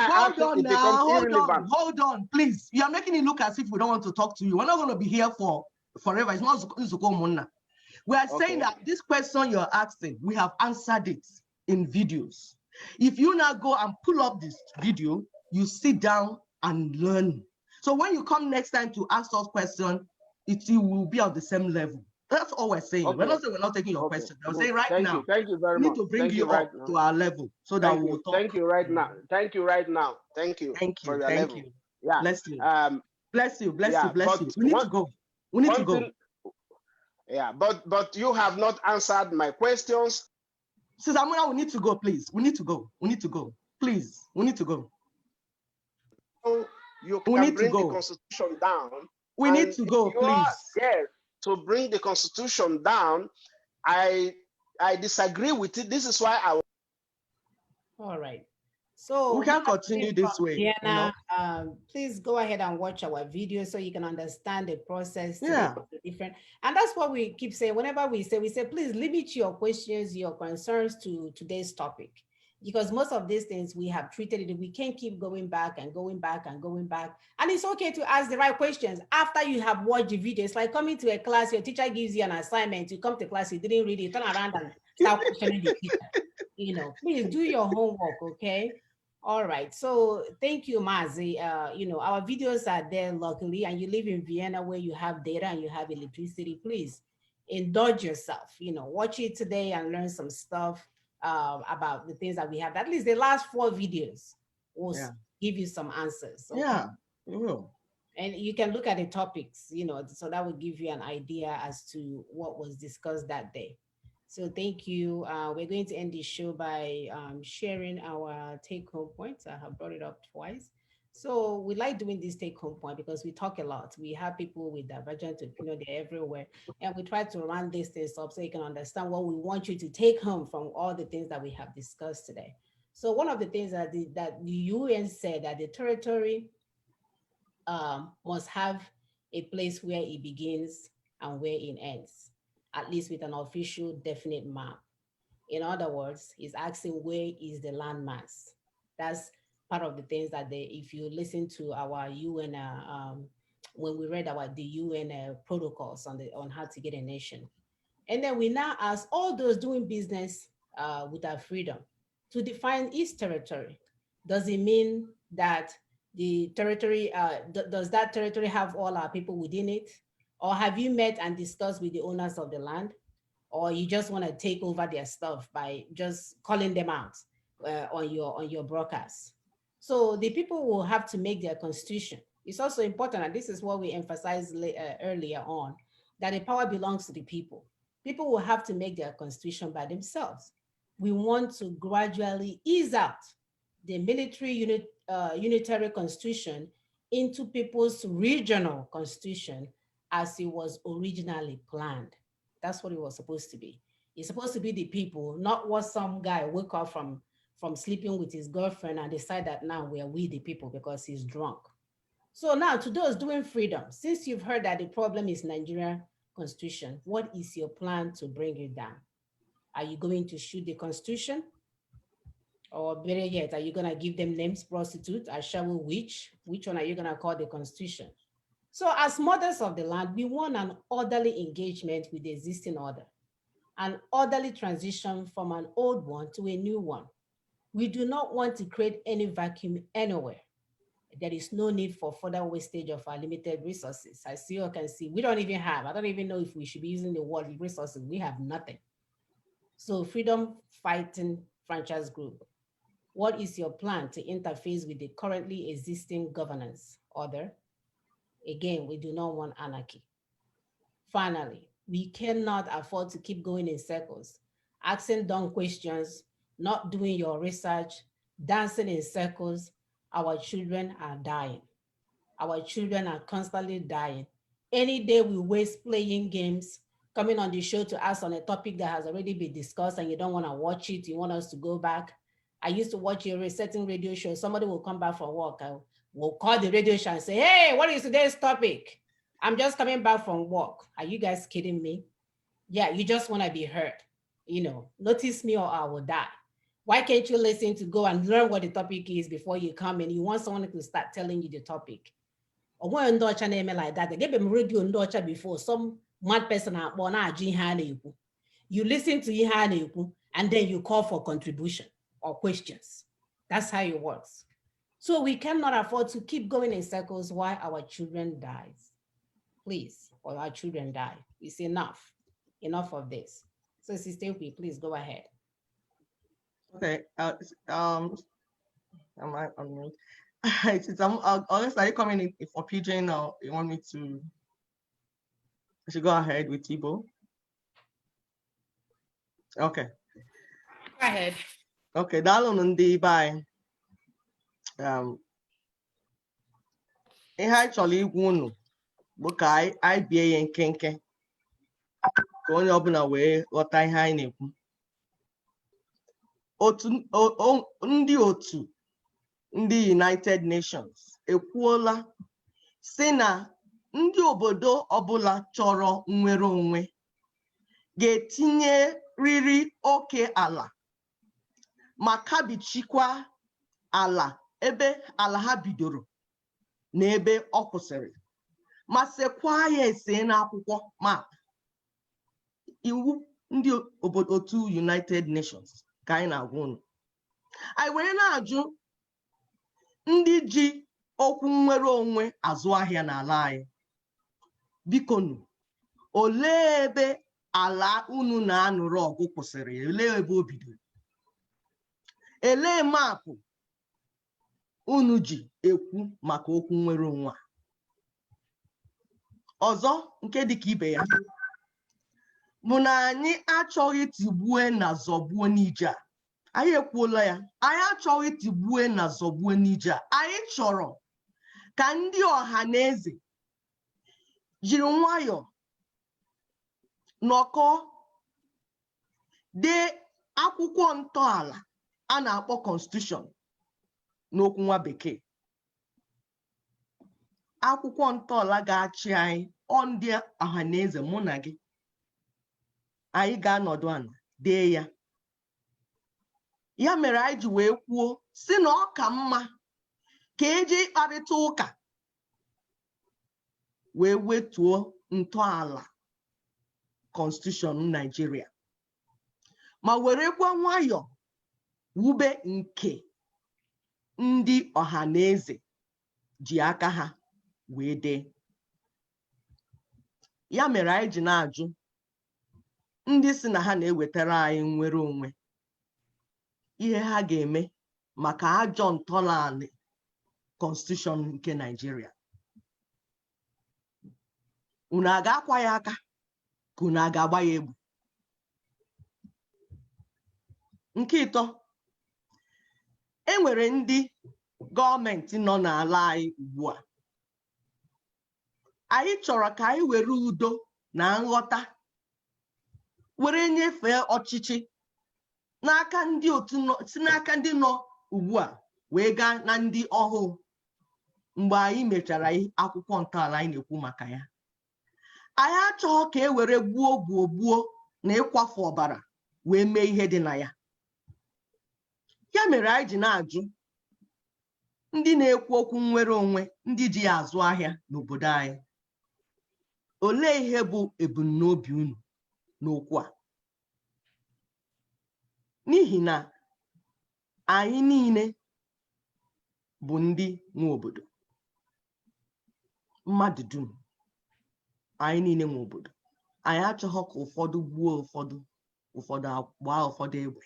[SPEAKER 17] ask it, it becomes irrelevant.
[SPEAKER 1] Hold on, please. You are making it look as if we don't want to talk to you. We're not going to be here forever. It's not Zuko. We are saying that this question you're asking, we have answered it in videos. If you now go and pull up this video, you sit down and learn. So when you come next time to ask us questions, it will be on the same level. That's all we're saying. We're not saying we're not taking your question. I'm saying now.
[SPEAKER 17] Thank you very
[SPEAKER 1] we
[SPEAKER 17] much.
[SPEAKER 1] need to bring you up to our level so that we will talk.
[SPEAKER 17] Thank you right now. Thank you right now. Thank you for your level.
[SPEAKER 1] You.
[SPEAKER 17] Yeah.
[SPEAKER 1] Bless you.
[SPEAKER 17] Bless
[SPEAKER 1] you. We need to go. We need to go.
[SPEAKER 17] Yeah, but you have not answered my questions.
[SPEAKER 1] Sister Amuna, we need to go, please. We need to go. Please, we need to go.
[SPEAKER 17] You can bring the constitution down.
[SPEAKER 1] We need to go, please.
[SPEAKER 17] Yes, to bring the constitution down, I disagree with it. This is why I.
[SPEAKER 2] All right. So
[SPEAKER 1] we can continue this way.
[SPEAKER 2] Vienna, please go ahead and watch our video so you can understand the process. Different, and that's what we keep saying. Whenever we say, please limit your questions, your concerns to today's topic, because most of these things we have treated it. We can't keep going back and going back and going back. And it's okay to ask the right questions after you have watched the video. It's like coming to a class. Your teacher gives you an assignment. You come to class, you didn't read it, turn around and start questioning the teacher. Please do your homework, okay? All right, so thank you, Mazi. Our videos are there locally, and you live in Vienna where you have data and you have electricity. Please indulge yourself, watch it today and learn some stuff about the things that we have. At least the last 4 videos will give you some answers. Okay?
[SPEAKER 1] Yeah, it will.
[SPEAKER 2] And you can look at the topics, so that will give you an idea as to what was discussed that day. So thank you. We're going to end the show by sharing our take-home points. I have brought it up twice. So we like doing this take-home point because we talk a lot. We have people with divergent opinion, they're everywhere. And we try to run these things up so you can understand what we want you to take home from all the things that we have discussed today. So one of the things that the UN said that the territory must have a place where it begins and where it ends, at least with an official definite map. In other words, he's asking where is the landmass? That's part of the things that if you listen to our UN, when we read about the UN protocols on how to get a nation. And then we now ask all those doing business with our freedom to define its territory. Does it mean that the territory, does that territory have all our people within it? Or have you met and discussed with the owners of the land? Or you just want to take over their stuff by just calling them out on your broadcast? So the people will have to make their constitution. It's also important, and this is what we emphasized earlier on, that the power belongs to the people. People will have to make their constitution by themselves. We want to gradually ease out the military unitary constitution into people's regional constitution as it was originally planned. That's what it was supposed to be. It's supposed to be the people, not what some guy woke up from from sleeping with his girlfriend and decide that now we are we the people because he's drunk. So now to those doing freedom, since you've heard that the problem is Nigeria Constitution, what is your plan to bring it down? Are you going to shoot the Constitution? Or better yet, are you going to give them names, prostitute, Ashawo, witch? Which one are you going to call the Constitution? So as mothers of the land, we want an orderly engagement with the existing order, an orderly transition from an old one to a new one. We do not want to create any vacuum anywhere. There is no need for further wastage of our limited resources. As you all can see, we don't even have, I don't even know if we should be using the word resources. We have nothing. So Freedom Fighting Franchise Group, what is your plan to interface with the currently existing governance order? Again, we do not want anarchy. Finally, we cannot afford to keep going in circles, asking dumb questions, not doing your research, dancing in circles. Our children are dying. Our children are constantly dying. Any day we waste playing games, coming on the show to ask on a topic that has already been discussed and you don't want to watch it, you want us to go back. I used to watch a certain radio show. Somebody will come back from work. I will call the radio show and say, hey, what is today's topic? I'm just coming back from work. Are you guys kidding me? Yeah, you just want to be heard. You know, notice me or I will die. Why can't you listen to go and learn what the topic is before you come and you want someone to start telling you the topic? Or when Ndocha name like that, they gave them radio Ndocha before some mad person you listen to Ihaneku and then you call for contribution or questions. That's how it works. So we cannot afford to keep going in circles while our children dies. Please, or our children die. It's enough. Enough of this. So Sister Upi, please go ahead.
[SPEAKER 1] Okay. Am I on mute? Honestly, are you coming in for PJ now? You want me to? I should go ahead with Tibo. Okay.
[SPEAKER 3] Go ahead.
[SPEAKER 1] Okay. Dalo nundi bye. Ihe anyị chọrọ igwu unu bụ ka anyị bie ya nkenke ka onye ọbụla wee ghọta ihe anyị na-ekwu. Ndị United Nations ekwuola sị na ndị obodo ọbụla chọrọ nnwere onwe ga-etinye riri oke ala ma kabichikwa ala ebe ala ha bidoro na ebe ọ kwụsịrị ma sekwaa ya ese n'akwụkwọ map iwu ndị otu United Nations ka anyị na-agwa unu. Anyị were na-ajụ ndị ji okwu nnwere onwe azụ ahịa n'ala anyị, biko nụ, olee ebe ala unu na-anụrụ ọgụ kwụsịrị? Olee ebe o bidoro? Elee maapụ unu ji ekwu maka okwu nnwere onwe a? Ọzọ nke dịka ibe ya bụ na anyị achọghị tigbue na zọgbuo n'ije a. Anyị ekwuola ya, anyị achọghị tigbue na zọgbuo n'ije a. Anyị chọrọ ka ndị ọha na eze jiri nwayọọ nọkọ dee akwụkwọ ntọala a na-akpọ Constitution n'okwu nwa bekee. Akwụkwọ ntọala ga-achị anyị, ọ ndị ọha na eze, mụ na gị, anyị ga-anọdụ ala dee ya. Ya mere anyị ji wee kwuo si na ọ ka mma ka eji ịkparịta ụka wee wetuo ntọala Constitution Nigeria ma werekwa nwayọọ wube nke ndị ọha na eze ji aka ha wee dee. Ya mere anyị ji na-ajụ ndị si na ha na-ewetara anyị nnwere onwe ihe ha ga-eme maka ajọ ntọala Constitution nke Nigeria. Unu a ga-akwa ya aka ka unu a ga-agba ya egbu? Nke ịtọ, e nwere ndị gọọmenti nọ n'ala anyị ugbu a. Anyị chọrọ ka anyị were udo na nghọta were nyefee ọchịchị n'aka ndị otu nọ si n'aka ndị nọ ugbu a wee gaa na ndị ọhụụ mgbe anyị mechara akwụkwọ ntọala anyị na-ekwu maka ya. Anyị achọghị ka e were gbuo na ịkwafu ọbara wee mee ihe dị na ya. Ya mere anyị ji na-ajụ ndị na-ekwu okwu nnwere onwe, ndị ji ya azụ ahịa n'obodo anyị, olee ihe bụ ebumnobi unu n'okwu a? N'ihi na anyị niile bụ ndị nwe obodo, mmadụ dum, anyị niile nwe obodo. Anyị achọghị ka ụfọdụ gbuo ụfọdụ gbaa ụfọdụ egbe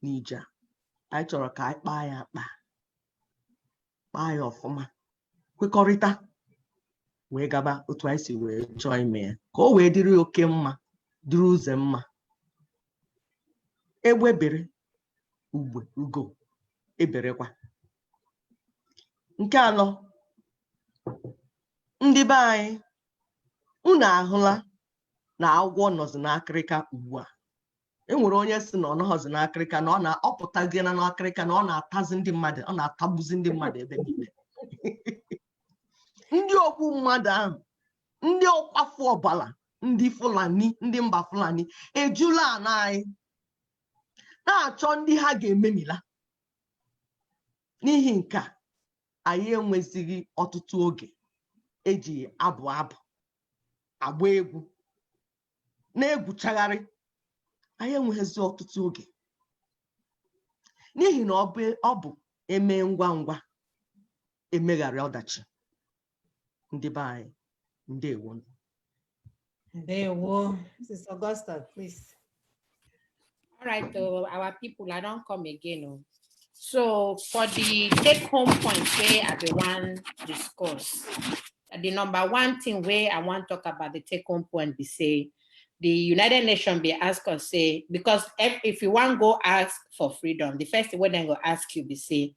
[SPEAKER 1] n'ije a. Anyị chọrọ ka anyị kpaa ya akpa, kpaa ya ọfụma, kwekọrịta wee gaba otu anyị si wee chọọ ime ya ka o wee dịrị oke mma, dịrị ụzọ mma. Egbe bere, ugo eberekwa. Nke anọ, ndị be anyị, unu ahụla na agwọ nọzi n'akịrịka ugbu a. Enwere onye si na ọ nọghọzi n'akịrịka, na ọ na-ọpụtaziela n'akịrịka, na ọ na-atazi ndị mmadụ, ọ na-atagbuzi ndị mmadụ ebe niile. Ndị ogbu mmadụ ahụ, ndị ọkwafu ọbara, ndị Fulani, ndị mba Fulani ejula ana anyị, na-achọ ndị ha ga-ememila. N'ihi nke a, anyị enwezighị ọtụtụ oge eji abụ agba egwu na-egwuchagharị. Anyị enweghịzi ọtụtụ oge, n'ihi na ọ bụ eme ngwa ngwa emegharị ọdachi. Ndị be anyị, ndewo.
[SPEAKER 2] Ndewo. Mrs. Augusta, please.
[SPEAKER 3] All right, our people, I don't come again. So for the take-home points where I the one discuss, the number one thing where I want to talk about the take-home point be say, the United Nations be ask us say, because if you want to go ask for freedom, the first thing when they go ask you be say,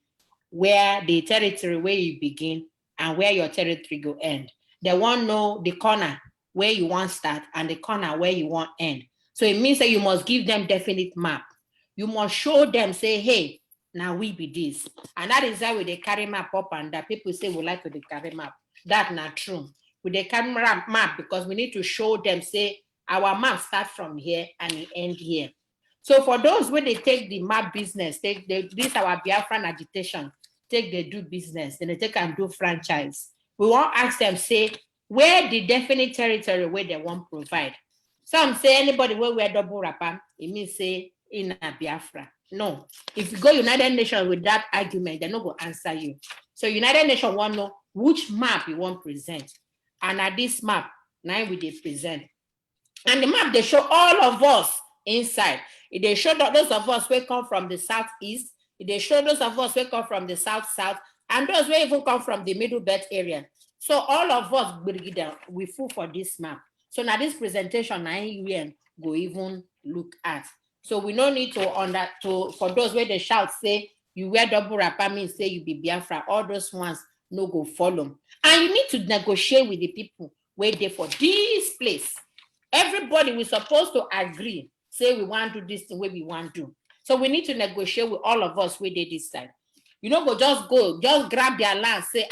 [SPEAKER 3] where the territory where you begin and where your territory go end. They want to know the corner where you want start and the corner where you want end. So it means that you must give them definite map. You must show them, say, hey, now we be this. And that is how they carry map up and that people say we like to carry map. That's not true. With the camera map, because we need to show them, say, our map start from here and it end here. So for those when they take the map business, this our Biafran agitation, they do business, then they take and do franchise. We want to ask them, say, where the definite territory where they want provide. Some say anybody where wear double wrapper, it means say in a Biafra. No, if you go United Nations with that argument, they're not going to answer you. So United Nations want to know which map you want present. And at this map, now we they present. And the map, they show all of us inside. If they show those of us who come from the southeast, if they show those of us who come from the south, and those who even come from the middle belt area. So all of us, we full for this map. So now this presentation, now you go even look at. So we don't need for those where they shout, say, you wear double wrapper, means say you be Biafra, all those ones no go follow. And you need to negotiate with the people where they for this place. Everybody we're supposed to agree, say we want to do this the way we want to do. So we need to negotiate with all of us where they decide. You know, just grab their land, say,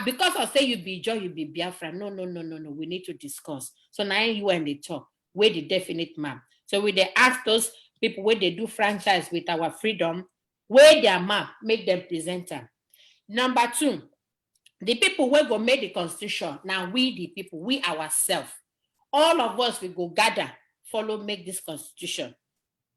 [SPEAKER 3] because I say you be Joe, you be Biafra. No. We need to discuss. So now you and they talk, where the definite map. So we they ask those people where they do franchise with our freedom, where their map, make them present them. Number two, the people where go make the constitution. Now we the people, we ourselves, all of us will go gather, follow, make this constitution.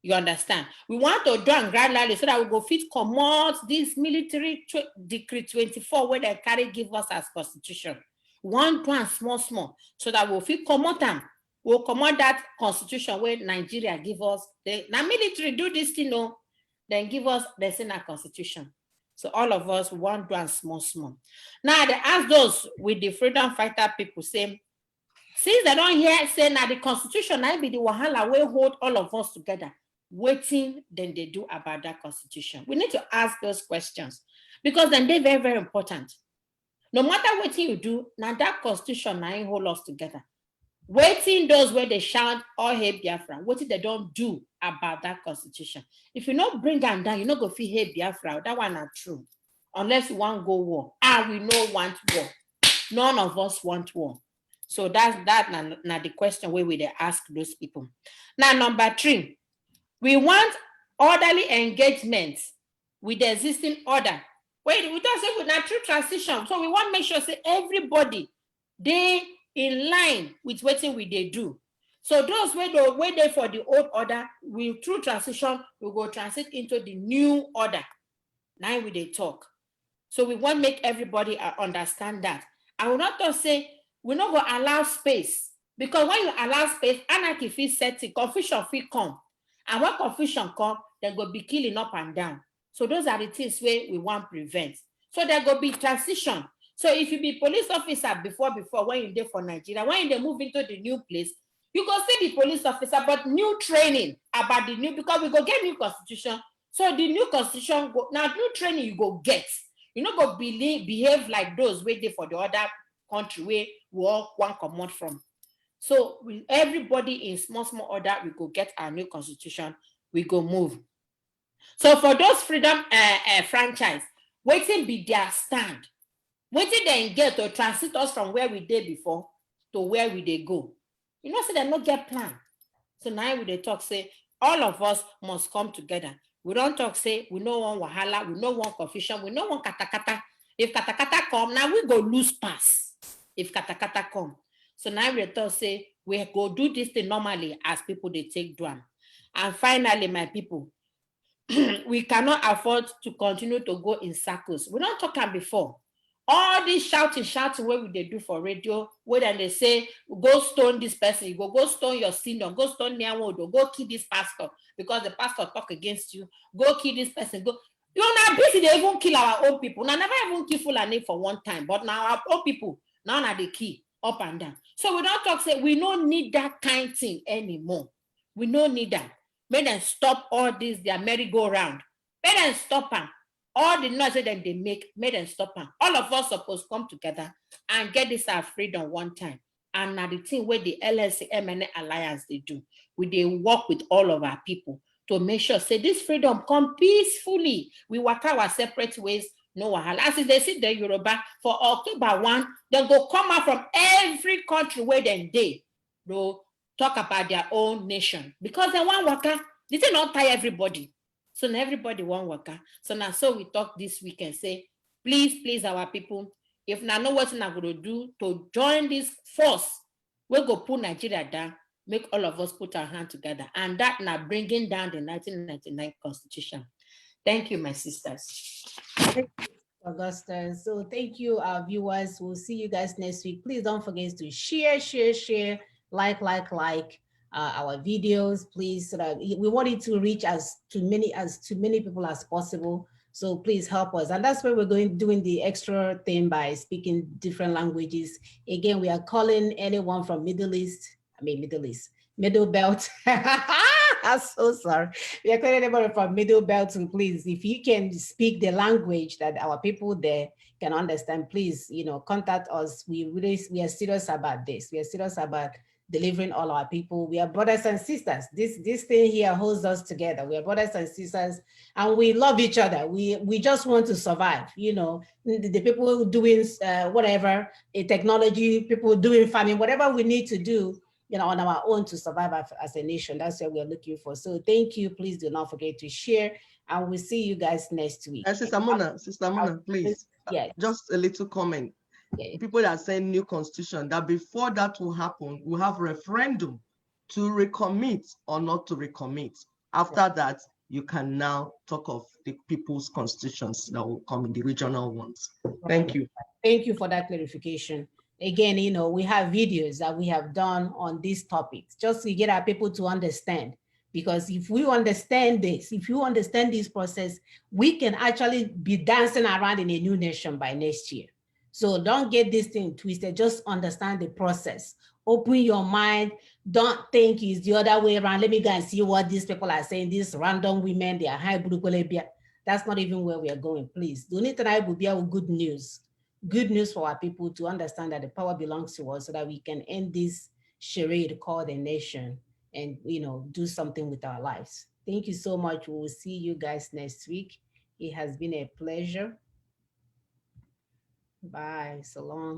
[SPEAKER 3] You understand? We want to do and gradually so that we go fit commot this military decree 24 where they carry give us as constitution. One small, so that we'll fit commot them. We'll commot that constitution where Nigeria give us. Now military do this thing, no, then give us the Senate constitution. So all of us want to do small. Now they ask those with the freedom fighter people say, since they don't hear say now the constitution might be the wahala will hold all of us together. Waiting then they do about that constitution. We need to ask those questions because then they're very, very important. No matter what you do, now that constitution now hold us together. Waiting those where they shout all hail Biafra, what they don't do about that constitution. If you not bring them down, you not go feel hail Biafra. That one not true. Unless you want go war. We no want war. None of us want war. So that's now the question where we they ask those people. Now, number 3, we want orderly engagement with the existing order. Wait, we don't say with natural transition. So we want to make sure say everybody they in line with what we they do. So those where they wait there for the old order, we through transition, we go transit into the new order. Now we they talk. So we want to make everybody understand that. I will not just say we're not going to allow space, because when you allow space, anarchy feel setting, confusion feel come. And when confusion come, they go be killing up and down. So those are the things where we want to prevent. So there go be transition. So if you be police officer before when you there for Nigeria, when you move into the new place, you go see the police officer, but new training about the new, because we go get new constitution. So the new constitution, now new training you go get. You know, go behave like those waiting for the other country where we all want to come out from. So everybody in small order, we go get our new constitution, we go move. So for those freedom franchise, waiting be their stand. Waiting they get to transit us from where we did before to where we they go. You know, so they not get plan. So now we they talk, say, all of us must come together. We don't talk, say, we no want wahala, we no want confusion, we no want katakata. If katakata come, now we go lose pass. If katakata come. So now we talk, say, we go do this thing normally as people, they take drum. And finally, my people, we cannot afford to continue to go in circles. We don't talk about before. All this shouting, what they do for radio, where then they say, go stone this person, you go stone your senior, go stone Nyawodo, go kill this pastor, because the pastor talk against you, go kill this person, go. You're not busy, they even kill our own people. Now, never even kill Fulani for one time, but now our own people, now are the key, up and down. So we don't talk, say, we don't need that kind of thing anymore. We don't need that. Make them stop all this, their merry-go-round. Make them stop them. All the noise that they make them stop them. All of us supposed to come together and get this our freedom one time. And now the thing where the LSC MNA Alliance they do, they work with all of our people to make sure, say, this freedom come peacefully. We work our separate ways, no wahala. As they see the Yoruba for October 1, they go come out from every country where they talk about their own nation, because they want waka. They say not tie everybody. So now everybody want waka. So now so we talk this weekend, say, please our people, if now know what I'm going to do to join this force, we'll go put Nigeria down, make all of us put our hand together. And that now bringing down the 1999 Constitution. Thank you, my sisters.
[SPEAKER 2] Augusta. So thank you, our viewers. We'll see you guys next week. Please don't forget to share, like our videos, please, so that we want it to reach as many people as possible. So please help us. And that's where we're doing the extra thing by speaking different languages. Again, we are calling anyone from Middle Belt. I'm so sorry. We are calling everybody from Middle Belt to please, if you can speak the language that our people there can understand, please, contact us. We are serious about this. We are serious about delivering all our people. We are brothers and sisters. This thing here holds us together. We are brothers and sisters, and we love each other. We just want to survive. The people doing whatever, technology, people doing farming, whatever we need to do, on our own to survive as a nation. That's what we're looking for. So thank you. Please do not forget to share, and we'll see you guys next week.
[SPEAKER 1] Sister Mona, please, just a little comment. People that say new constitution, that before that will happen, we'll have referendum to recommit or not to recommit. After that, you can now talk of the people's constitutions that will come in, the regional ones. Thank you.
[SPEAKER 2] Thank you for that clarification. Again, we have videos that we have done on these topics, just to get our people to understand. Because if we understand this, if you understand this process, we can actually be dancing around in a new nation by next year. So don't get this thing twisted, just understand the process. Open your mind, don't think it's the other way around. Let me go and see what these people are saying, these random women, they are high. That's not even where we are going, please. Donate will be our good news for our people to understand that the power belongs to us, so that we can end this charade called a nation and, do something with our lives. Thank you so much. We will see you guys next week. It has been a pleasure. Bye. So long.